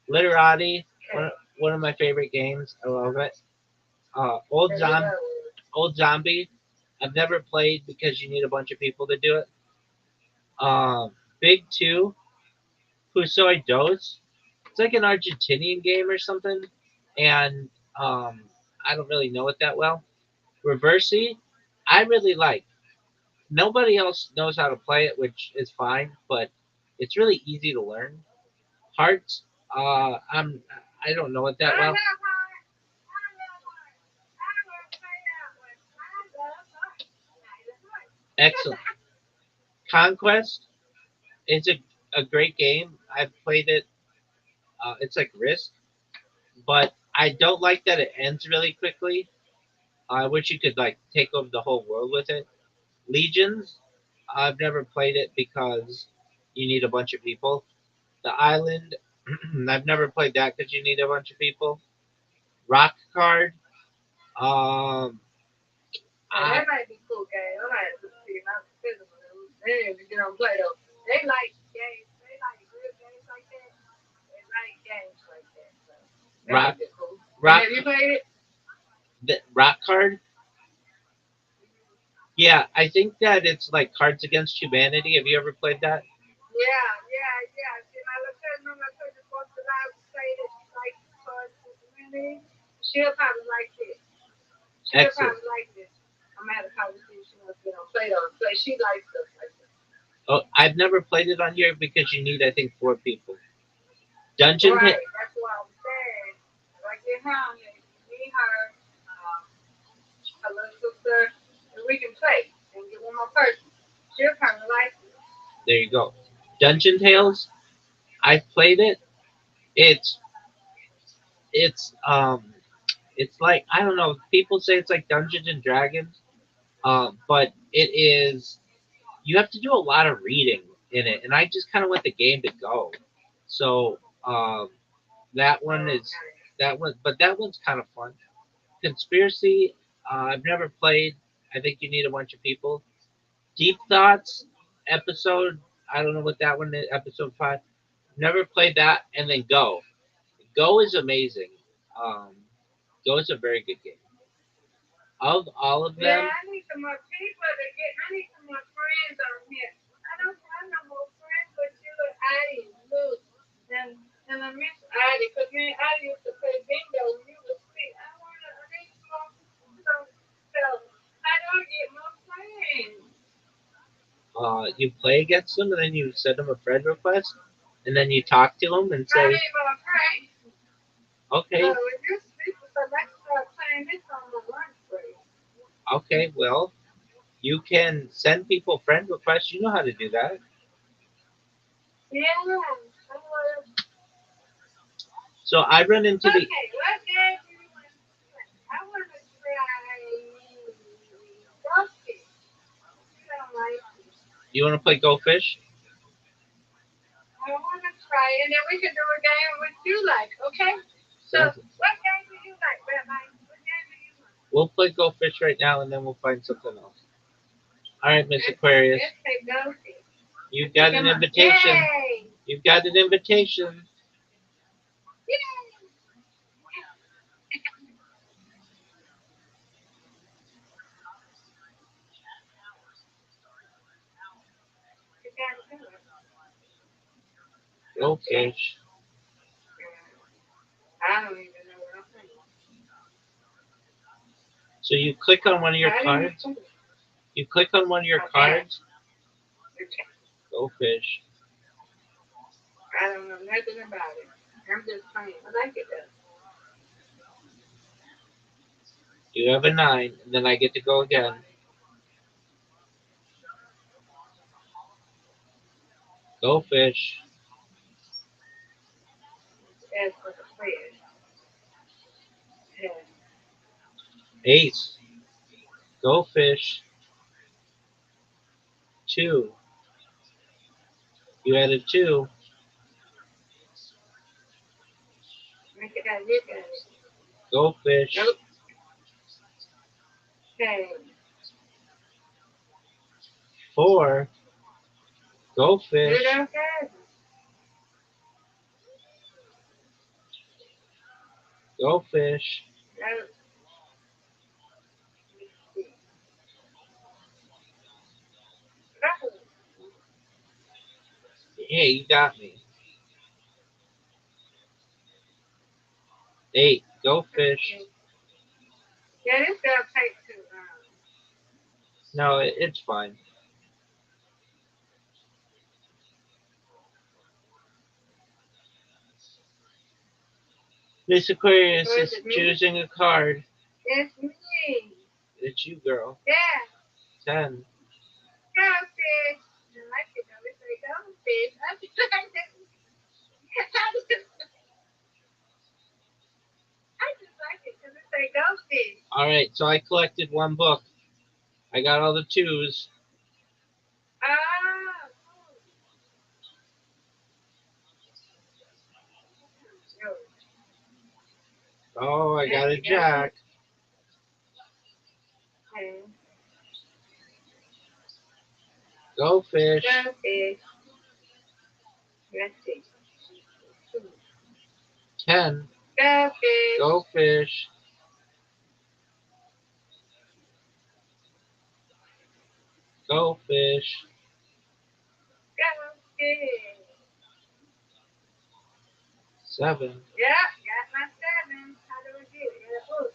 Literati, Okay. one of my favorite games. I love it. Old There you Zom go. Old Zombie, I've never played because you need a bunch of people to do it. Big Two, Pusoi Dos. It's like an Argentinian game or something, and I don't really know it that well. Reversey, I really like. Nobody else knows how to play it, which is fine, but it's really easy to learn. Hearts, I don't know it I that love well. heart. I love heart. I want to play that one. I love heart. I love heart. Excellent. Conquest is a great game. I've played it. It's like Risk, but I don't like that it ends really quickly. I wish you could like take over the whole world with it. Legions. I've never played it because you need a bunch of people. The island, I've never played that because you need a bunch of people. Rock card, um, And I that might be cool game. I might have to see my physical. They need to get on Play Doh. They like games. They like good games like that. They like games like that. So that rock might be cool. And rock have you played it? rock card. Yeah, I think that it's like Cards Against Humanity. Have you ever played that? Yeah, yeah, yeah. See, my little cousin, remember I told you before the live played it. She likes cards with the community. She'll probably like this. She'll Excellent. probably like this. I'm at a conversation with you know, Play Doh. Play. She likes stuff like that. Oh, I've never played it on here because you need, I think, 4 people. Dungeon hit. Right. That's what I was saying. If I get home, me, her, um, her little sister, and we can play and get one more person. She'll probably like it. There you go. Dungeon Tales. I've played it. It's it's it's like I don't know. People say it's like Dungeons and Dragons, but it is. You have to do a lot of reading in it, and I just kind of want the game to go. So that one is Okay. that one, but that one's kind of fun. Conspiracy. I've never played. I think you need a bunch of people. Deep Thoughts episode. I don't know what that one is. Episode 5. Never played that. And then Go. Go is amazing. Um, Go is a very good game. Of all of Yeah, them, I need some more people to get. I need some more friends on here. I don't have no more friends with you and Addie and Luke and I miss Addie because me and Addie used to play bingo when you was sweet. I need some more. So how do I get more friends? you play against them, and then you send them a friend request, and then you talk to them and I say, need more friends. So okay, if you speak to them, let's start playing this on the lunch break. okay, well, you can send people friend requests. You know how to do that. Yeah. I wanna, So I run into the. okay, what game do you want to play? I want to try Dusty. You don't like it. You want to play Go Fish? I want to try it, and then we can do a game which you like, okay? So, Sounds. what game do you like, Rabbi? What game do you like? We'll play Go Fish right now, and then we'll find something else. All right, Miss Aquarius, Let's say Dusty. you've got an Come on. invitation. Yay! You've got an invitation. Yay! You got to do it. Go Okay. Fish. I don't even know what I'm saying. So you click on one of your I didn't cards. even You click on one of your okay. cards. Okay. Go Fish. I don't know nothing about it. I'm just playing. I like it though. You have a 9, and then I get to go again. Go Fish. As for the players. Yeah. Ace. Go Fish. 2. You had a 2. Look at that. Look at it. Go Fish. Nope. Okay. 4. Go You Fish. don't have it. Go Fish. Nope. Let's see. No. Hey, you got me. 8. Go Let's Fish. see. Yeah, this gonna take too long. No, it's fine. Miss So Aquarius is is it me? choosing a card. It's me. It's you, girl. Yeah. 10. Goldfish. I like it though. It's like goldfish. I just like it. I just like it because it's like goldfish. All right, so I collected one book. I got all the 2s. Oh, I got a jack. Okay. Go fish. Go fish. Let's see. 10. Go fish. Go fish. Go fish. Go fish. 7. Yep, got my 7. How do we get it? Ooh.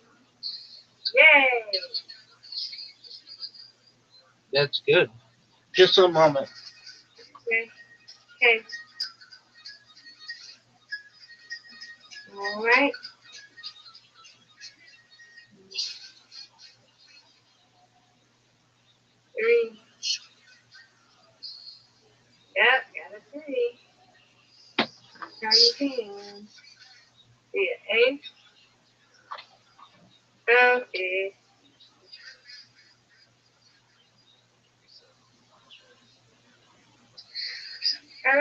Yay. That's good. Just a moment. Okay. Okay. All right. Three. Yep, got a 3. How you can. See an 8. Go fish. Go.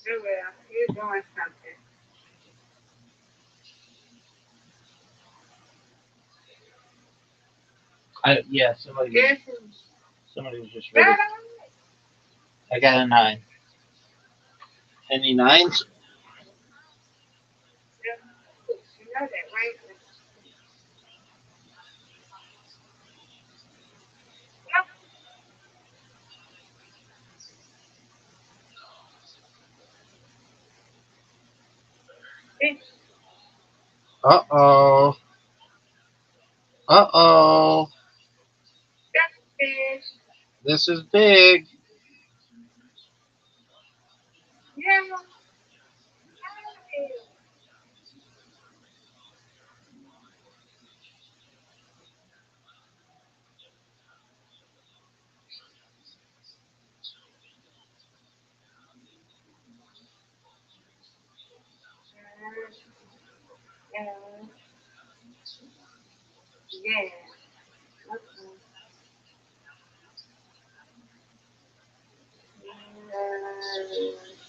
Oh well, you're doing something. Yeah, Yes. somebody was just Right ready. on. I got a 9. Any 9s? Yep. You know that, right? Fish. Uh-oh. Uh-oh. Got fish. This is big. Yeah. Yeah. Yeah. Okay.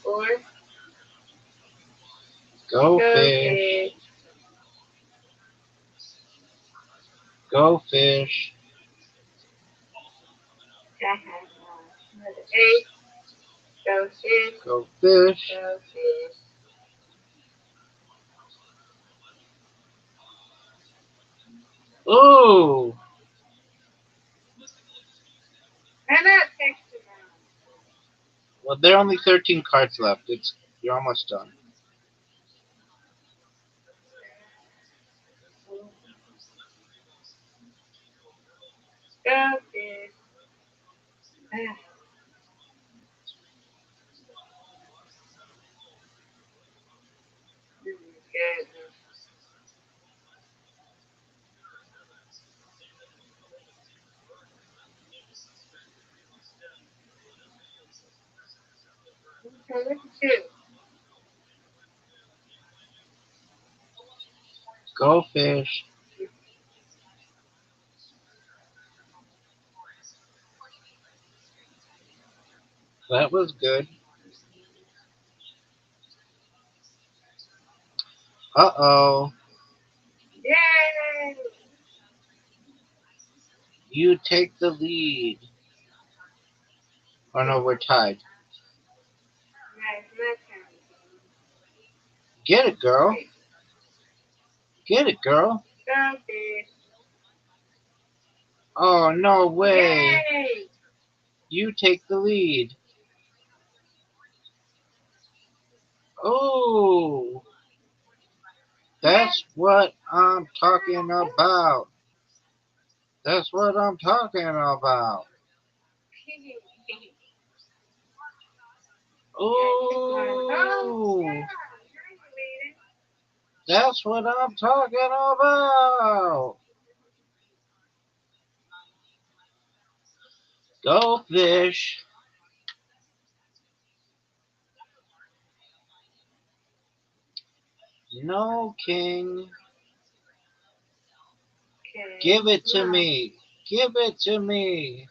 4. Go Go fish. fish. Go fish. Another 8. Go fish. Go fish. Go fish. Ooh. And that takes too long. Well, there are only 13 cards left. You're almost done. Go fish. Ah, this is good. Okay, look at you. Go fish. That was good. Uh-oh. Yay! You take the lead. Oh no, we're tied. Nice, my turn. Get it, girl. Get it, girl. Go fish. Oh, no way. Yay! You take the lead. Oh, that's what I'm talking about. That's what I'm talking about. Oh, Oh, yeah. that's what I'm talking about. Go fish. No, King. Okay. Give it to me. Give it to me.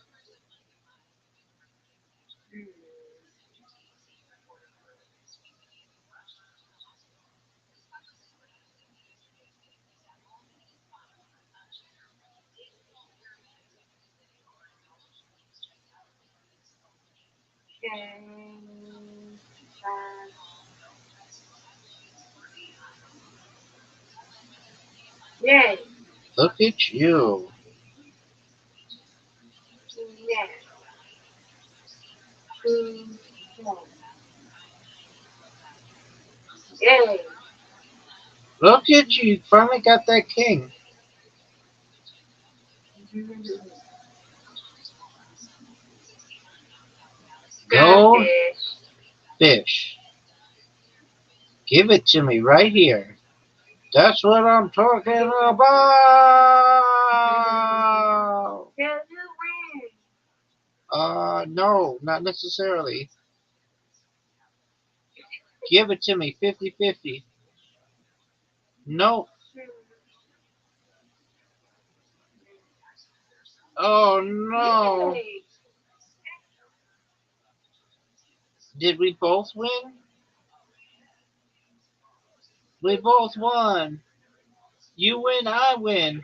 And uh, yay. Look at you. Yeah. Queen. Yay. Look at you. You finally got that king. Good Go fish. fish. Give it to me right here. That's what I'm talking about. Did you win? No, not necessarily. Give it to me 50-50. No. Oh no. Yay. Did we both win? We both won. You win, I win.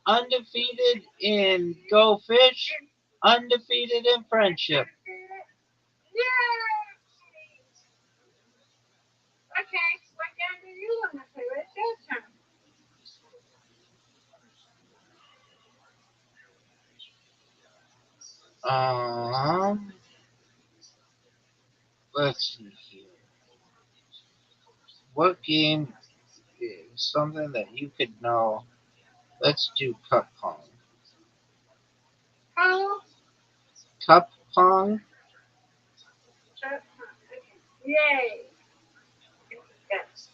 Undefeated in Go Fish, undefeated in friendship. Yay. Okay, what game do you want to play? It's your turn. Um, let's see here. What game is something that you could know? Let's do cup pong. Oh, Cup pong? okay. Yay. Yes.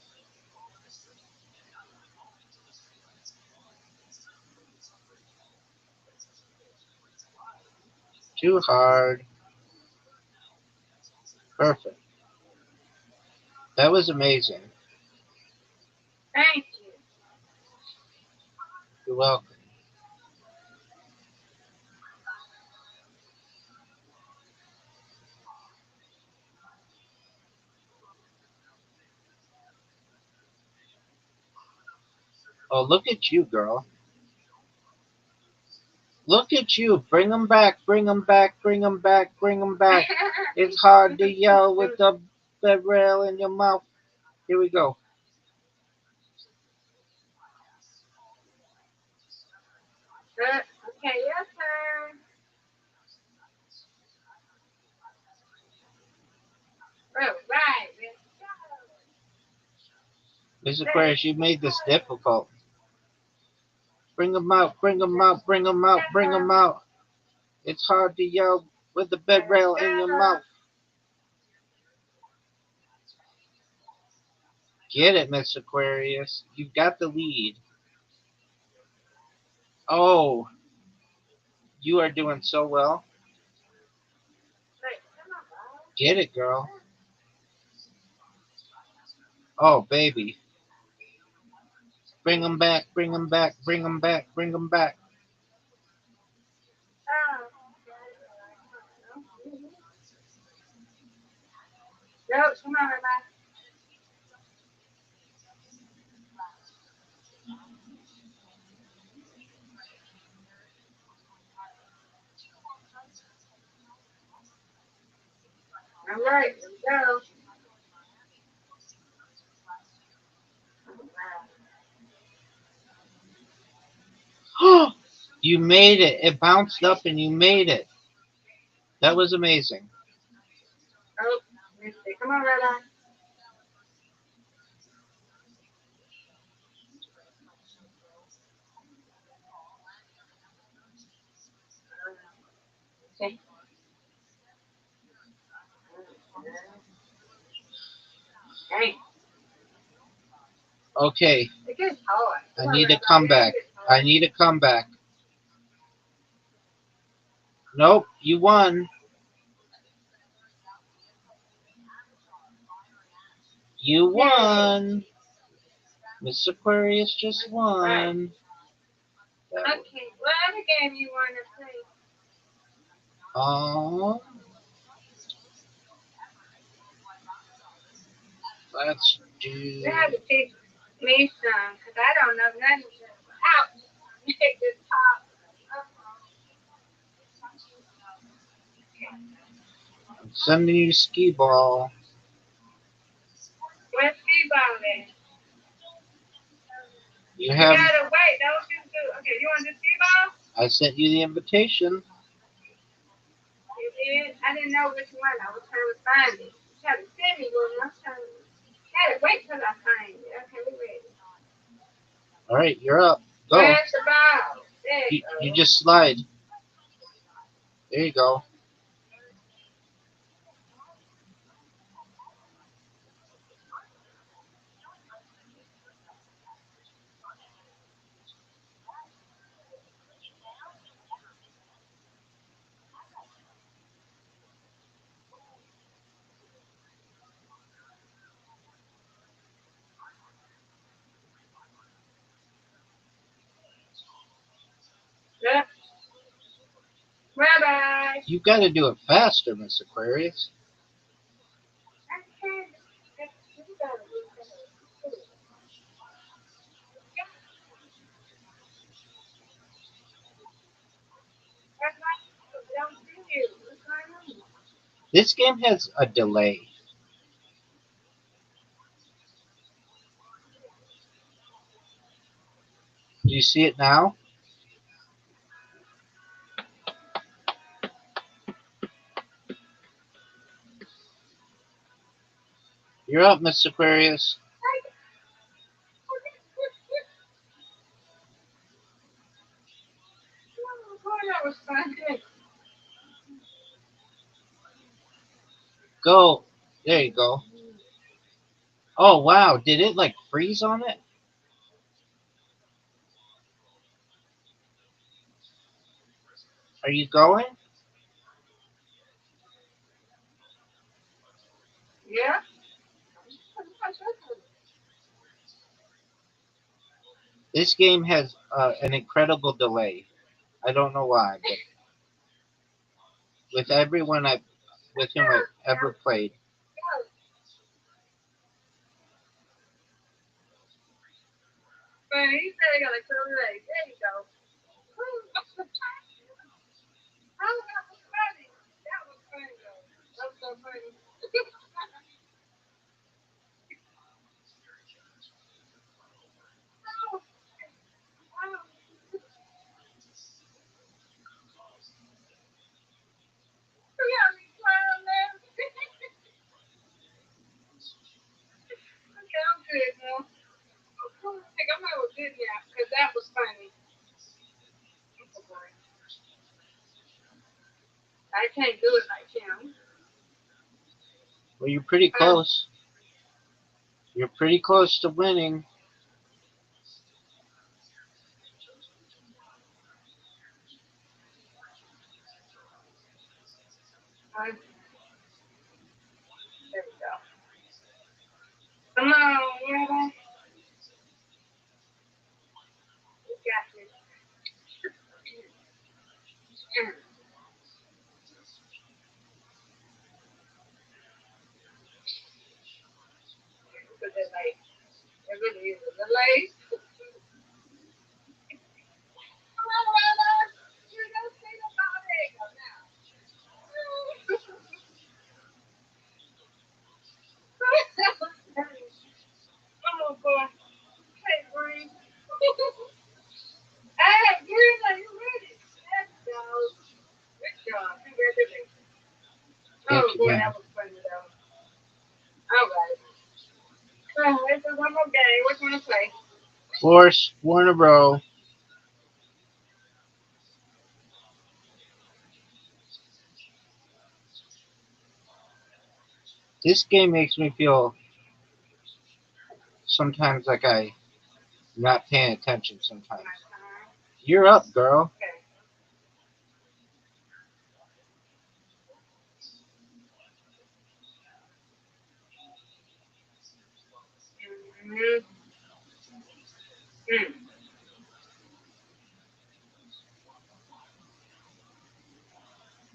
Too hard. Perfect. That was amazing. Thank you. You're welcome. Oh, look at you, girl. Look at you. Bring 'em back, bring 'em back, bring 'em back, bring 'em back. It's hard to yell with the bed rail in your mouth. Here we go. Okay, your turn. All right, let's Mr. Aquarius, you made this difficult. Bring 'em out, bring 'em out, bring 'em out, bring 'em out. It's hard to yell with the bed rail in your mouth. Get it, Mr. Aquarius. You've got the lead. Oh, you are doing so well. Get it, girl. Oh, baby. Bring 'em back, bring 'em back, bring 'em back, bring 'em back. go. No, come on, Rabbi. All right, let's go. You made it. It bounced up and you made it. That was amazing. Oh, let's see. Come on, Rabbi. Okay. Hey, Okay, it gets hard. I Come on, need a Rabbi. It comeback. gets I hard. need a comeback. Nope, you won. You won. Miss Aquarius just won. Okay, what other game you want to play? Oh, let's do. You have to teach me some, because I don't know nothing. Ouch! Hit the top. Sending you skee ball. Where's Ski-Ball at? You You have. gotta wait. That was you do. Okay, you want to do Ski-Ball? I sent you the invitation. You did? I didn't know which one. I was trying to find it. You tried to send me one. I was trying to. Had to wait till I find it. Okay, we ready. All right, you're up. Go. Where's the ball? There You, you go. you just slide. There you go. Yeah. Rabbi. You got to do it faster, Miss Aquarius. I can't. You gotta do that. That's not. Don't see you. What's going on? This game has a delay. Do you see it now? You're up, Miss Aquarius. Oh, that was fun. Go. There you go. Oh, wow. Did it like freeze on it? Are you going? Yeah. This game has an incredible delay. I don't know why, but with everyone with whom I've ever played, But he said he got a curly leg. There you go. Oh, that was funny. That was funny though. That was so funny. Oh, oh. You got me crying now. Okay, I'm good now. I think I'm have a good nap because that was funny. I can't do it like him. well, you're pretty close. You're pretty close to winning. There we go. Come on, Rabbi. You got this. Because they're like, it really is a delay. Come on, Rabbi. You don't say the ball. There you go now. Come on, boy. Hey, Green. Hey, Green, are you ready? Let's go. Good job. Congratulations. Thank Oh, you, boy, man. that was funny, though. All right. Let's do one more game. What you want to play? Four in a row. This game makes me feel sometimes like I'm not paying attention sometimes. My time. You're up, girl. Okay. Mm-hmm. Mm.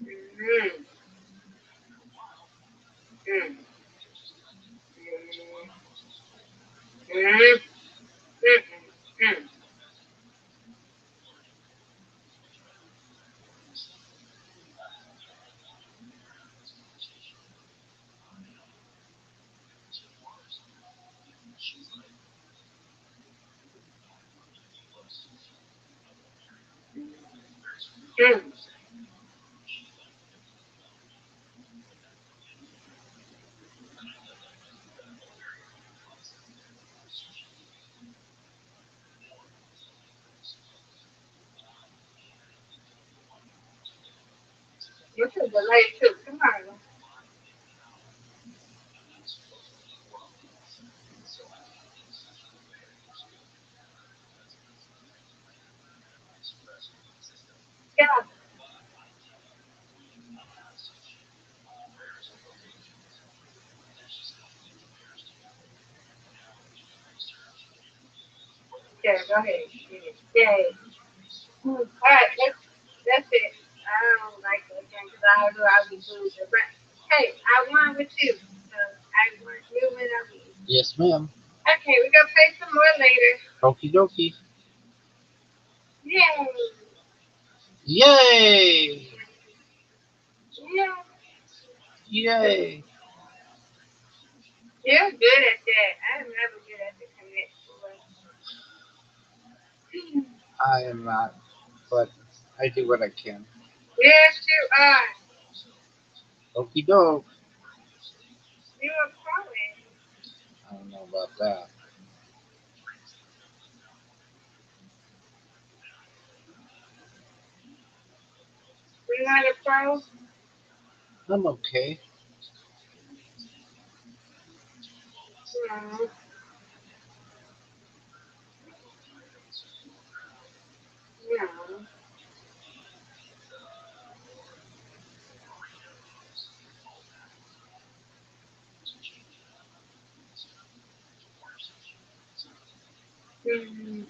Mm-hmm. Mm. Mm. Mm. Mm. Mm. This is delayed too. Come on. Yeah. Yeah, go ahead. Yay. All right, that's it. I don't like that game because I knew I was losing. But hey, I won with you. So I won. You win, I win. Yes, ma'am. Okay, we're going to play some more later. Okie dokie. Yay. Yay! Yeah. Yay! You're good at that. I'm never good at the connection. I am not, but I do what I can. Yes, you are. Okie doke. You're a poet. I don't know about that. You're not a pro? I'm okay. No. No. Mm-hmm.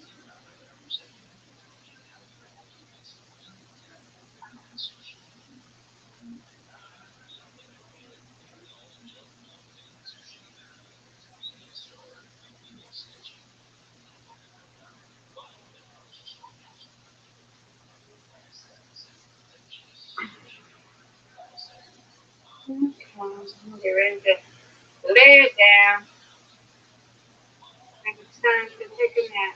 Okay. Get ready to lay it down. And it's time to take a nap.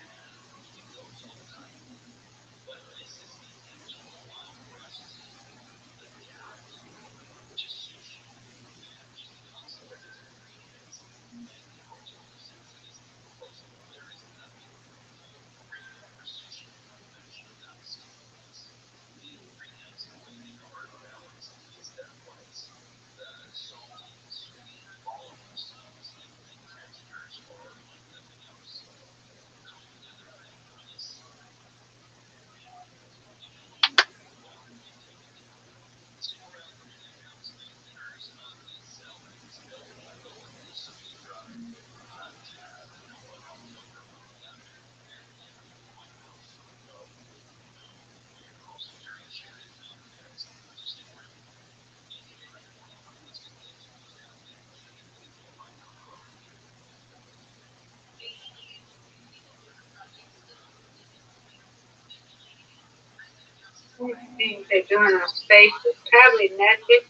What things they're doing on space is probably nothing.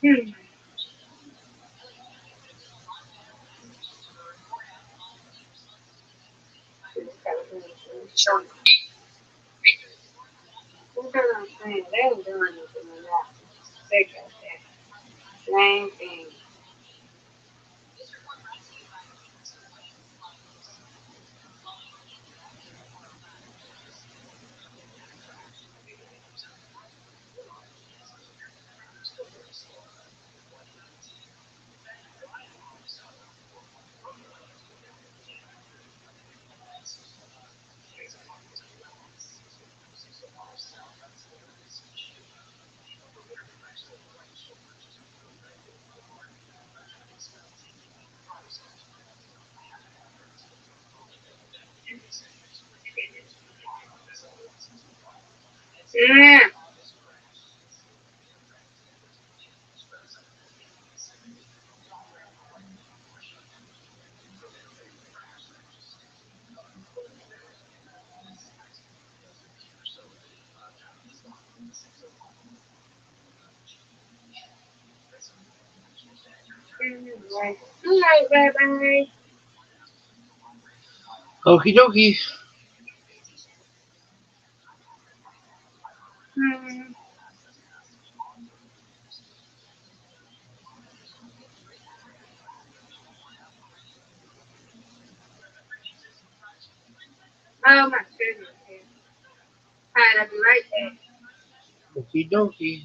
Hmm. That's what I'm saying. They ain't doing nothing on that. They got that. Same thing. Yeah. Right. All right, Rabbi. Okie dokie. Oh my goodness. Alright, I'll be right back. Okie dokie.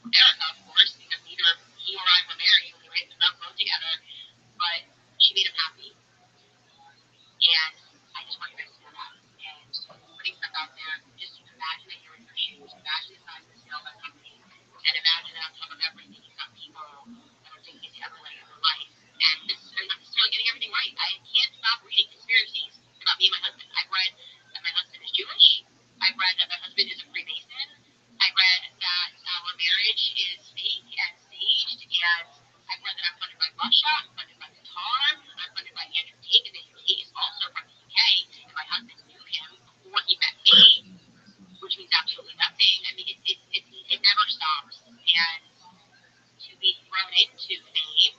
Erica, of course, because neither he or I were married when we raised them up, both together, but she made him happy. And I just want you guys to know that. And putting stuff out there, just imagine that you're in your shoes. Imagine the size of the scale of that company. And imagine that on top of everything, you've got people that are taking it to every layer of their life. And this is not necessarily getting everything right. I can't stop reading conspiracies about me and my husband. I've read that my husband is Jewish. I've read that my husband is a Freemason. I read that our marriage is fake and staged, and I've read that I'm funded by Russia, I'm funded by Qatar, I'm funded by Andrew Tate, and Andrew Tate is also from the UK, and my husband knew him before he met me, which means absolutely nothing. I mean, it never stops, and to be thrown into fame,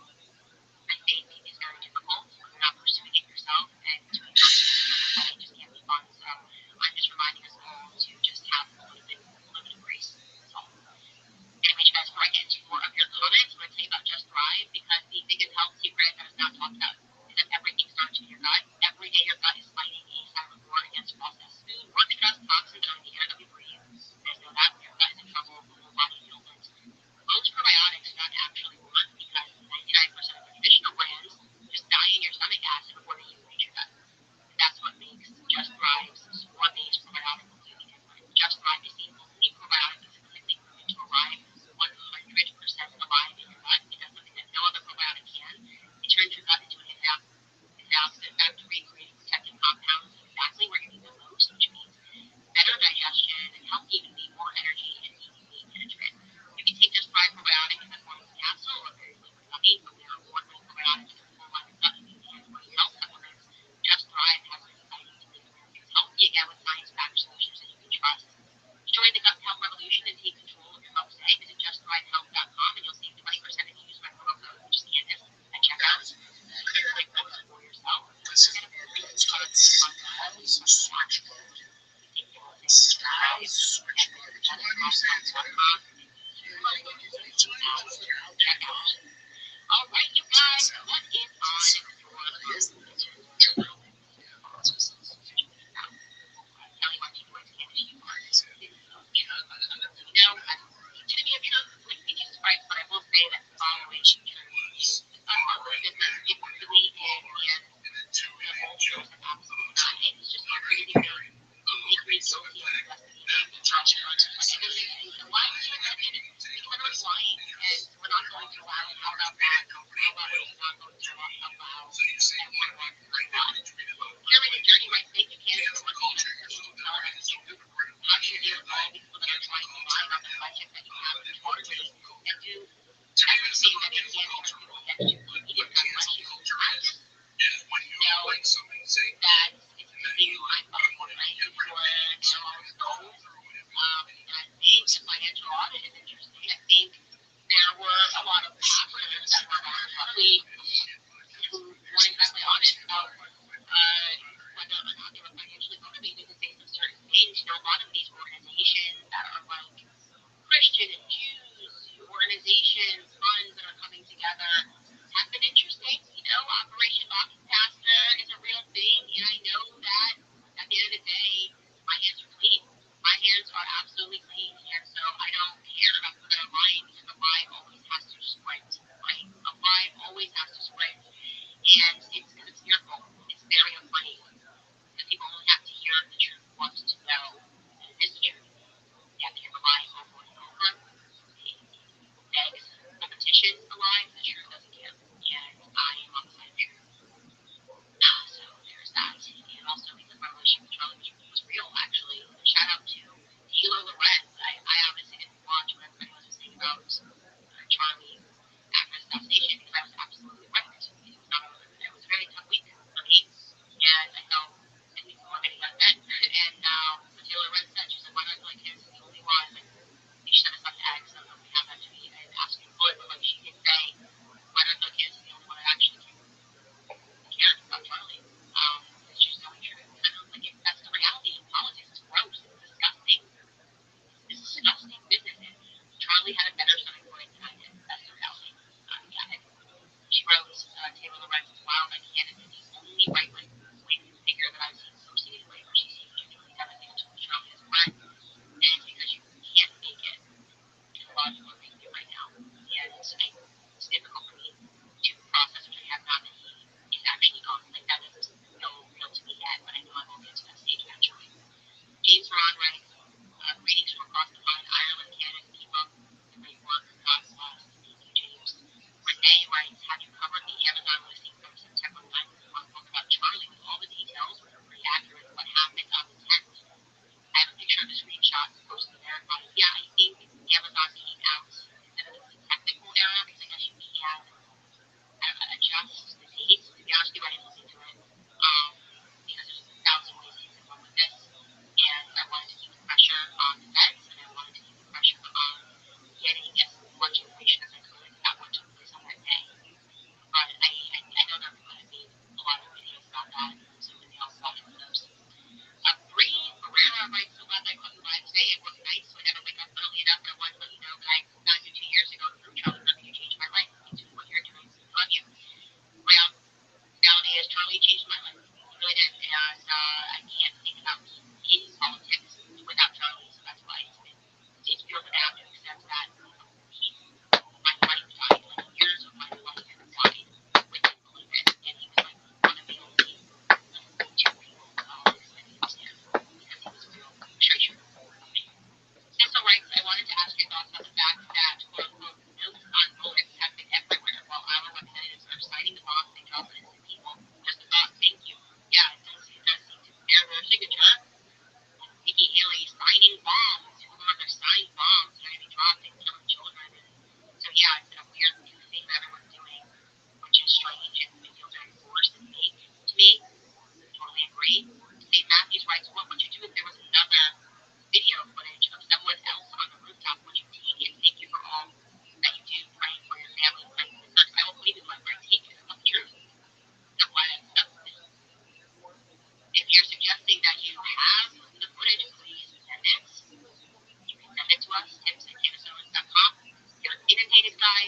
I think, is very difficult when you're not pursuing it yourself, and to be it just can't be fun. So I'm just reminding us all to just have a little bit of grace. That's all. Anyway, you guys, before I get into more of your comments, I'm going to tell you about Just Thrive, because the biggest health secret that is not talked about is that everything starts in your gut. Every day your gut is fighting a silent war against processed food, work stress, toxins that are in the air that we breathe. There's no doubt your gut is in trouble, the whole body feels it. Most probiotics do not actually work because 99% of the traditional brands just die in your stomach acid before they even reach your gut. And that's what makes Just Thrive's spore-based probiotic completely different. Just Thrive is the only probiotic that's completely proven to arrive 100% alive in your gut. It does something that no other probiotic can. It turns your gut into an in-house factory, creating protective compounds exactly where you need them most, which means better digestion and help even be more energy and easy weight management. You can take Just Thrive probiotic in the form of a capsule or very liquid gummy from their award-winning probiotics and full line of gut immunity and antibody health supplements. Just Thrive has been exciting to make Americans healthy again with science-backed solutions that you can trust. To join the gut health revolution and take control of your health today, visit justthrivehealth.com and you'll save 20% if you use my promo code, which is Candace, at checkout. Click the link for yourself. And if you're really excited about that, you can watch it. You take the whole thing to Strive and visit justthrivehealth.com and check out. All right, you guys, what is on your list? Kelly watching Voice Canada, you are. It's going to be a true with Jesus Christ, but I will say that following church is unlawful. It really is, and the whole church is absolutely not. It's just crazy thing. Make me guilty of investigating church. And why would you investigate it? Because everyone's lying, and we're not going to allow it. How about that? How about we're not going to allow everyone to lie? You're in a journey, right? Thank you, Canada, for what you have. How do you deal with all these people that are trying to lie about the budget that you have totally and do everything that they can to get you needed that much? I just know that it's making my phone right for all those. And I think the financial audit is interesting. I think there were a lot of pastors that were probably who weren't exactly honest about whether or not they were financially motivated to say some certain things. You know, a lot of these organizations that are like Christian and Jews, organizations, funds that are coming together have been interesting. You know, Operation Boxing Pastor is a real thing, and I know that at the end of the day, my hands are clean. My hands are absolutely clean, and so I don't care about people that are lying because the lie always has to sprint, right? A lie always has to sprint, and it's fearful. It's very afraid because people only have to hear the truth once to know that it is the truth. You have to hear the lie over and over. It begs the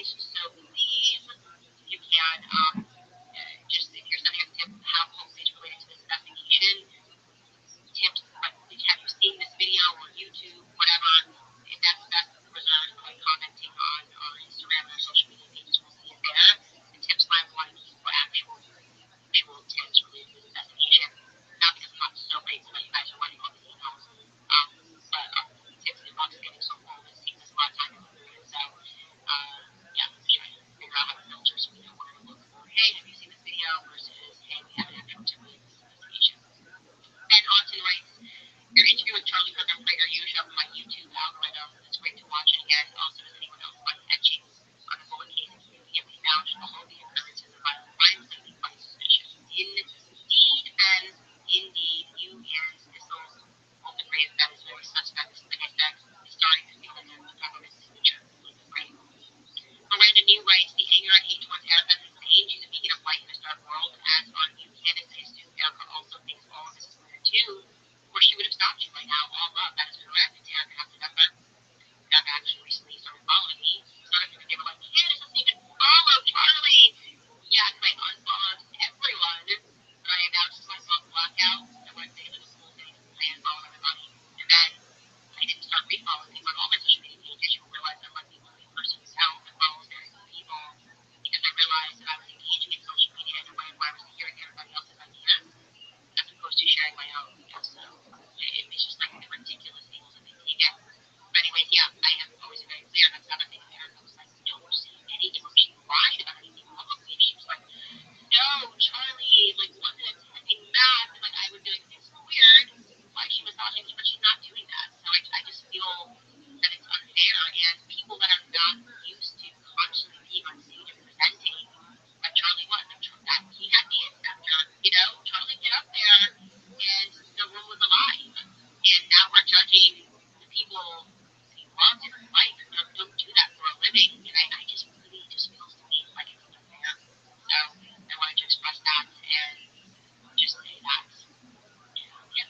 guys. So please, if you can, just if you're sending us tips, have hopefully it's related to this investigation. Tips like, have you seen this video or YouTube, whatever? If that's best reserved for like commenting on our Instagram or social media pages, we'll see it there. The tips line we want to keep for actual tips related to this investigation. Not because I'm not so great so that you guys are writing all these emails. But the tips inbox is getting so full, it's taking us a lot of time to go through it. So yeah, we're trying to figure out how to filter so we know where to look for, hey, have you seen this video versus, hey, we have an actual tip related to this investigation. Ben Austin writes, your interview with Charlie Kirk and Prager usually up on my YouTube algorithm. It's great to watch it again. Also, does anyone else find etchings on the bullet case and conveniently found all the occurrences of violent crimes lately quite suspicious? Indeed, Ben. Indeed, you and Thistle's open raised that is very suspect. Like I said, it's starting to feel like a government signature. Right? Miranda New writes, the anger and hate towards Erica is insane. She's a beacon of light in a dark world. As on you, Candace, I assume Erica also thinks all of this is weird too, or she would have stopped you by now. All love, that is correct. Erica has to remember. Erica actually recently started following me. Started because they were like, Candace doesn't even follow Charlie. Yeah, because I unfollowed everyone. But I announced myself blackout. I went to the school thing. I unfollowed everybody. And then I didn't start refollowing people on all my social media pages. You realize I'm like the only person out that follows very few people because I realized that I was engaging in social media in a way where I was hearing everybody else's ideas as opposed to sharing my own. So it's just like the ridiculous angles that they take it. But anyways, yeah, I am always very clear. That's another thing Erica was like, don't say anything when she lied about anything publicly. She was like, no, Charlie, like, wasn't attending math. And, like, I would be like, it's weird why she massaging me, but she's not doing that. So I just feel that it's unfair. And people that are not used to constantly being on stage and presenting, like Charlie was, that he had the it factor, you know? Charlie get up there, and the room was alive. And now we're judging the people he loved in his life and don't do that for a living. And I just really just feels to me like it's unfair. So I wanted to express that and just say that. Yeah,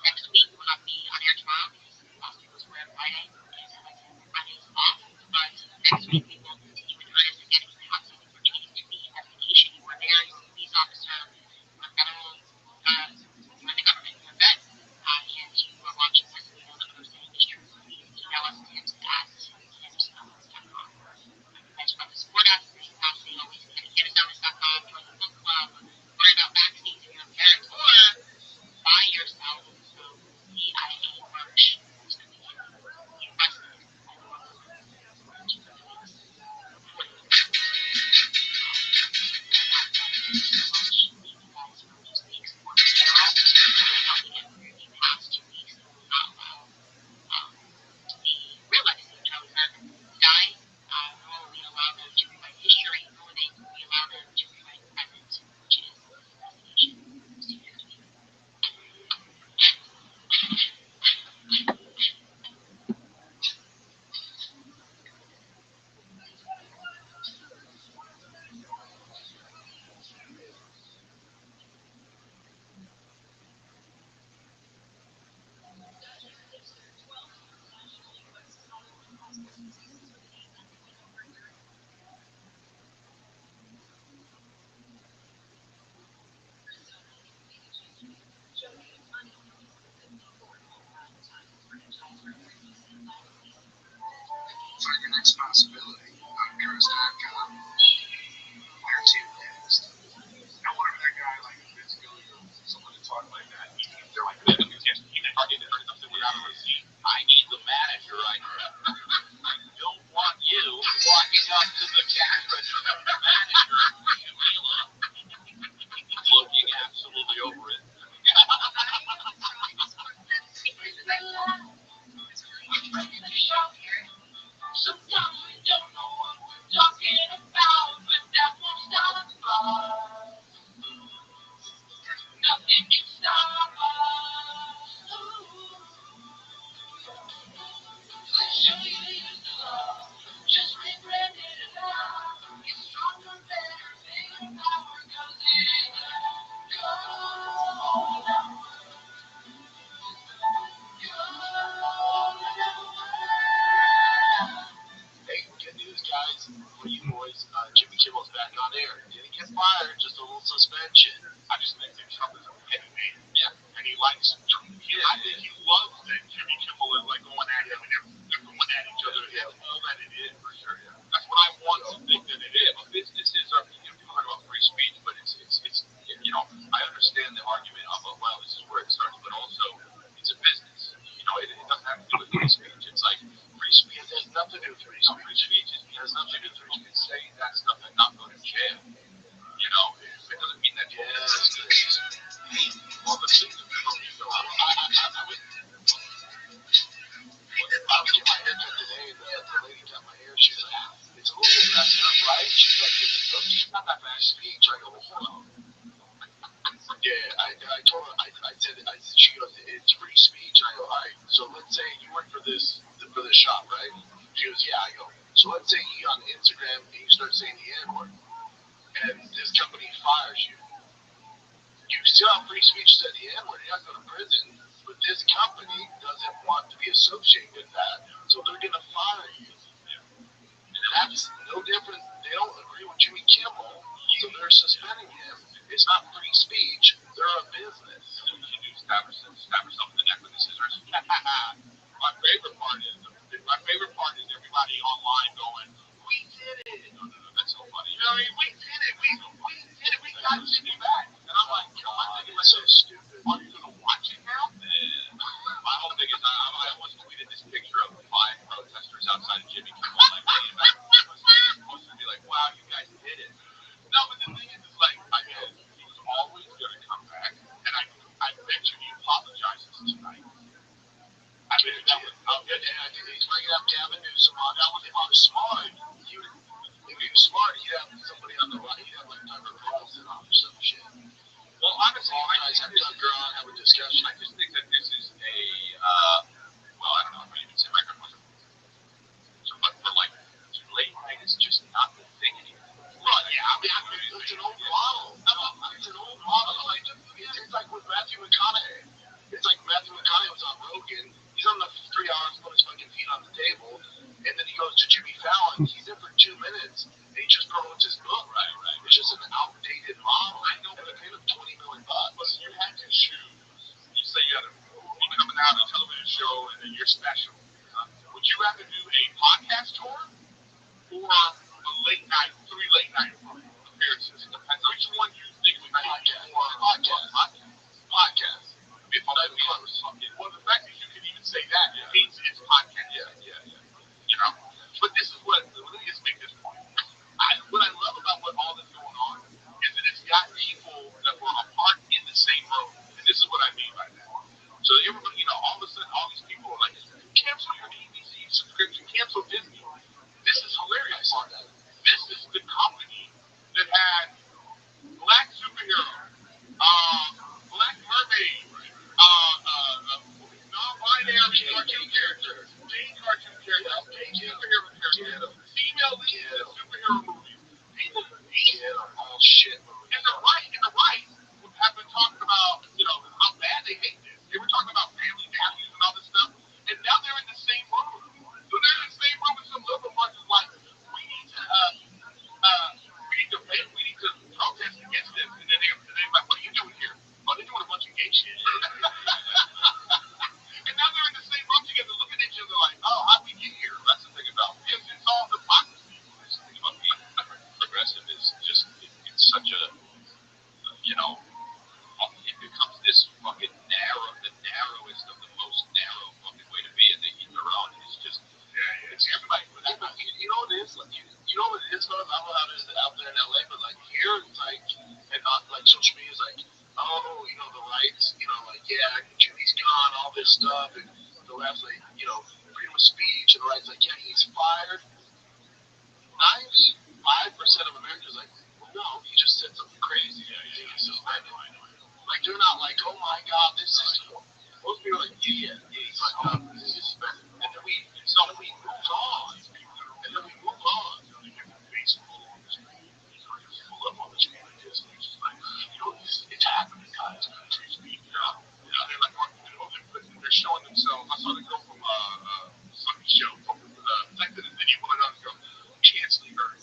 next week will not be on air tomorrow because last week was Rare Friday and I like to have Fridays off. But next week we will continue in earnest again into the hot seat pertaining to the investigation. You were there as a police officer, you were federal, you were in the government, you were vet, and you were watching this and you know the person industry. Please email us tips at tips.com. Thanks for support us. This is Ashley, always candaceowens.com. Join the book club. Learn about vaccines if you're a parent, or buy yourself some CIA merch so that we can be arrested and all those things. Thank you so much. Thank you guys for just being supportive in general. Really helped me get through the past 2 weeks that will not allow the real legacy of Charlie Kirk to die, nor will we allow them to rewrite history, nor will we allow them to rewrite the present, which is this investigation. See you next week. Find your next possibility on Mirrors.com. Where to next? I wonder if that guy, like, is going to someone to talk like that. They're like, I need the manager right now. I don't want you walking up to the cash register manager, looking absolutely over it. Sometimes we don't know for you boys, Jimmy Kimmel's back on air. Didn't get fired, just a little suspension. I just think that Trump is a petty man. Yeah. And he likes I think he loves that Jimmy Kimmel is like going at him and they're going at each other. That's all that it is, for sure. Yeah. That's what I want to think that it is. But businesses are, people talk about free speech, but it's I understand the argument of, well, this is where it starts, but also it's a business. It doesn't have to do with free speech. It's like free speech has nothing to do with free speech. Free speech has nothing to do with free speech. Saying that stuff and not go to jail. It doesn't mean that. Well, the thing that I was getting my hair cut today, the lady cut my hair. She's like, it's a little bit messed up, right? She's like, it's not that bad speech. I go, well, hold on. Yeah, I told her, she goes, it's free speech. I go, all right, so let's say you work for this shop, right? She goes, yeah. I go, so let's say you on Instagram and you start saying the N-word, and this company fires you. You still have free speech to say the N-word, you have to go to prison, but this company doesn't want to be associated with that, so they're going to fire you. That's no different. They don't agree with Jimmy Kimmel, so they're suspending him. It's not free speech. They're a business. You can do stab yourself in the neck with the scissors. My favorite part is everybody online going, "We did it." No, that's so funny. You know what I mean? We did it. We did it. We got Jimmy back. And I'm like, it's so stupid. Are you gonna watch it now? My whole thing is, I almost tweeted this picture of 5 protesters outside of Jimmy Kimmel. Supposed to be like, wow, you guys did it. No, but the thing is like, he was always going to come back, and I bet you he apologizes tonight. I bet that was, and I think he's bringing up Gavin Newsom on. That was, if he was smart, he'd have somebody on the right. He'd have like Tucker Carlson on or some shit. Well, honestly, I guys have Tucker on, have a discussion. I just think that this is well, I don't know if I even say microcosm. But for like late night, it's just not the thing anymore. Well, yeah, I mean, it's an old model. It's an old model. It's like with Matthew McConaughey. It's like Matthew McConaughey was on Rogan. He's on the 3 hours, put his fucking feet on the table, and then he goes to Jimmy Fallon. He's there for 2 minutes, and he just promotes his book. Right. It's just an outdated model. I know, but I paid him $20 million. But you had to choose. You say you had a movie coming out, a television show, and then your special. Would you rather do a podcast tour or a late night appearances? It depends on which one you think would be more podcast. If I'm close. Well, the fact that you can even say that means it's podcast. Yeah. But this is what, let me just make this point. What I love about all that's going on is that it's got people that were apart in the same room. And this is what I mean by that. So everybody, all of a sudden, all these people are like, cancel your ABC subscription, cancel Disney. This is hilarious. This is the company that had Black Superhero, Black Mermaid, non-binary cartoon characters, gay cartoon characters, gay superhero characters, female leads in superhero movies. People hate all shit. And the right have been talking about, how bad they hate this. They were talking about family values and all this stuff, and now they're in the same room. So they're in the same room with some liberal bunches like, we need to protest against this. And then they're like, what are you doing here? Oh, they're doing a bunch of gay shit. And now they're in the same room together looking at each other like, oh, how'd we get here? That's the thing about it. It's all hypocrisy. That's the thing about being progressive is just, it's such a, it becomes this fucking the narrowest of the most narrow fucking way to be, and they eat their own. It's just, it's everybody. You know what it is? Like, you know what it is? I don't know how it is out there in LA, but like here, it's like, and like social media is like, oh, the rights, like, yeah, Jimmy's gone, all this stuff, and the left's like, freedom of speech, and the right's like, yeah, he's fired. 95% of Americans like, well, no, he just said something crazy. He's suspended. Like, they're not like, oh my God, this is. Most people are like, yeah, he's like, oh, this is suspended. And then we move on. Facebook pull up on the screen like this, and it's just like, it's happening, guys. They're like, they're showing themselves. I saw the girl from some show, and then you put it on and go, canceling her.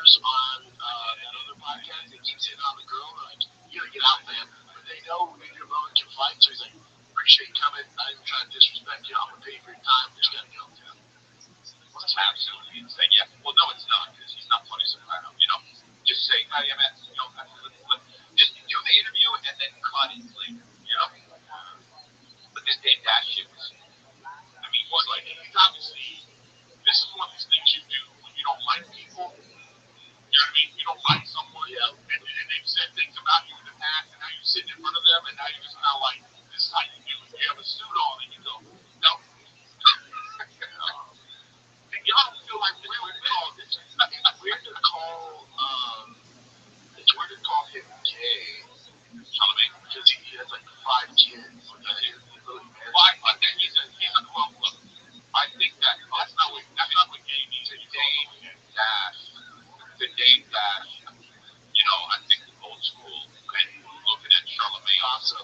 Sanders on that other podcast. He keeps hitting on the girl. They're like, you gotta get out, man. But they know Adrian Broner can fight, so he's like, appreciate you coming. I didn't try to disrespect you. I'm gonna pay you for your time. But you gotta go. Well, that's absolutely insane. Yeah. Well, no, it's not because he's not Tony Soprano. You know, just say, "Hey, man, you know, just do the interview and then cut it later." You know. But this Dave Dash shit was. I mean, was like he's obviously. This is one of these things you do when you don't like people. You know what I mean? You don't like someone, and they've said things about you in the past, and now you're sitting in front of them, and now you're just kind of like, this is how you do it. You have a suit on, and you go, no. Y'all don't feel like weird to call this. It's weird to call. It's weird to call him gay. Charlemagne, Because he has like 5 kids. Well, I think he's a well, look, I think that's not what gay means. It's Dame Dash. The Dame Dash. You know, I think old school and looking at Charlemagne also,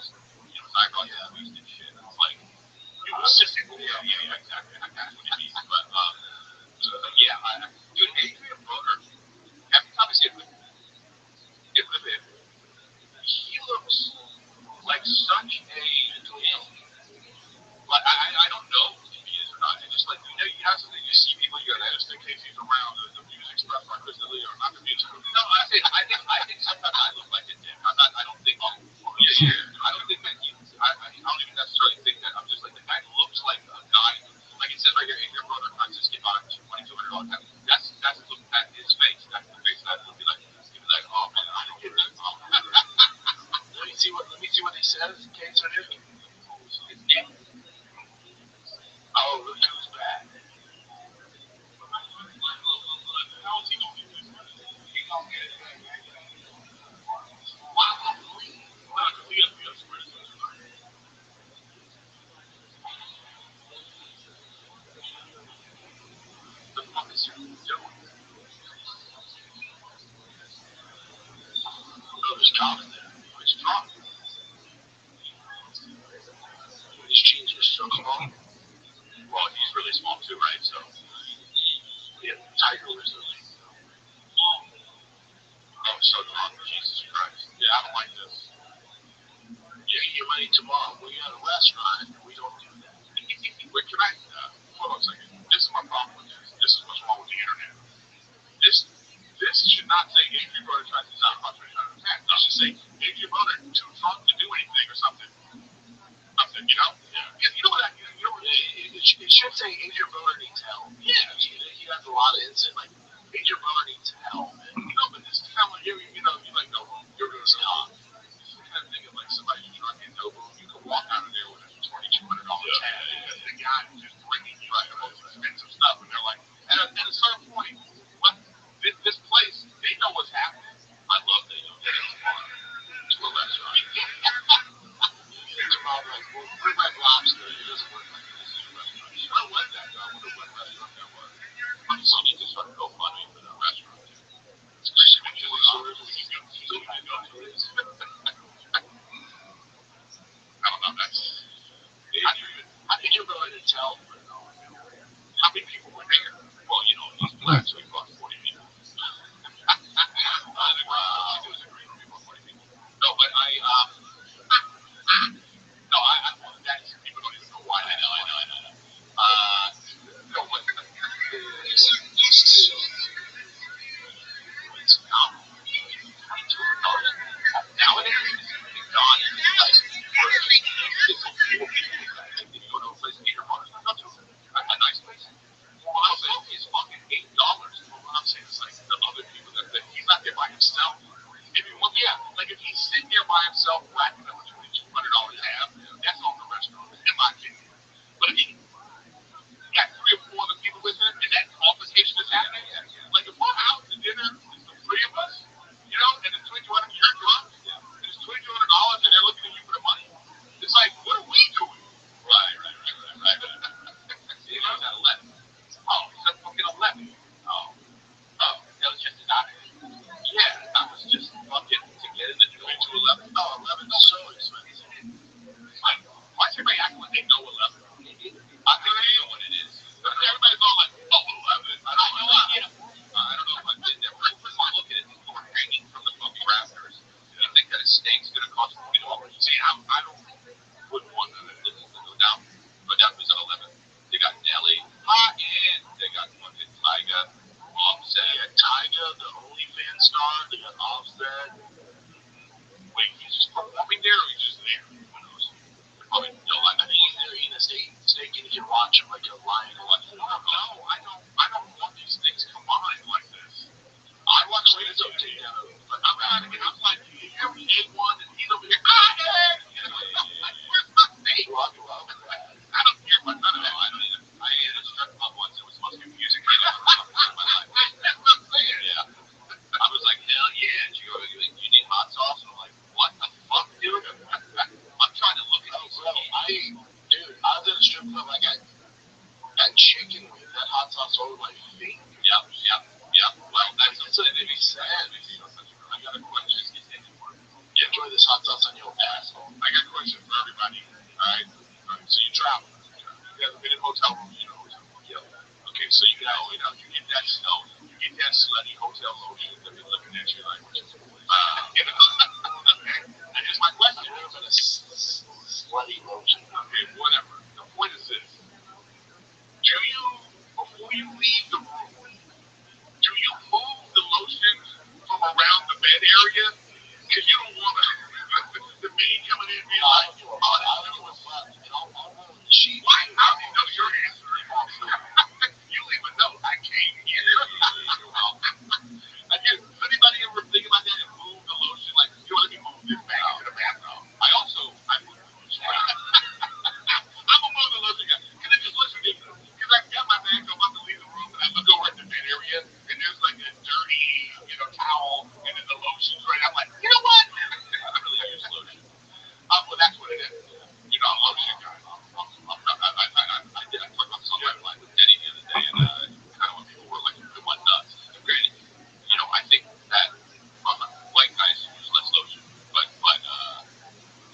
you know, I got that wasted shit. It's like it was cynical. Yeah, exactly. That's what it means. But yeah, dude, Adrian Broner, every time I see him, he looks like such a like I don't know if he is or not. It's just like you have something you see people you gotta just in case he's around the music stuff like Chris Lee or not the music. No, I think sometimes I look like a dick. I don't think I don't think that I don't even necessarily think that I'm just like the guy looks like a guy like it says right here in your brother Francis get on $2,200. That's look at his face. That's the face that would be like he'd be like, oh man, I don't get this. Let me see what they said. Case on it. Oh, look who's back. The fuck is he doing? Oh, there's Tom in there. It's Trump. His jeans are so small. Well, he's really small too, right? So Yeah, Tiger was a oh, so Trump, Jesus Christ. Yeah, I don't like this. you get your money tomorrow. We're at a restaurant and we don't do that. Wait, can I hold on a second? This is my problem with this. This is what's wrong with the internet. This should not say Adrian Broner tries to stop about 300 attacks. It should say Adrian Broner too drunk to do anything or something. Something, you know? Yeah. You know what It should say Adrian Broner needs help. Yeah. He has a lot of insight. Like, Adrian Broner needs help. No, but this is kind of like, you know, you like know you're going to stop. This is the kind of thing of like somebody who's drunk in Nobu, you can walk out of there with a $2,200 tab. And the guy who's just bringing you like the most expensive stuff. And they're like, at a certain point, what this place, they know what's happening. I love they know that it's fun to a restaurant. Tomorrow, like, we're Red Lobster. It doesn't work like this. What was that though? I wonder what restaurant that was. So you need to start to go star, they got Offset. Wait, he's just performing there, or he's just there? Who knows? Probably no. I think he's there eating a steak, and you can watch him like a lion or like. No, I don't want these things combined like this. I watch Lizzo take down I'm like, every A1 and he's over here. Where's my steak? I don't care about none of that. I ate a strip club once. It was supposed to be music. That's what I'm saying. Yeah. I was like, hell yeah. And she goes, you need hot sauce? And I'm like, what the fuck, dude? I'm trying to look at these. I was at a strip club. I got that chicken with that hot sauce over my feet. Yep. Well, that's what it is. Sad. I got a question. You enjoy this hot sauce on your asshole? I got a question for everybody. All right. So you travel. You guys have been in hotel rooms. You know hotel rooms. Yep. Okay. So you guys, you get that smell. You get that slutty hotel lotion. They'll be looking at you like, okay. And here's my question. I've never been a slutty lotion. Okay. Whatever. The point is this. Do you, before you leave the room, do you move the lotion from around the bed area? Because you don't want the maid coming in and be like, oh, that's really what's up. Why? I don't even know your answer. You leave a note. I came here. Does anybody ever think about that and move the lotion? Like, let me move this back into the bathroom. I move the lotion. I'm a move the lotion guy. Because it just looks ridiculous. Because I got my bag, I'm about to leave the room, and I look over at the bed area, and there's like a dirty, towel, and then the lotion's right. I'm like, you know what? I really use lotion. Well, that's what it is. I'm a lotion guy. I did. I talked about this on my line with Denny the other day, and kind of when people were like, "It went nuts." And granted, I think that white guys use less lotion, but but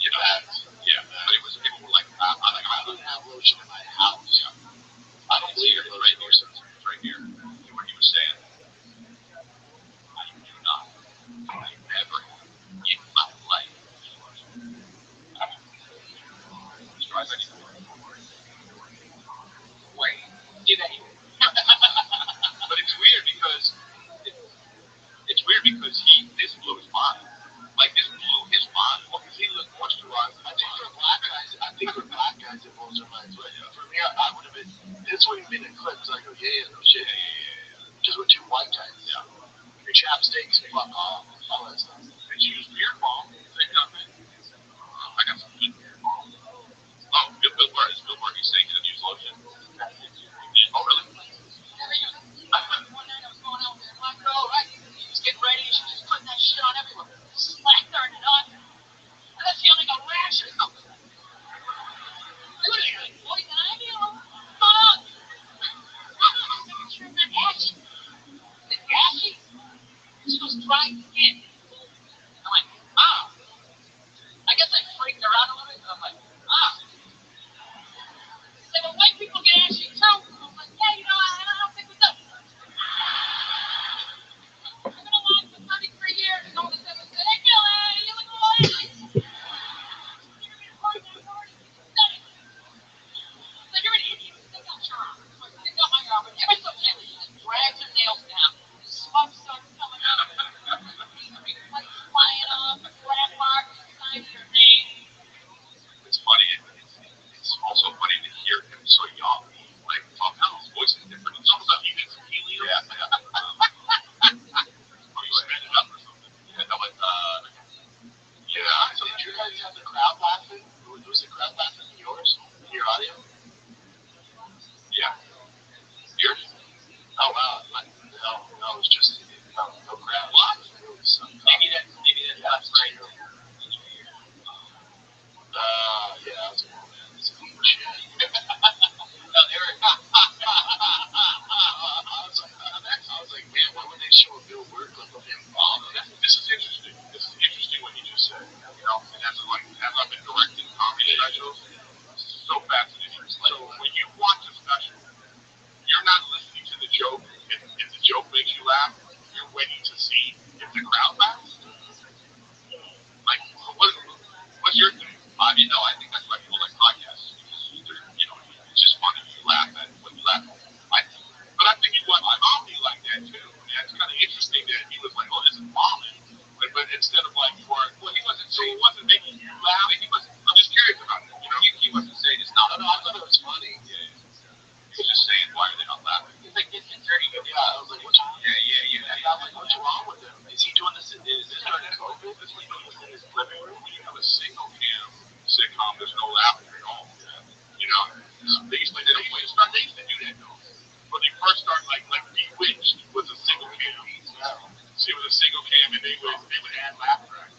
it was people were like, I don't have lotion in my house. Yeah. I don't see it right here. So it's right here. What he was saying. I do not. I never in my life. Wait, get out. But it's weird because this blew his mind. Like this blew his mind. Well, because he looked moisturized. I think for black guys it blows their minds. But for me, I would have been. This would have been a clip. So I go, yeah, no shit. Because we're two white guys. Yeah. Your chapsticks, fuck off, all that stuff. Did you use beer balm? Same comment. I got some good beer balm. Oh, Bill Murray saying he doesn't use lotion. Oh, really? One night I was going out there, and my girl, right, he was getting ready, she was putting that shit on everywhere. Slackering it on. And then she only got rash or something. Look at it, boy, can I be alone? Come on. I'm sure not ashy. Is it ashy? She goes, dry skin. I'm like, I guess I freaked her out a little bit, but I'm like, She said, well, white people get ashy too. I'm like, yeah, I don't think we do. I've been alive for 33 years. No one has ever said, hey, Billy, you look alive. So you're an idiot. Stick out your arm. Stick out my arm. And every so gently, she just drags her nails down. Smoke starts coming out. Like flying off. Black mark inside of your name. It's funny. It's also funny to hear him so young. Like, talk how his voice is different. It's almost like he did some helium. Yeah. Or you sped it up or something. Yeah, that was, So did you guys have the crowd laughing? Was the crowd laughing in yours? In your audio? Yeah. Yours? Oh, wow. No, it was just, no crowd. What? Maybe that's right. Yeah, that was cool, man. It's cool shit. No, they were. I was like, man, why would they show a Bill Burr clip of him? This is interesting. This is interesting what you just said. And as I've been directing comedy specials, so fascinating. So when you watch a special, you're not listening to the joke. If the joke makes you laugh, you're waiting to see if the crowd laughs. Like, what's your thing? I think that's why people like podcasts. Because it's just funny. You laugh at what you laugh at. But I think you watch comedy like that too. And it's kind of interesting that he was like, oh, this is my What's wrong with him? Is he doing this? Is this during COVID? This was doing this in his living room. When you have a single cam sitcom, there's no laughter at all. You know, they used to do that though. When they first started, like Bewitched was a single cam. See, it was a single cam, and they would add laugh tracks.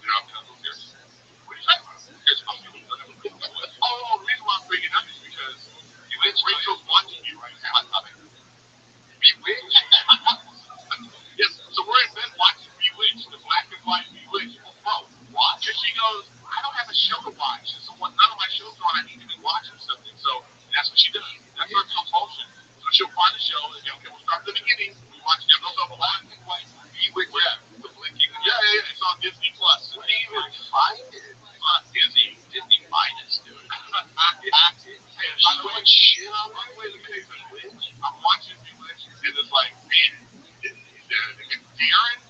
You know, here's what are you talking about? Here's oh, the reason why I'm bringing it up is because Rachel's watching you right now. Bewitched. Yes, so we're in bed watching Bewitched, the black and white Bewitched. Bro, watch. And she goes, I don't have a show to watch. So when none of my shows are on, I need to be watching something. So that's what she does. That's her compulsion. So she'll find a show and okay, we'll start at the beginning. We watch the black and white Bewitched. Yeah, the blinking. Yeah. It's on Disney Plus. Where do you even find it? It's on Disney Minus, dude. By the way, shit on my way to pay Bewitched. I'm watching Bewitched, and it's like, man, Darren,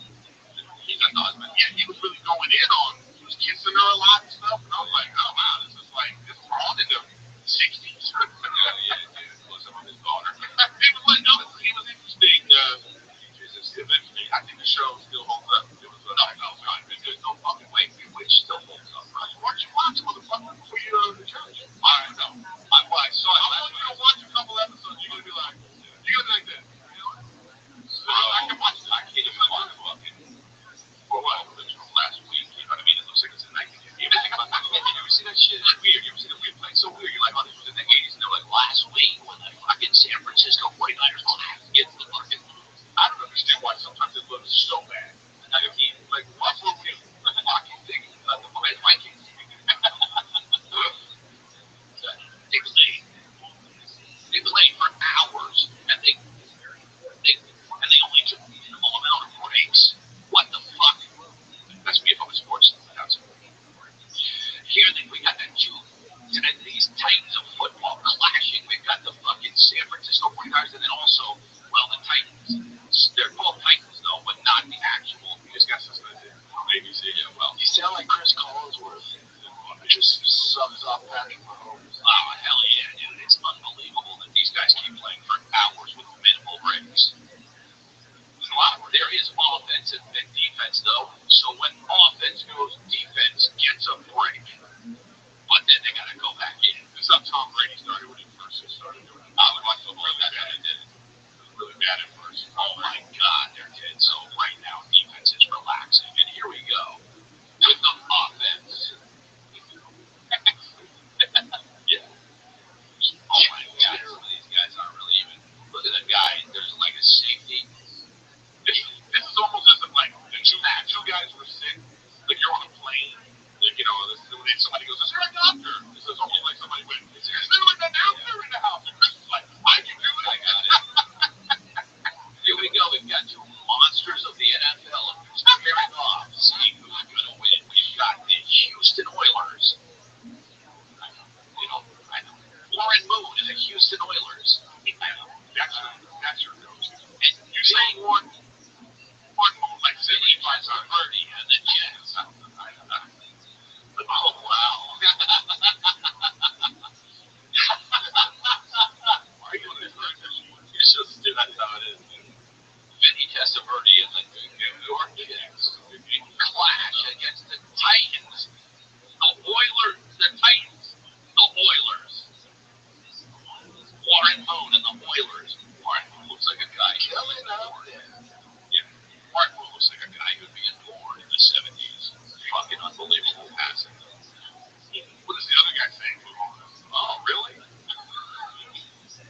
he's a husband. Yeah, he was really going in on. He was kissing her a lot and stuff, and I was like, oh wow, this is wrong in the '60s. Dude, was on his daughter. It was like, no, he was interesting. I think the show still holds up. It was there's no fucking way which still holds up. Right? Why don't you watch, motherfucker, before you go to the church? I know. I saw it. I'm gonna watch a couple episodes. You're gonna be like, that. You know? So I can watch it. I can't even watch it fucking for what? From last week. You know what I mean? It looks like it's in 1950. You ever see that shit? It's weird. You ever see the weird play? So weird. You're like, oh, this was in the 80s. And they're like, last week when the fucking San Francisco 49ers gets the fucking. I don't understand why sometimes it looks so bad. Like Buffalo Wings, like the Vikings thing, the Vikings. They played for hours, and they only took a minimal amount of breaks. What the fuck? That's me if I'm a sports announcer. Here, then we got the these titans of football clashing. We've got the fucking San Francisco 49ers, and then also, well, the Titans. They're both Titans, though, but not the actual. You just got some ABC. Yeah, well, you sound like Chris Collinsworth. It just sums up Patrick Mahomes. Oh, hell yeah, dude. It's unbelievable that these guys keep playing for hours with minimal breaks. There is offense and defense, though. So when offense goes, defense gets a break. But then they got to go back in. Because Tom Brady started when he first started doing it. I would like to believe that guy did it. Really bad at first. Oh my God, they're dead. So right now, defense is relaxing. And here we go with the offense. Yeah. Oh my God, some of these guys aren't really even. Look at the guy. There's like a safety. This is almost as if like the two guys were sick. Like you're on a plane. Like, you know, when somebody goes, is there a doctor? This is almost like somebody went, is there an announcer in the house? And Chris is like, I can do it. I got it. Here we go. We've got two monsters of the NFL squaring off. See who's going to win. We've got the Houston Oilers. I know. Warren Moon and the Houston Oilers. I know. That's your go-to. And you're saying one Moon like 75 on 30 and the Jets. Oh, wow. Why are you doing this? You're so stupid. That's how it is. Vinny Testaverde and the New York Jets clash against the Titans. The Oilers. The Titans. The Oilers. Warren Moon and the Oilers. Warren Moon looks like a guy. Killing up there. Yeah. Warren Moon looks like a guy who'd be born in the 70s. Fucking unbelievable passing. What is the other guy saying? Oh, really?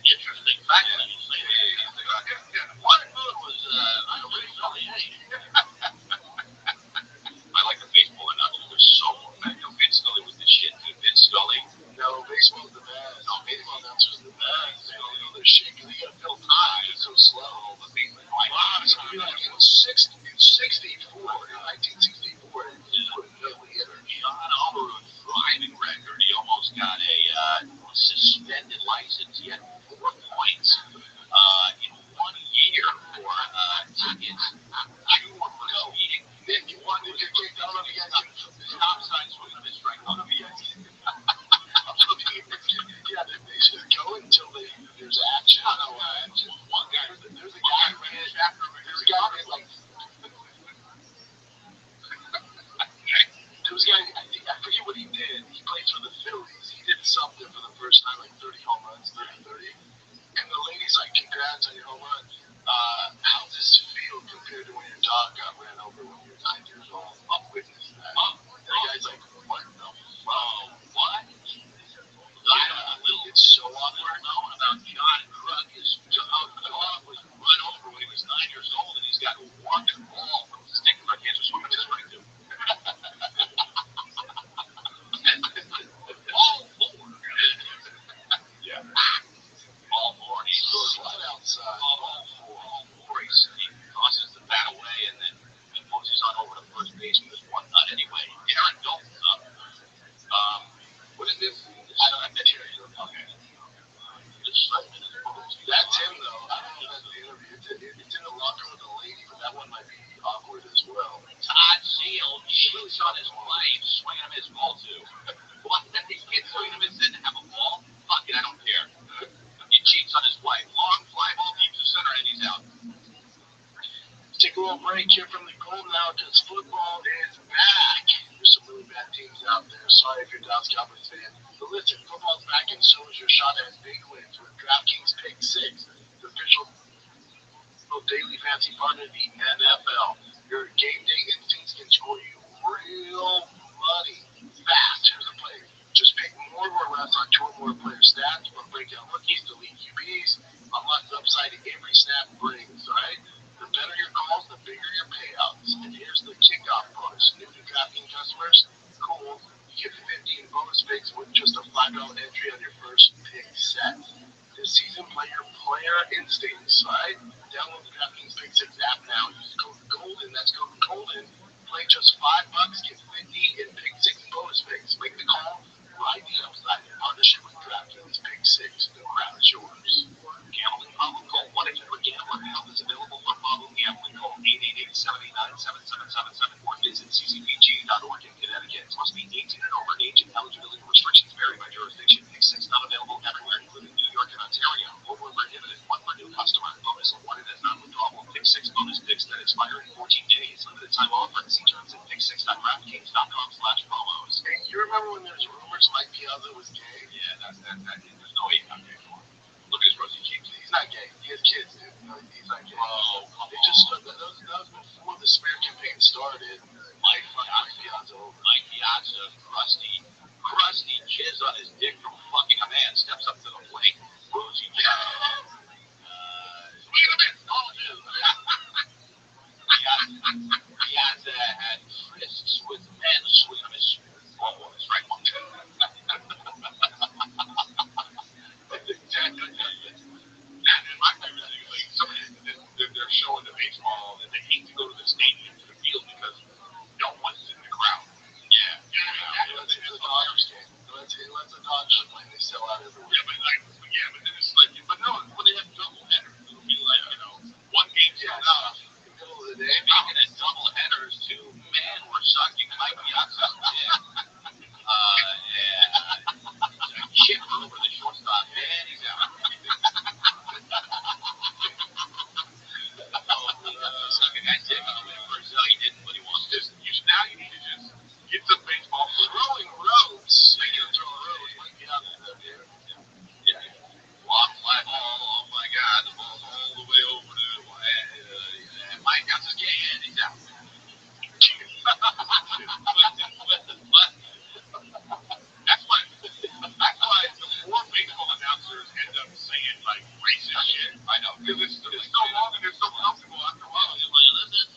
Interesting fact. Warren Moon was, I like the baseball announcer. They're so Vince Scully was the shit. Vince Scully. No, baseball's the best. No, baseball announcer's the best. They're shaking. They got to fill time. It's so slow. But they in 64, in 1964, John Alvarez driving record. He almost got a suspended license. He had 4 points in 1 year for tickets. 2 were for speeding. Then 1 was kicked out of the stop signs was missed right out of the yeah, they should go until there's action. There's a guy ran after him. There's a guy like dog got ran over when he was 9 years old. I'll witness that. The guy's like, what the fuck? What? It's so awkward knowing about John Krug. His dog was run over when he was 9 years old, and he's got a walking ball from the stick for cancer swimming his right to. All four. Yeah. All four. He goes right outside. All four. He tosses the bat away, and then he pushes on over to first base with his one nut anyway. Aaron Dalton's up. What is this? I don't have to hear you. Okay. That's him, though. I don't know if that's the interview. It's in the locker with the lady, but that one might be awkward as well. Todd Shield cheats on his wife, swinging him his ball, too. What? His kid swinging him his head to have a ball? Fuck it, I don't care. He cheats on his wife. Long fly ball deep to center, and he's out. Take a little break here from the gold now because football is back. There's some really bad teams out there. Sorry if you're a Dallas Cowboys fan. But listen, football's back and so is your shot at big wins with DraftKings Pick 6, the official daily fantasy partner of the NFL. Your game day instincts can score you real money fast. Here's the play. Just pick more or less on 2 or more player stats, from breakout rookies to lead QBs. Unlock the upside every snap brings, alright? The better your calls, the bigger your payouts. And here's the kickoff bonus. New to DraftKings customers, cool. You get 50 in bonus picks with just a $5 entry on your first pick set. This season, play your player instincts, right? Download the DraftKings Pick 6 app now. Use code GOLDEN. That's code GOLDEN. Play just $5, get 50 in Pick 6 bonus picks. Make the call, ride the upside in partnership with DraftKings Pick 6. The crowd is yours. Gambling problem? Call 1-800-GAMBLER. Help is available for problem gambling. Call 888-789-7777 or visit ccpg.org in Connecticut. Must be 18 and over. Age and eligibility restrictions vary by jurisdiction. Pick 6 not available everywhere, including New York and Ontario. Over prohibited. One per new customer. Bonus awarded as non-withdrawable. Pick 6 bonus picks that expire in 14 days. Limited time offer. See terms at pick6.draftkings.com/promos. Hey, you remember when there's rumors Mike Piazza was gay? Yeah, that's there's no way he's not gay. Look at his rosy cheeks. He's not gay. He has kids, dude. No, he's not gay. Oh, come on. Just that was before the smear campaign started. Mike Piazza, crusty jizz on his dick from fucking a man, steps up to the plate. Rosy cheeks. Swing him in. Piazza had trysts with men. Swing him his right one. And my favorite thing is like somebody they're showing the baseball and they hate to go to the stadium to the field because no one's in the crowd. Yeah. It's a Dodgers game. Let's a Dodgers play. They sell out everywhere. Yeah, but then it's like, but no, when they have double headers, it'll be like, one game's enough. In the middle of the day, making it double headers too. Man, we're sucking Mike Piazza. Chipper over the shortstop. Man, he's out. Sucking that dick on the Brazil. He didn't, but he wants to. Now you need to just get some baseball throwing roads. Speaking of throwing roads, Mike Piazza's up here. Yeah. Long fly ball. Oh my God, the ball's all the way over to Mike Piazza's gay, and he's out. That's why the more baseball announcers end up saying like racist shit. I know, because it's so long and it's so comfortable after a while. You're like, this is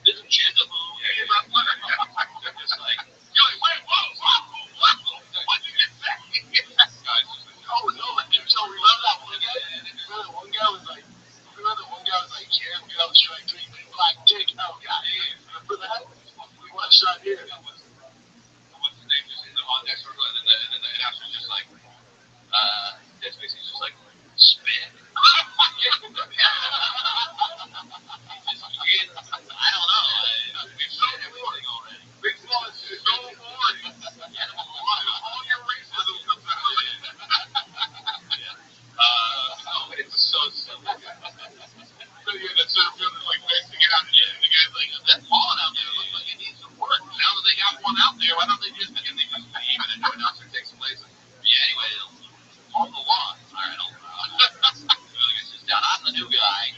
this is jigaboo. They're just like, you're like, wait, whoa, what did you say? Guys, no, so remember that one guy? One guy was like, yeah, we got strike 3, big black dick. Oh, God, remember that? We want a shot here. What's his name? Just on next circle, and then the announcer's just like, that's basically just like, spin. I don't know. It's so boring already. Baseball is so boring. All your racism comes out of it. It's so simple. So yeah, that's like to get out there. The guy's like, that ball out there looks like it needs some work. Now that they got one out there, why don't they just leave it? And a new announcer takes place. Yeah, anyway, on the lawn. All right, I guess it's down. I'm the new guy.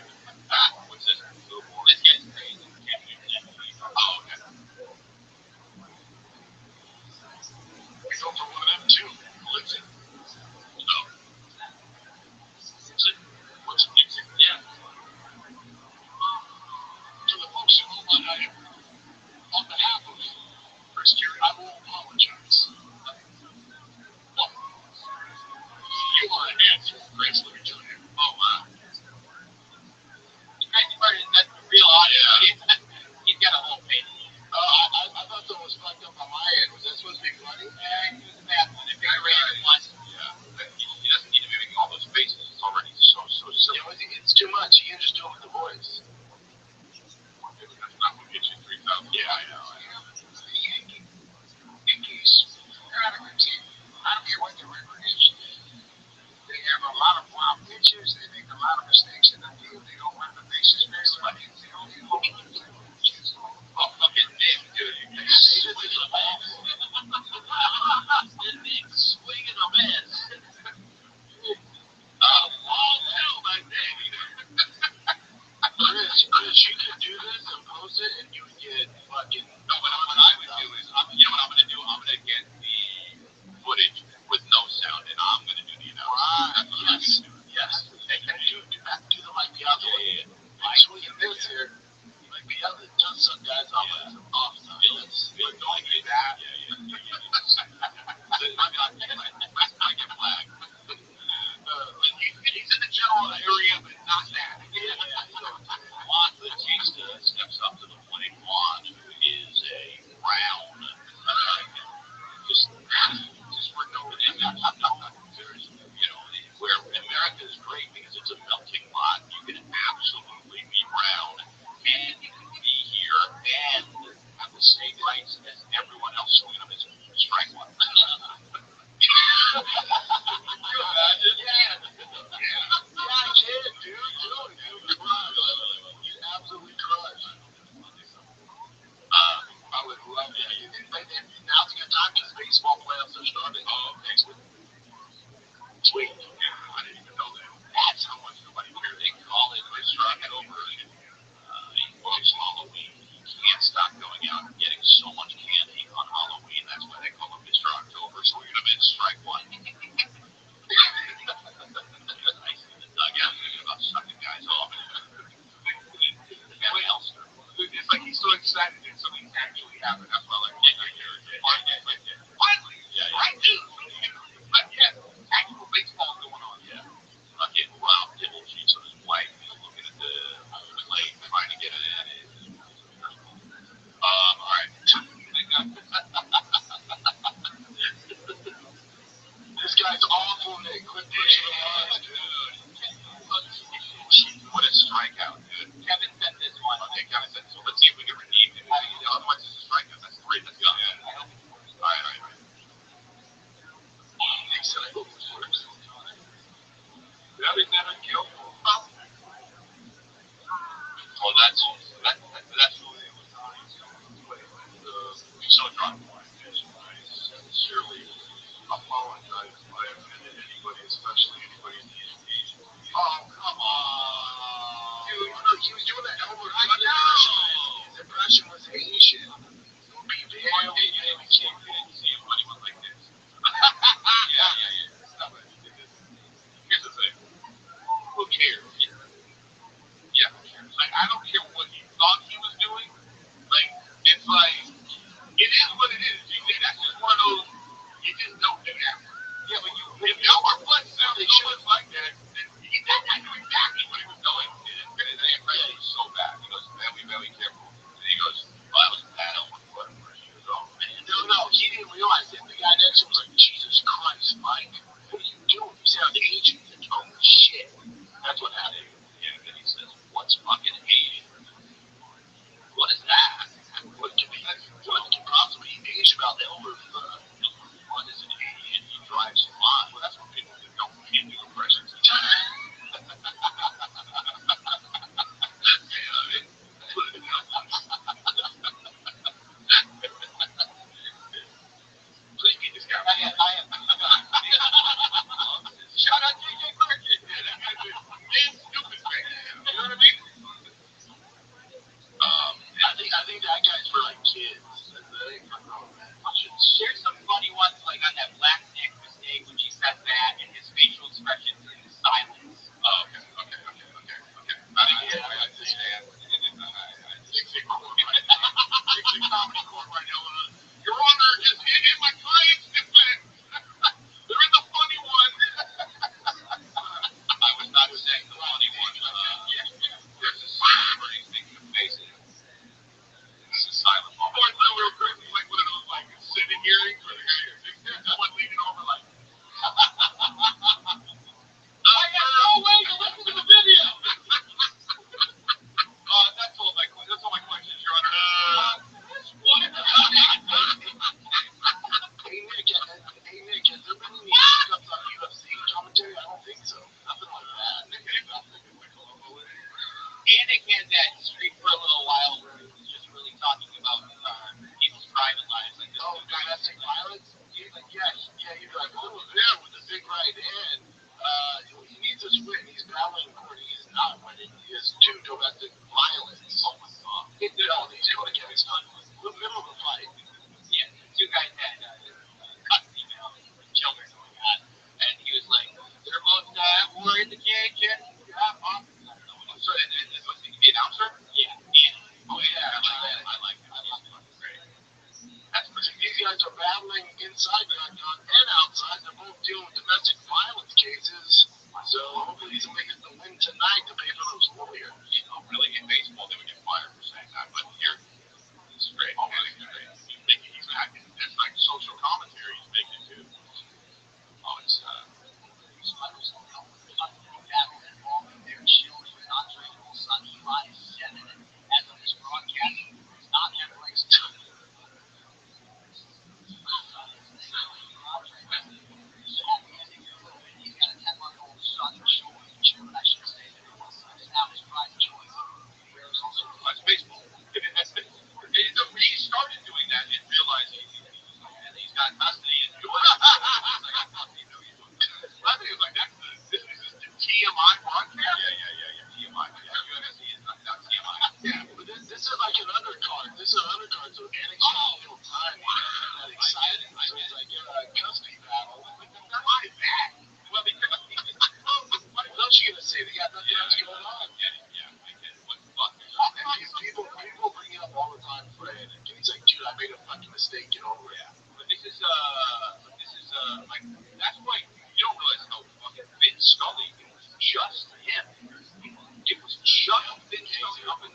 roast it, and you would get fucking. No, but what I would do is, you know what I'm gonna do? I'm gonna get the footage with no sound, and I'm gonna do the announcement. Yes. Yes. And do the like the other way. Like swinging this here. Like the other, just some guys off Bills. Don't do that. I get flagged. He's in the general area, but not that. Juan Batista steps up to the plate. Juan, who is a brown, just for no reason. There's, where America is great because it's a melting pot. You can absolutely be brown, and you can be here and have the same rights as everyone else. So we're going to strike one. Can you imagine? Yeah. Yeah, I can, dude. You crush. You absolutely crush. I would love that. Now's a good time because baseball playoffs are starting. Oh, next week. Sweet. Yeah, I didn't even know that. That's how much nobody cares. They call it Mr. October. It's Halloween. You can't stop going out and getting so much candy on Halloween. That's why they call it Mr. October. So we're going to strike one. I see the dugout thinking about sucking guys off. What else? It's like he's so excited that something actually happened. That's why I like finally, right? But yeah, actual baseball going on. Yeah. Fucking Rob Dibble cheats on his wife. He's looking at the home plate, trying to get it in. All right. This guy's awful, Nick. Quit pushing him on, dude. What a strikeout, dude. Kevin sent this one. Okay, Kevin sent this one. Let's see if we can redeem it. Otherwise, it's a strikeout. That's three. Let's go. Yeah. All right. Nick said I hope it works. That is never killed. Well, that's really it was so drunk. I sincerely apologize if I offended anybody, especially anybody in the education. Oh, come on. Dude, look, he was doing that Elmer Fudd impression. His impression was Asian. It would be very we can't see him when he was like this. Yeah. Stop it. Here's the thing. Who cares? Yeah, who cares? Like, I don't care what he thought he was doing. Like, it's like, it is what it is. That's just one of those, you just don't do that. Yeah, but if Elmer Fudd sounded so much like that, then I knew exactly what he was doing. And the impression was so bad. He goes, man, be very careful. And he goes, well, I was a bad Elmer Fudd impression. No, he didn't realize it. The guy next to him was like, Jesus Christ, Mike, what are you doing? You sound Asian. He said, oh, shit. That's what happened. Yeah, and then he says, what's fucking Asian? What is that? What can possibly be Asian about Elmer Fudd? Elmer Fudd is an Asian. He drives a lot. Well, that's what people that can't do impressions. Please get this guy. I am. Shout out JJ Cricket. Yeah, that guy's a stupid thing. You know what I mean? I think that guy's for like kids. That ain't for grown men. There's some funny ones like on that Black Nick mistake when she says that and his facial expressions in the silence. Oh, okay. I understand. It's a comedy court right now. Your Honor, just in my client's defense. There is a funny one. I was not saying the funny one. There's a scene where he's making a face at him. This is silent moment. Or it's real quick. It's like one of those like Senate hearings where the guy is someone leaning over like. I have no way to listen to the video. That's all my questions, Your Honor. Hey Nick, has there been any hiccups on UFC commentary? I don't think so. Nothing like that. Nick had that streak for a little while where he was just really talking about people's private lives, like domestic violence? Yeah, you're like, oh, there with the big right hand. He needs a split. He's battling court. He's not winning. He has 2 domestic violence. Oh my God. No,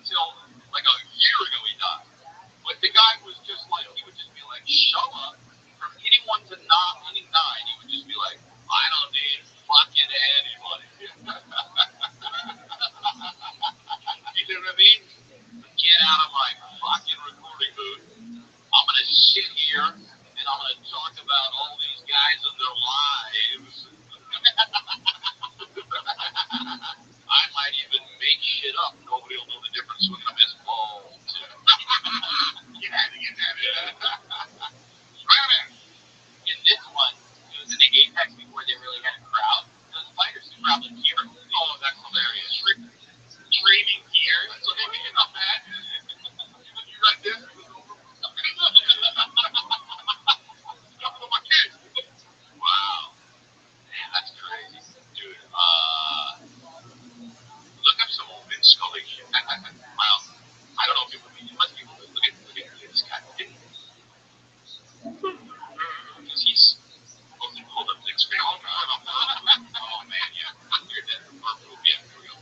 until like a year ago he died. But the guy was just like, he would just be like, show up from anyone to not any nine. He would just be like, I don't need fucking anybody. You know what I mean? Get out of my fucking recording booth. I'm gonna sit here and I'm gonna talk about all these guys and their lives. I might even make shit up. Nobody will know the difference between a missed ball. Get out of here. Spider-Man. In this one, it was in the Apex before they really had a crowd. Those fighters who probably gear. Oh, that's hilarious. Training gear. That's what they mean. Not bad. You're like this. Couple of my kids. Wow. Man, that's crazy. Dude, look up some old Vin Scully shit. Wow. I don't know if you must be look at this guy. Because he's hold up, Nick's fan. Oh man, yeah. You're dead. Yeah, here we go.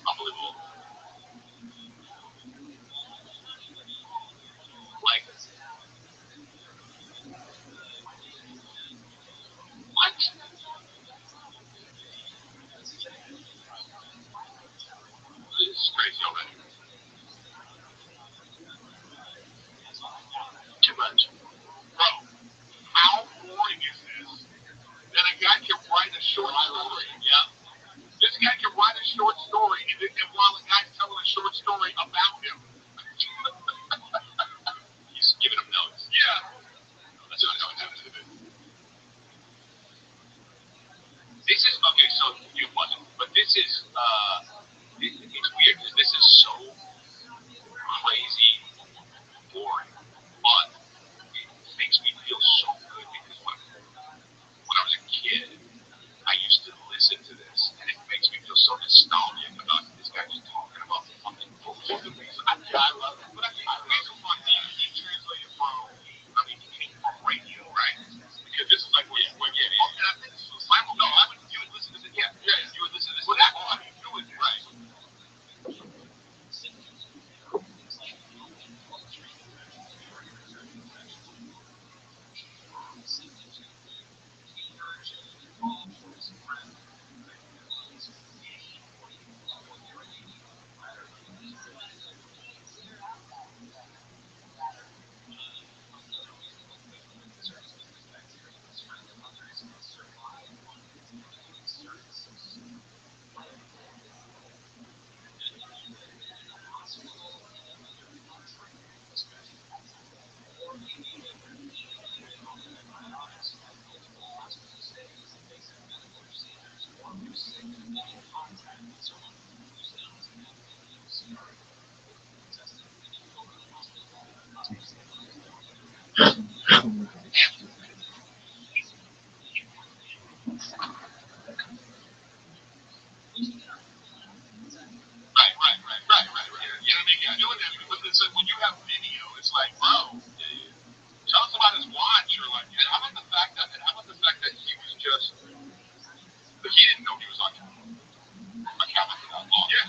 Unbelievable. Like, what? This is crazy already. Too much. Bro, how boring is this? That a guy can write a short story. Yeah. This guy can write a short story, and while the guy's telling a short story about him, he's giving him notes. Yeah. That's not how it happens. This is okay. So you wasn't, but this is it's weird because this is so crazy boring, but it makes me feel so good because when I was a kid, I used to listen to this, and it makes me feel so nostalgic about this guy just talking about fucking bullshit. I love it. But I mean, it's fun. He translated from, I mean, he came from radio, right? Because this is like where yeah. And I think this was simple. No, you would listen to this. Yeah, you would listen to this. Well, that's all I mean, do it, right? Right. You know what I mean? Yeah, doing that. But it's like when you have video, it's like, bro, tell us about his watch, or like, and how about the fact that he was just, but he didn't know he was on camera for that long. Yeah,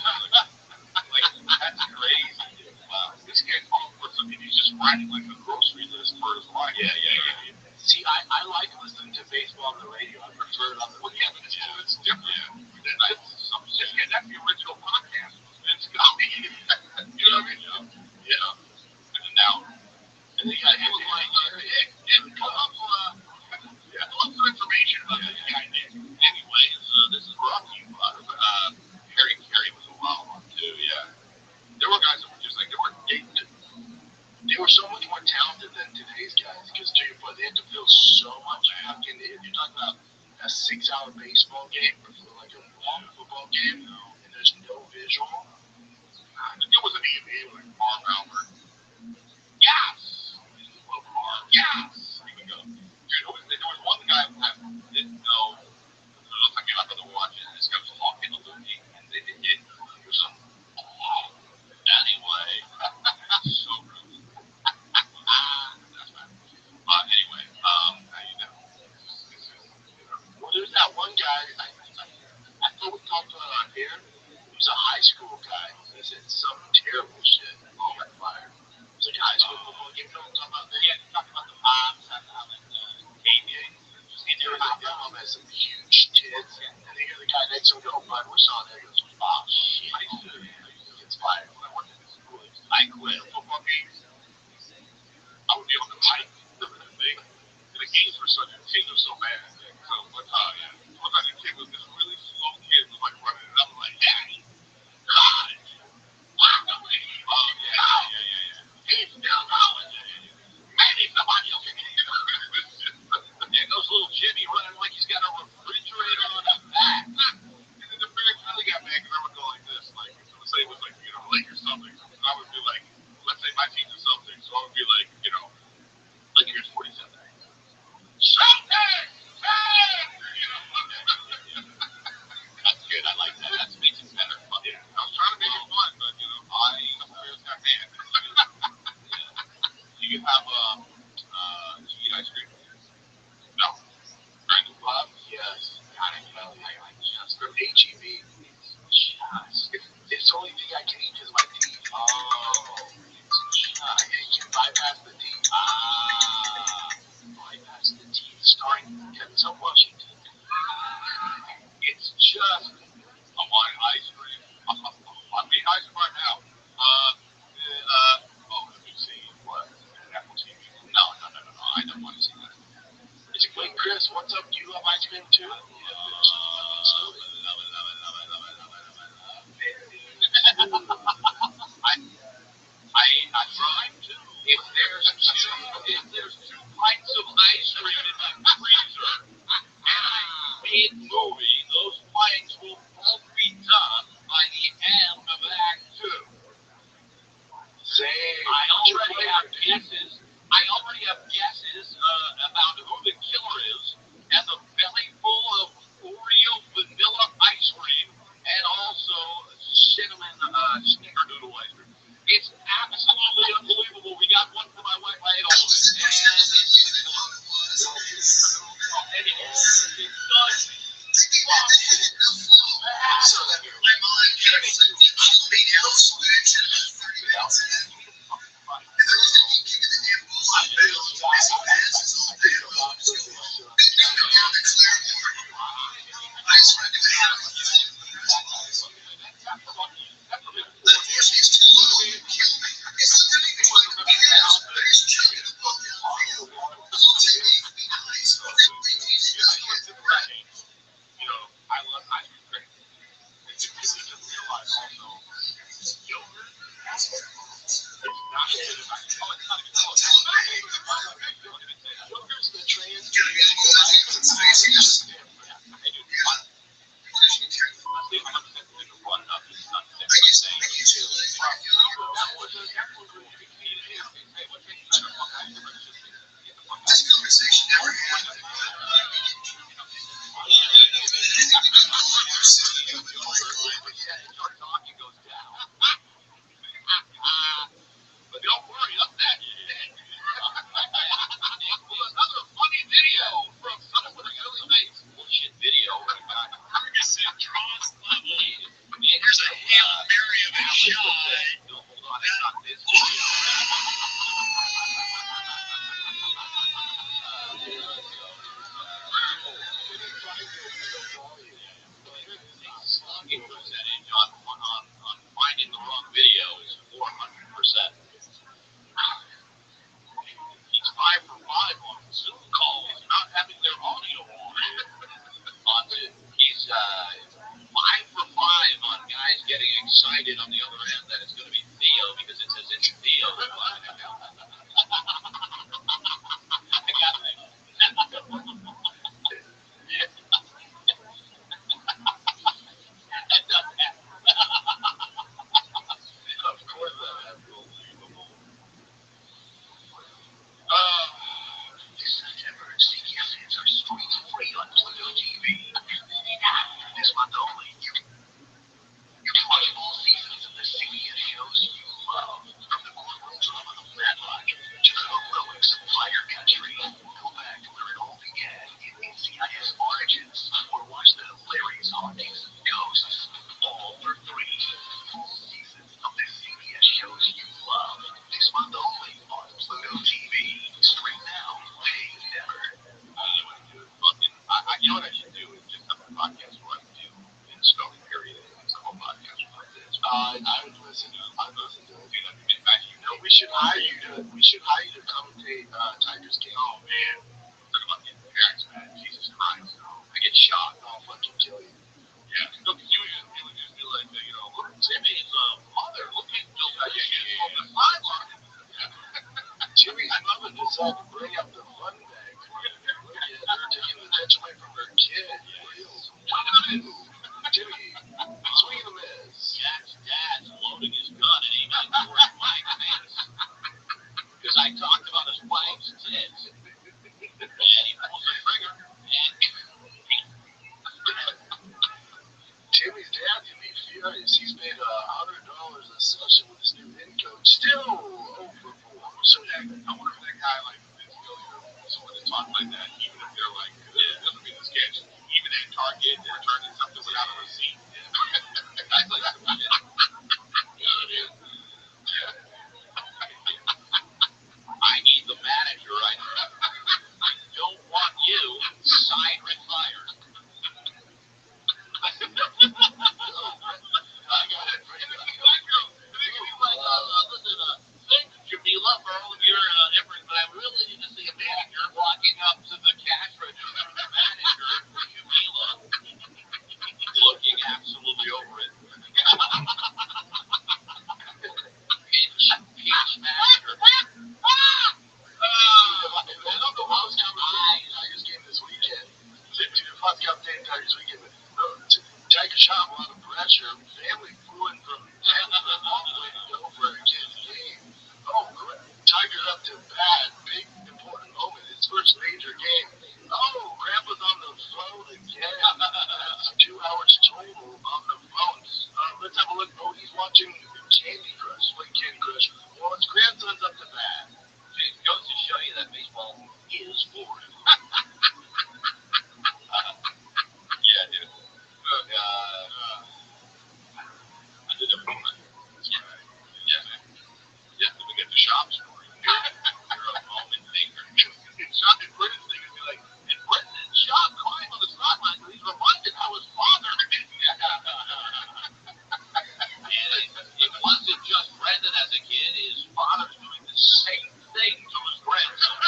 like that's crazy. Dude. Wow, this guy's all for something. He's just writing like a grocery list for his wife. Yeah. See, I like listening to baseball on the radio. I prefer it on the. Well, yeah, but it's different. Yeah, that's the original podcast. It's Scully. You know what I mean? Yeah. And now, and then he was like, pull up some information about this guy Nick. Anyways, this is Rocky. Harry was a wild one too. Yeah. There were guys that were just like they were so much more talented than today's guys because to your point, they had to fill so much fucking. If you're talking about a 6-hour baseball game or like a long football game, and there's no visual. It wasn't even like Marv Albert. Yes. Yes. Here we go. Dude, there was one guy I didn't know. It looked like you're not going to watch it. This guy was talking to Lucy, and they did it. It was some. Anyway, so rude. That's bad. Anyway, how you know? has some huge tits, and they hear the guy next to him go, "Bud, we're selling eggs." Oh shit! I used to get inspired when I worked in school. I quit football games. I would be on the mic, the thing, and the games were such a kid was so bad. So one time, the kid was this really slow kid was like running, and I was like, "Hey, God, wow, oh yeah. He's still going. Maybe somebody else can get him." And those little Jimmy running like he's got a refrigerator on his back. And then the parents really got mad because I would go like this, like let's say it was like Lakers Celtics. And I would be like, let's say my team's the Celtics, so I would be like, Lakers 47. Celtics! That's good. I like that. That makes it better. Yeah. I was trying to make it fun, but the players got mad. Do you have do you eat ice cream? No. Brandon Club? Yes. God, I just from HEB. It's the only thing I can eat is my teeth. Oh. You bypass the teeth. Bypass the teeth. Starring Denzel Washington. It's just I want ice cream. I'm eating ice cream right now. Let me see. What? Apple TV. No. I don't want to see that. It's a great Chris. What's up? Do you love ice cream too? Love it. I tried to. If there's two pints of ice cream in my freezer and I mid-movie, those pints will both be done by the end of Act 2. Same. I already have guesses about who the killer is, and a belly full of Oreo vanilla ice cream, and also cinnamon snickerdoodle ice cream. It's absolutely unbelievable. We got one for my wife. I ate all of it. And it does. I love ice cream. It's just realize also yogurt. It's not as good as ice cream. It's not even close. Yogurt's the trans. But don't worry, up that another funny video from someone with a silly face. Tiger's game. Oh man, talk about getting parents, man. Jesus Christ. I get shot, I'll fucking kill you. Yeah, look, you would just be like, look, Timmy's mother. Look at Bill on the sideline. Jimmy's mother decided to bring up the fun bag for her. Look at her taking the attention away from her kid. Jimmy, swing and a miss. Jack's dad's loading his gun and aiming towards Mike's face. Because I talked about his wife's tits. And he pulls the trigger. And Jimmy's dad can be furious. He's paid $100 a session with his new head coach. Still over 4. so I wonder if that guy like is still someone that talks like that, even if they're like, it doesn't mean this sketch. Even at Target, they're turning something without a receipt. Guys like that. You know what I mean? Yeah. I need the manager. I don't want you. Siren fired. I got it. Listen, thank you, Jamila, for all of your efforts, but I really need to see a manager walking up to the cash register. Manager, Jamila, looking absolutely over it. Peach manager. The most Tigers game this weekend. Fuck up Tigers weekend. Tiger shot a lot of pressure. Family flew in from Denver all the way to Dover to get the game. Oh, Tiger's up to bat. Big important moment. His first major game. Oh, Grandpa's on the phone again. That's 2 hours total on the phone. Let's have a look. Oh, he's watching Candy Crush. Play Candy Crush. Well, his grandson's up to bat. It goes to show you that baseball is boring. Yeah, dude. I did it wrong. Yeah, man. Yeah, we get the shop story. You're a moment thinker. Shop and Britain's thing would be like, and Britain and Shop crying on the sideline because he's reminded how his father. And it wasn't just Brendan as a kid. His father's doing the same thing to his grandson.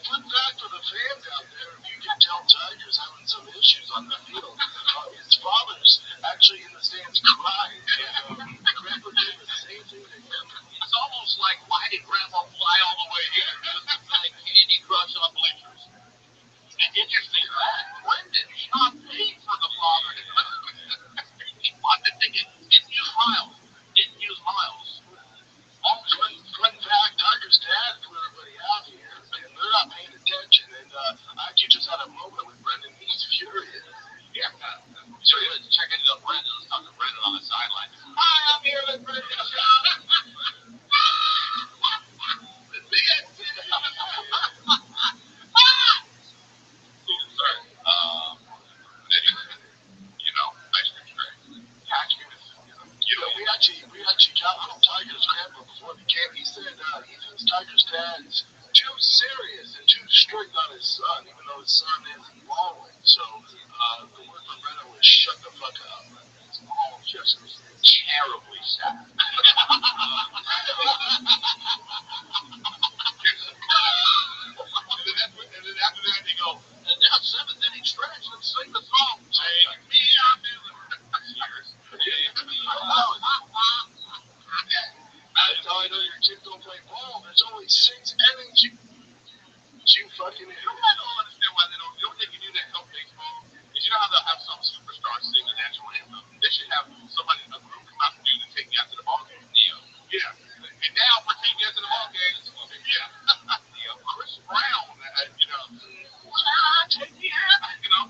Fun fact for the fans out there, if you can tell Tiger's having some issues on the field, his father's actually in the stands crying. Grandpa did the same thing to him. It's almost like, why did Grandpa fly all the way here? It's like Candy Crush on bleachers. An interesting fact, Brendan Shaw paid for the father. He wanted to didn't use miles. Fun fact, Tiger's dad flew everybody out here, and they're not paying attention. And I actually just had a moment with Brendan. He's furious. Yeah. So let's check into Brendan. Let's talk to Brendan on the sideline. Hi, I'm here with Brendan Shaw. Sorry. Anyway, ice cream tray. Catch me with, we actually got on Tiger's grandpa before the game. He said he thinks Tiger's dad's too serious and too strict on his son, even though his son is balling. So the word for Brendan was shut the fuck up. It's all just terribly sad. And then after that, they go, and now 7th inning stretch, let's sing the song. Take me out to the Cheers. That's how I know your kids don't play ball. There's only 6 innings. You fucking idiot. I don't understand why they don't. You know what they can do that help baseball? Is you know how they'll have some superstars sing the national anthem? They should have somebody in a group come out and do the Take Me Out to the Ball Game. Yeah. And now for Take Me Out to the Ball Game, Chris Brown, take me out.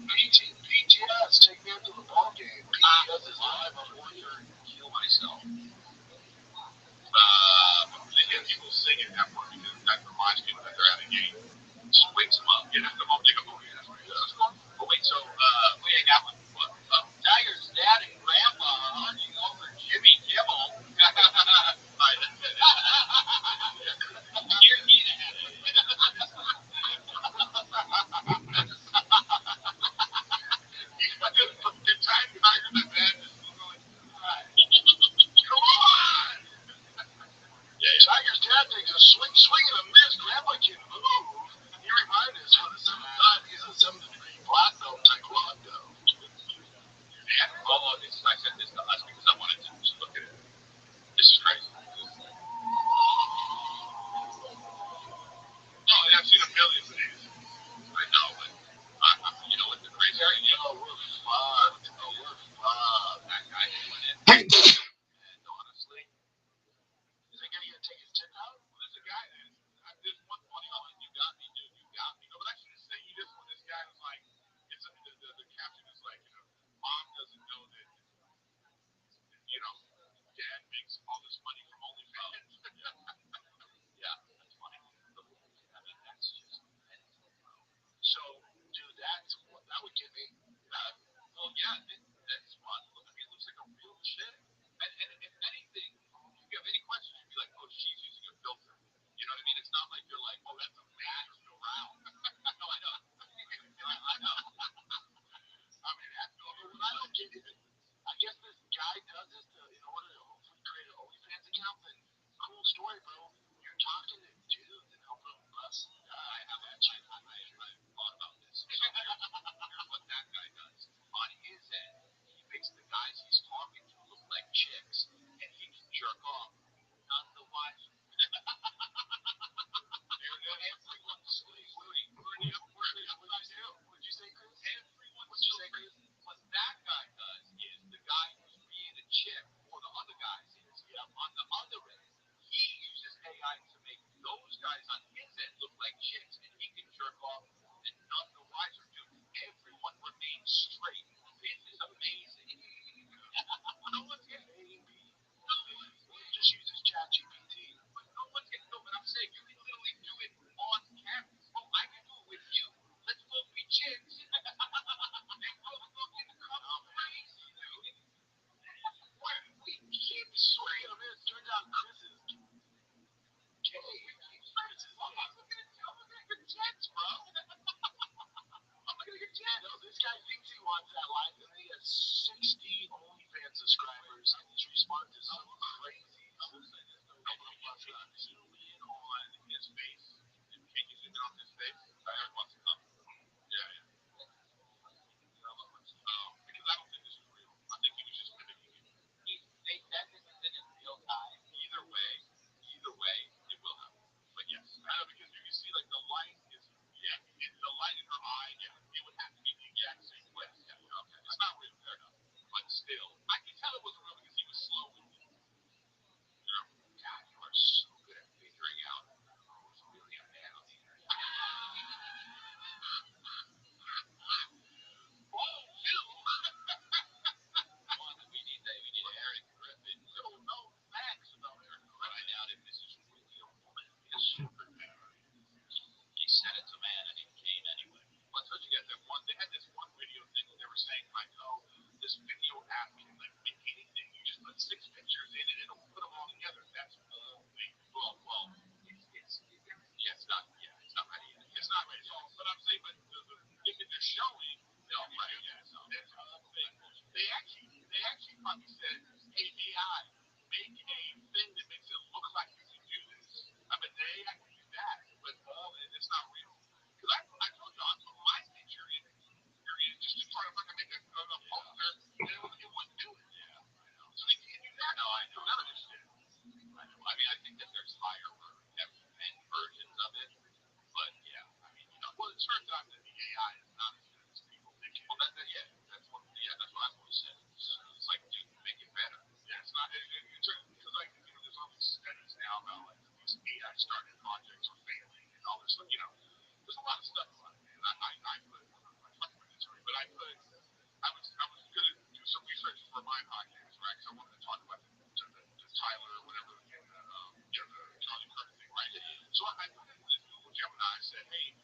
PTS, take me out to the ball game. PTS is live on Warrior. Kill myself. They get people singing that part because that reminds people that they're at a game. Just wakes them up. Get them up, they go, oh, yeah, that's what it is. But wait, so we ain't got one. Tiger's dad and grandpa hunting over Jimmy Kimmel. You're neat at it. yeah, that's fun. I mean, it looks like a real chick. And if anything, if you have any questions, you'd be like, oh, she's using a filter. You know what I mean? It's not like you're like, oh, that's a match around. No, I know. I know. I mean, that's normal. What I don't get is, I guess this guy does this in order to hopefully create an OnlyFans account. Then cool story, bro. You're talking to dudes and helping them bust. I have a check. I thought about this. So here's what that guy does. On his end, he makes the guys he's talking to look like chicks, and he can jerk off none the wiser. Everyone's sleep. What'd you say, Chris? Everyone's sleep. What that guy does is the guy who's being a chick, or the other guys is, on the other end, he uses AI to make those guys on his end look like chicks, and he can jerk off and none the wiser. Dude, everyone remains straight. This is amazing. No one's getting maybe. Just uses ChatGPT. But no one's getting. No, but I'm saying you can literally do it on camera. Oh, I can do it with you. Let's both be chicks. They both fucking come crazy, dude. We keep swinging on this. Turns out Chris is gay. I'm looking at your tits, bro. I'm looking at your tits. No, this guy thinks he wants that life, and he has 60 OnlyFans subscribers, and he's responding to some crazy. I will say this though. Can you zoom in on his face? Can you zoom in on his face? Eric wants to come. Yeah. Because I don't think this is real. I think he was just mimicking it. They said this is in real time. Either way, it will happen. But yes, I know because you can see like the light is, the light in her eye, it would have to be the exact same place. Yeah, okay. It's not real, fair enough. But still, I can tell it wasn't real because he was slow with it. You know, God, you are so good at figuring out who's really a man on the internet. Oh, you! We need Eric Griffin. You don't know facts about Eric Griffin. Find out if this is really a woman. He's super power. He said it's a man and he came anyway. Well, I told you guys that one. They had this one video thing where they were saying like, oh, this video app can like make anything. You just put 6 pictures in and it'll put them all together. That's all fake. Well, it's not ready yet. It's not ready. So, but I'm saying, but the thing that they're showing, no, right? Yeah, so that's all fake. They actually probably said, hey AI, make a thing that makes it look like you can do this. I mean, they can do that, but it's not real. Because I told you, I put my picture in just to try to fucking make a poster, and it wouldn't do it. Yeah, I know. So they can't do that. No, I know. None of this shit. I know. I mean, I think that there's higher end versions of it, but yeah, I mean, well, it turns out that the AI is not as good as people think. Well, that's what I've always said. It's like, dude, make it better. Yeah, it's not. Because like there's all these studies now about like these AI started projects are failing and all this stuff. There's a lot of stuff about it, man. I put my fucking sorry, but I was gonna do some research for my podcast, right? Because I wanted to talk about the Tyler or whatever, the Charlie Kirk thing, right? So I put into this Google Gemini. I said, hey,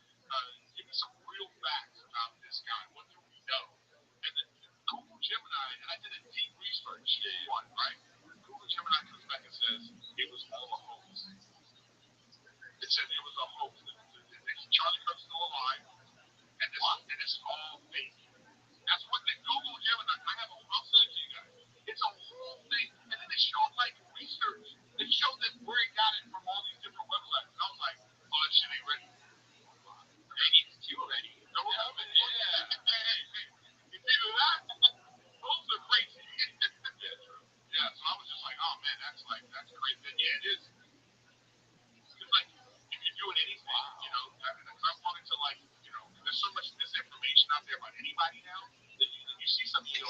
give me some real facts about this guy. What do we know? And then Google Gemini, and I did a deep research one, right? Google Gemini comes back and says it was all a hoax. It said it was a hoax. Charlie Kirk's still alive, and it's all fake. That's what the Google Gemini. I'll send it to you guys. It's a whole thing, and then it showed like research. It showed that where he got it from all these different websites, and I was like, oh, that shit ain't ready. Maybe it's too ready. No, yeah. Hey, it's either that. Those are crazy. Yeah, true. Yeah, so I was just like, oh man, that's crazy. And yeah, it is. Because like, if you're doing anything, I'm wanting to like, there's so much misinformation out there about anybody now that you see something you go,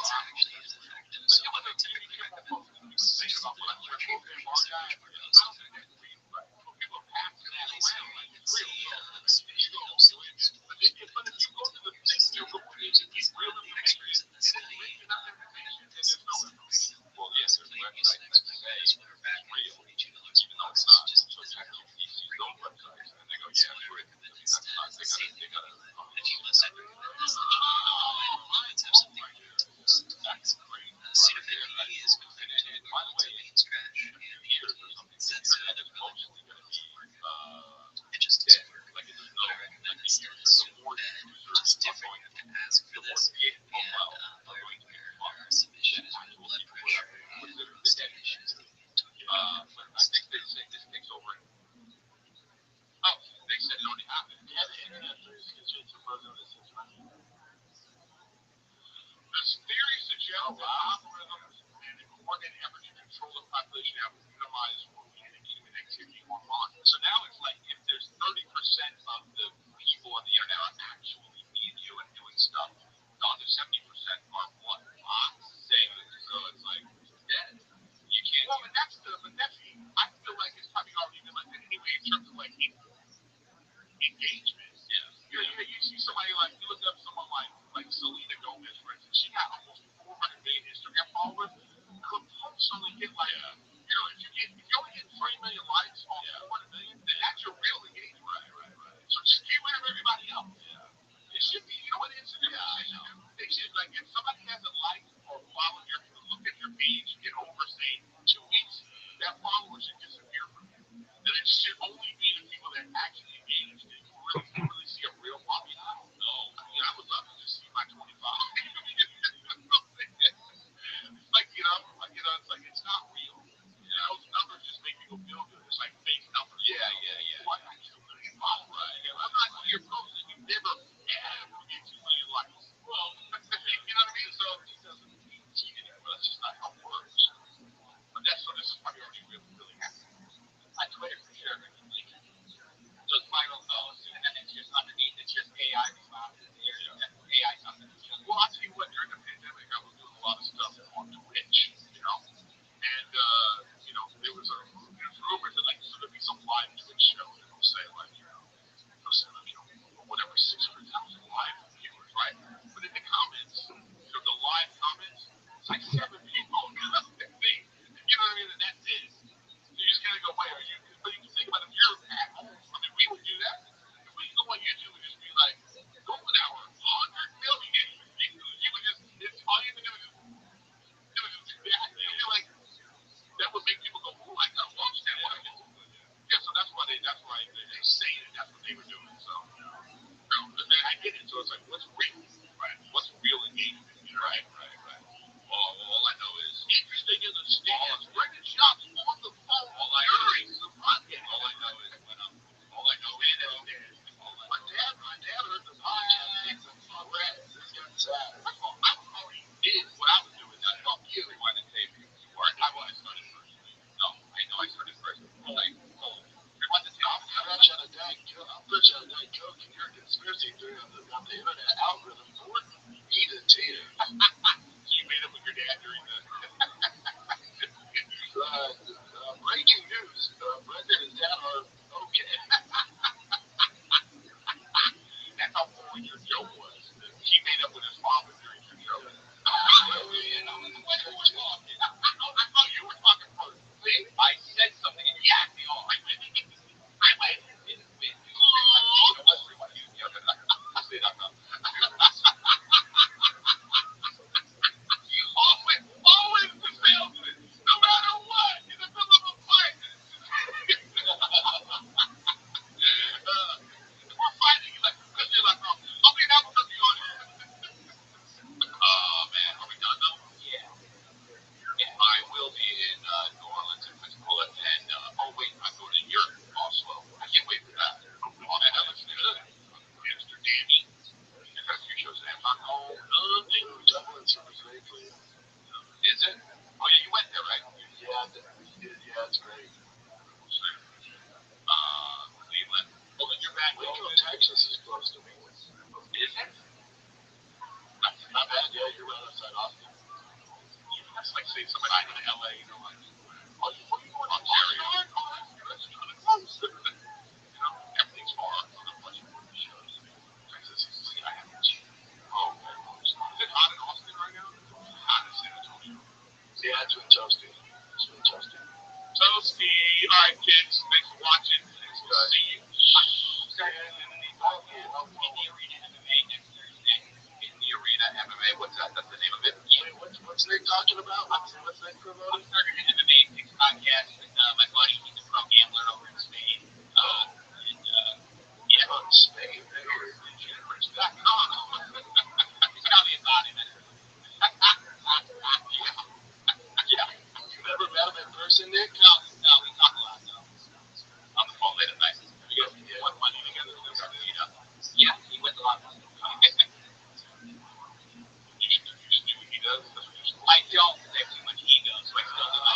have minimized communication and activity online. So now it's like if there's 30% of the people on the internet are actually meeting you and doing stuff, the other 70% are what? Bots saying it. So it's like dead. You can't. Well, but that's I feel like it's probably already been like that anyway in terms of like engagement. Yeah. You see somebody like you look up someone like Selena Gomez, for instance. She got almost 400 million Instagram followers. Her posts only get like if you only get 3 million likes on 400 million, then that's your real engagement. Right. So just get rid of everybody else. Yeah. It should be, you know what it is? Yeah, I know. They should like if somebody hasn't liked or followed your look at your page in over say 2 weeks, that follower should disappear from you. Then it should only be the people that actually engaged. And you really see a real popular. I don't know. I mean, I would love to just see my 25. It's like it's like it's not real. Those numbers just make people feel good. It's like fake numbers. Yeah. Well, I got 2 million followers. Right. Yeah, I'm not seeing your post and you never ever get 2 million likes. Well, you know what I mean? So it doesn't mean cheating. That's just not how it works. But this is probably already really happening. On Twitter for sure. So it's viral posts, and then it's just underneath, it's just AI responses. AI something. Well, I'll tell you what, during the pandemic, I was doing a lot of stuff on Twitch, and there was rumors that like there's gonna be some live Twitch show that will say like whatever 600,000 live viewers, right? But in the comments, the live comments, it's like 7 people. You know what I mean? And that's it. So you just gotta go, wait, are you? But you can think about if you're at home. I mean, we would do that. If we go on YouTube and just be like, golden hour, 100 million views, you would just, it's all you can do is just do that. And you're like, that would make people go, oh, I gotta watch that. Yeah, so that's why they say that that's what they were doing. So, I get it. So it's like, what's real? Right. What's real engagement? Right. All I know is interesting in the stands. Brendan Schaub's on the phone. All I know is my dad heard the podcast. I already did what I was doing. I fuck you. Why didn't they? I started first. No, I know I started first. I'm not trying to die joke. Your conspiracy theory on the internet algorithm wouldn't need a tater. So you made up with your dad during the breaking news. Brendan and Dad are okay. That's how boring your joke was. He made up with his father during your joke. I thought you were talking first. I said something and you yacked me off. I went. Always the salesman. No matter what. In the middle of a fight. We're fighting. Because you're like, I'll be in Albuquerque on it. Oh, man. Are we done, though? Yeah. I will be in New Orleans and Pensacola. And, wait. I'm going to Europe, Oslo. I can't wait for that. Oh, man. That looks good. Mr. Danny. I've got a few shows in Amsterdam. Dublin sounds great for you. Is it? Oh, yeah, you went there, right? Yeah, it's great. Cleveland. Well, then you're back. Waco, Texas is close to me. Is it? Not bad. Yeah, you're right outside Austin. That's like saying somebody in LA, like, oh, you going to Ontario? That's kind of close. Everything's far. Not much shows. Texas is, I haven't seen. Oh, is it hot in Austin right now? Hot in San Antonio. Yeah, it's been toasty. Toasty. All right, kids. Thanks for watching. We'll see you. In the arena MMA. What's that? That's the name of it. Wait, what's Nick talking about? What's Nick promoting? I'm starting an MMA podcast with my buddy. He's a pro gambler over in Spain. Spain. Generous.com. He's got me about it. Yeah. You never met him in person, Nick? No, we talk a lot, though. On the phone late at night. You guys won money together. Yeah, he wins a lot of money. You just do what he does? I don't have too much ego, so I still do my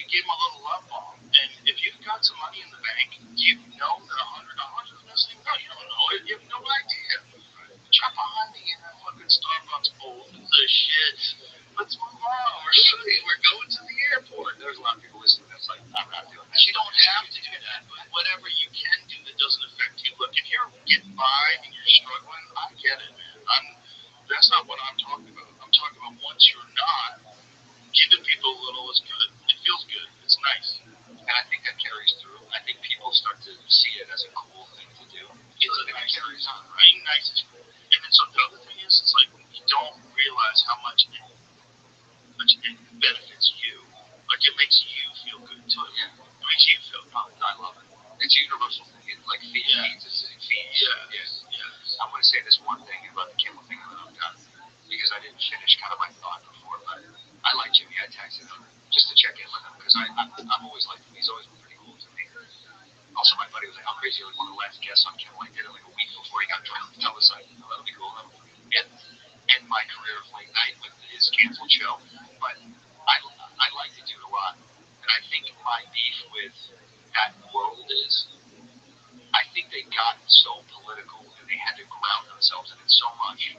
gave him a little love bomb. And if you've got some money in the bank, do you know that $100 is missing? No, you don't know it. You have no idea. Drop behind me in that fucking Starbucks bowl. It's a shit. Let's move on. We're going to the airport. There's a lot of people listening that's like, I'm not doing that. You don't have to do that, but whatever you can do that doesn't affect you. Look, if you're getting by and you're struggling, I get it, man. That's not what I'm talking about. I'm talking about once you're not, giving people a little is good. It feels good. It's nice. And I think that carries through. I think people start to see it as a cool thing to do. It's a nice carries on, right? Being nice is cool. And then so the other thing is, it's like you don't realize how much it benefits you. Like it makes you feel good too. Yeah. It makes you feel good. I love it. It's a universal thing. It's like feeds. Yeah. I want to say this one thing about the Kimmel thing that I've done because I didn't finish kind of my thought before, but I like Jimmy. I texted him just to check in with him because I've always liked him. He's always been pretty cool to me. Also, my buddy was like, "How crazy! Like one of the last guests on Kimmel, I did it like a week before he got drowned." I was like, "Oh, that'll be cool." And end my career of late night with his canceled show, but I like the dude a lot, and I think my beef with that world is I think they got so political and they had to ground themselves in it so much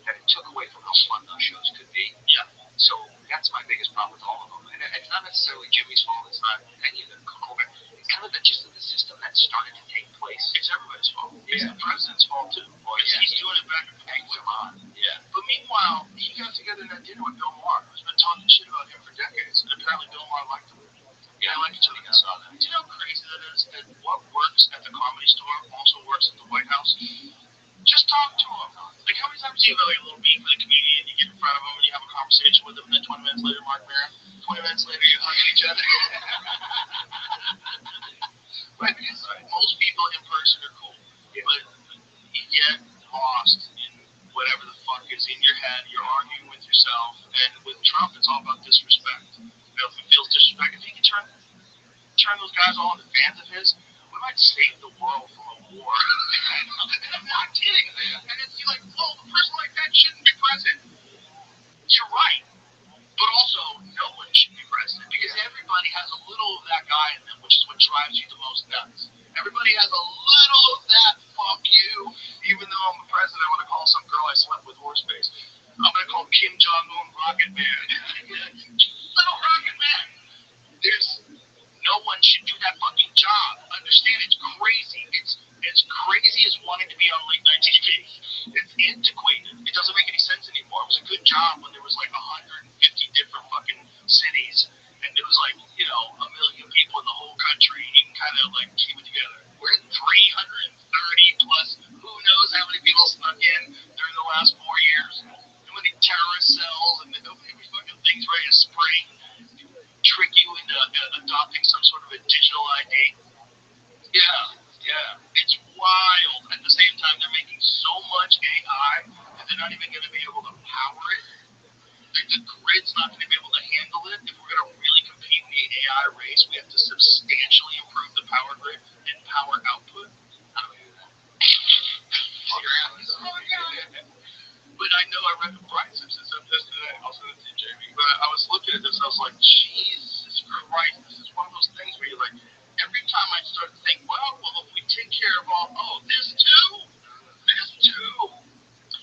that it took away from how fun those shows could be. Yeah. So that's my biggest problem with all of them. And it's not necessarily Jimmy's fault. It's not any of the COVID. It's kind of just the system that started to take place. It's everybody's fault. It's the president's fault too. Well, he's doing it back and forth. Come on. Yeah. But meanwhile, he got together in that dinner with Bill Maher, who's been talking shit about him for decades, and apparently Bill Maher liked him. Yeah, I like each other. I saw that. Do you know how crazy that is? That what works at the Comedy Store also works at the White House. Just talk to him. Like, how many times do you have like, a little beef with a comedian, you get in front of him and you have a conversation with him, and then 20 minutes later, Mark Maron, 20 minutes later, you're hugging each other? Right, because most people in person are cool, but you get lost in whatever the fuck is in your head, you're arguing with yourself, and with Trump, it's all about disrespect. You know, if he feels disrespect, if he can turn those guys all into fans of his, we might save the world from a war. I'm not kidding, man. And it's like, oh, a person like that shouldn't be president. You're right. But also, no one should be president because everybody has a little of that guy in them, which is what drives you the most nuts. Everybody has a little of that fuck you. Even though I'm a president, I'm going to call some girl I slept with horse face. I'm going to call Kim Jong-un Rocket Man. Little Rocket Man. There's no one should do that fucking job. Understand, it's crazy. It's as crazy as wanting to be on late night TV. It's antiquated. It doesn't make any sense anymore. It was a good job when there was like 150 different fucking cities, and it was like, you know, a million people in the whole country. You can kind of like keep it together. We're at 330 plus. Who knows how many people snuck in during the last 4 years? How many terrorist cells and how many fucking things ready to spring? Trick you into adopting some sort of a digital ID. Yeah. It's wild. At the same time, they're making so much AI that they're not even going to be able to power it. The grid's not going to be able to handle it. If we're going to really compete in the AI race, we have to substantially improve the power grid and power output. How do we do that? But I know I read the Brian Simpson stuff yesterday. I'll send it to Jamie. But I was looking at this, I was like, Jesus Christ, this is one of those things where you're like, every time I start to think, well, if we take care of all, this too.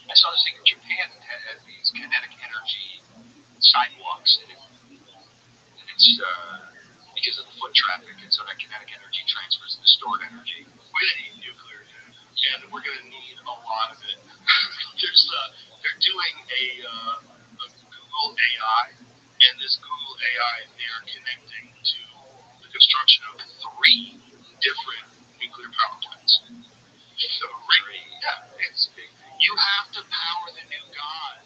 I saw this thing in Japan that has these kinetic energy sidewalks, and it's because of the foot traffic, and so that kinetic energy transfers into stored energy. We're going to need nuclear, and we're going to need a lot of it. They're doing a Google AI, and this Google AI, they're connecting to the construction of 3 different nuclear power plants. So, it's big. You have to power the new god,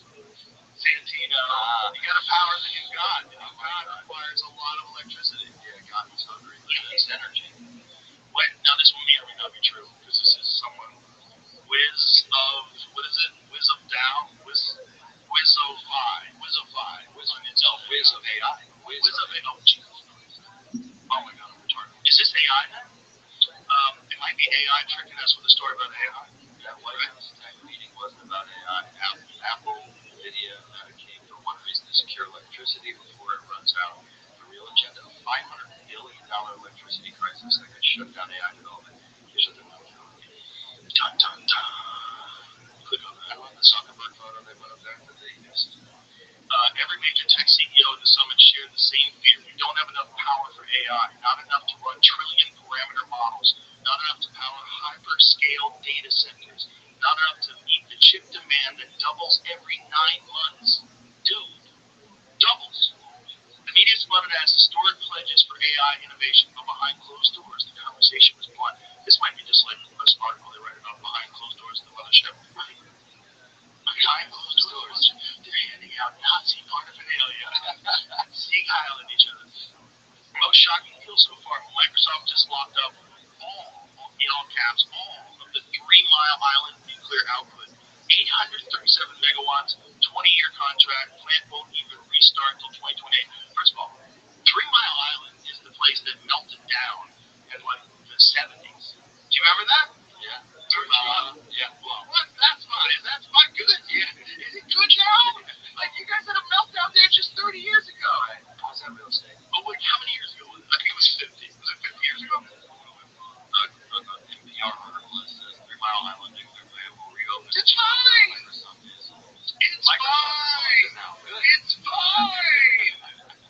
Santino. You got to power the new god. The new god requires a lot of electricity. Yeah, God is hungry. Look at this energy. Now this may or may not be true, because this is someone Wiz of Dow, Wiz of AI, Wiz of AI, Wiz of AI. Oh, Jesus. Oh my God, I'm retarded. Is this AI then? It might be AI tricking us with a story about AI. Yeah, what type of meeting wasn't about AI? Apple, NVIDIA, came for one reason to secure electricity before it runs out. The real agenda of electricity crisis that could shut down AI development. Shut them down. Dun, dun, dun. Click on that one. The Zuckerberg photo they put up there that they used. Every major tech CEO at the summit shared the same fear. We don't have enough power for AI, not enough to run trillion parameter models, not enough to power hyperscale data centers, not enough to meet the chip demand that doubles every 9 months. Dude, doubles. The media spotted as historic pledges for AI innovation, but behind closed doors, the conversation was blunt. This might be just like this article they write about behind closed doors in the mothership. Behind closed doors, they're handing out Nazi paraphernalia, seeing Heil at each other. Most shocking deal so far, Microsoft just locked up all, in all caps, all of the 3 Mile Island nuclear output. 837 megawatts, 20-year contract, plant won't even restart until 2028. First of all, 3 Mile Island is the place that melted down in like the 70s. Do you remember that? Yeah. 3 Mile Island? Yeah. Well, that's not good. Yeah. Is it good now? Like, you guys had a meltdown there just 30 years ago. Right. How's that real estate? But wait, how many years ago was it? I think it was 50. Was it 50 years ago? The article says 3 Mile Island nuclear plant will reopen. It's fine. It's fine. It's fine.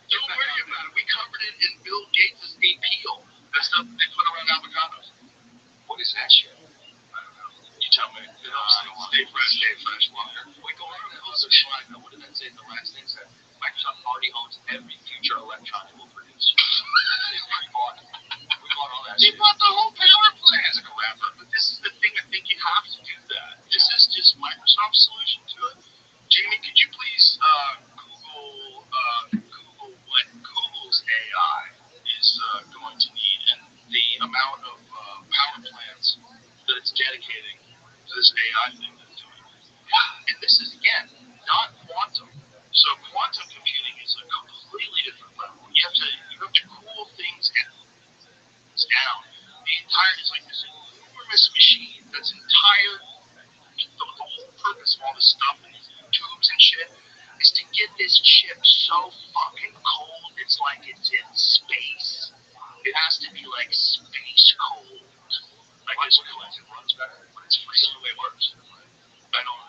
Don't worry about it. We covered it in Bill Gates' appeal. That stuff they put around avocados. What is that shit? I don't know. You tell me. Stay fresh longer. We go on a closer slide. Now, what did that say? The last thing said Microsoft already owns every future electron it will produce. We bought all that shit. They bought the whole power plant. It's like a wrapper. But this is the thing. I think you have to do that. This is just Microsoft's solution to it. Jamie, could you please Google what Google's AI is going to need and the amount of power plants that it's dedicating to this AI thing that it's doing. And this is, again, not quantum. So quantum computing is a completely different level. You have to cool things down. The entire is like this enormous machine that's the whole purpose of all this stuff and these tubes and shit is to get this chip so fucking cold it's like it's in space. It has to be like space cold. Like this, it runs better, but it's free. The only way it works.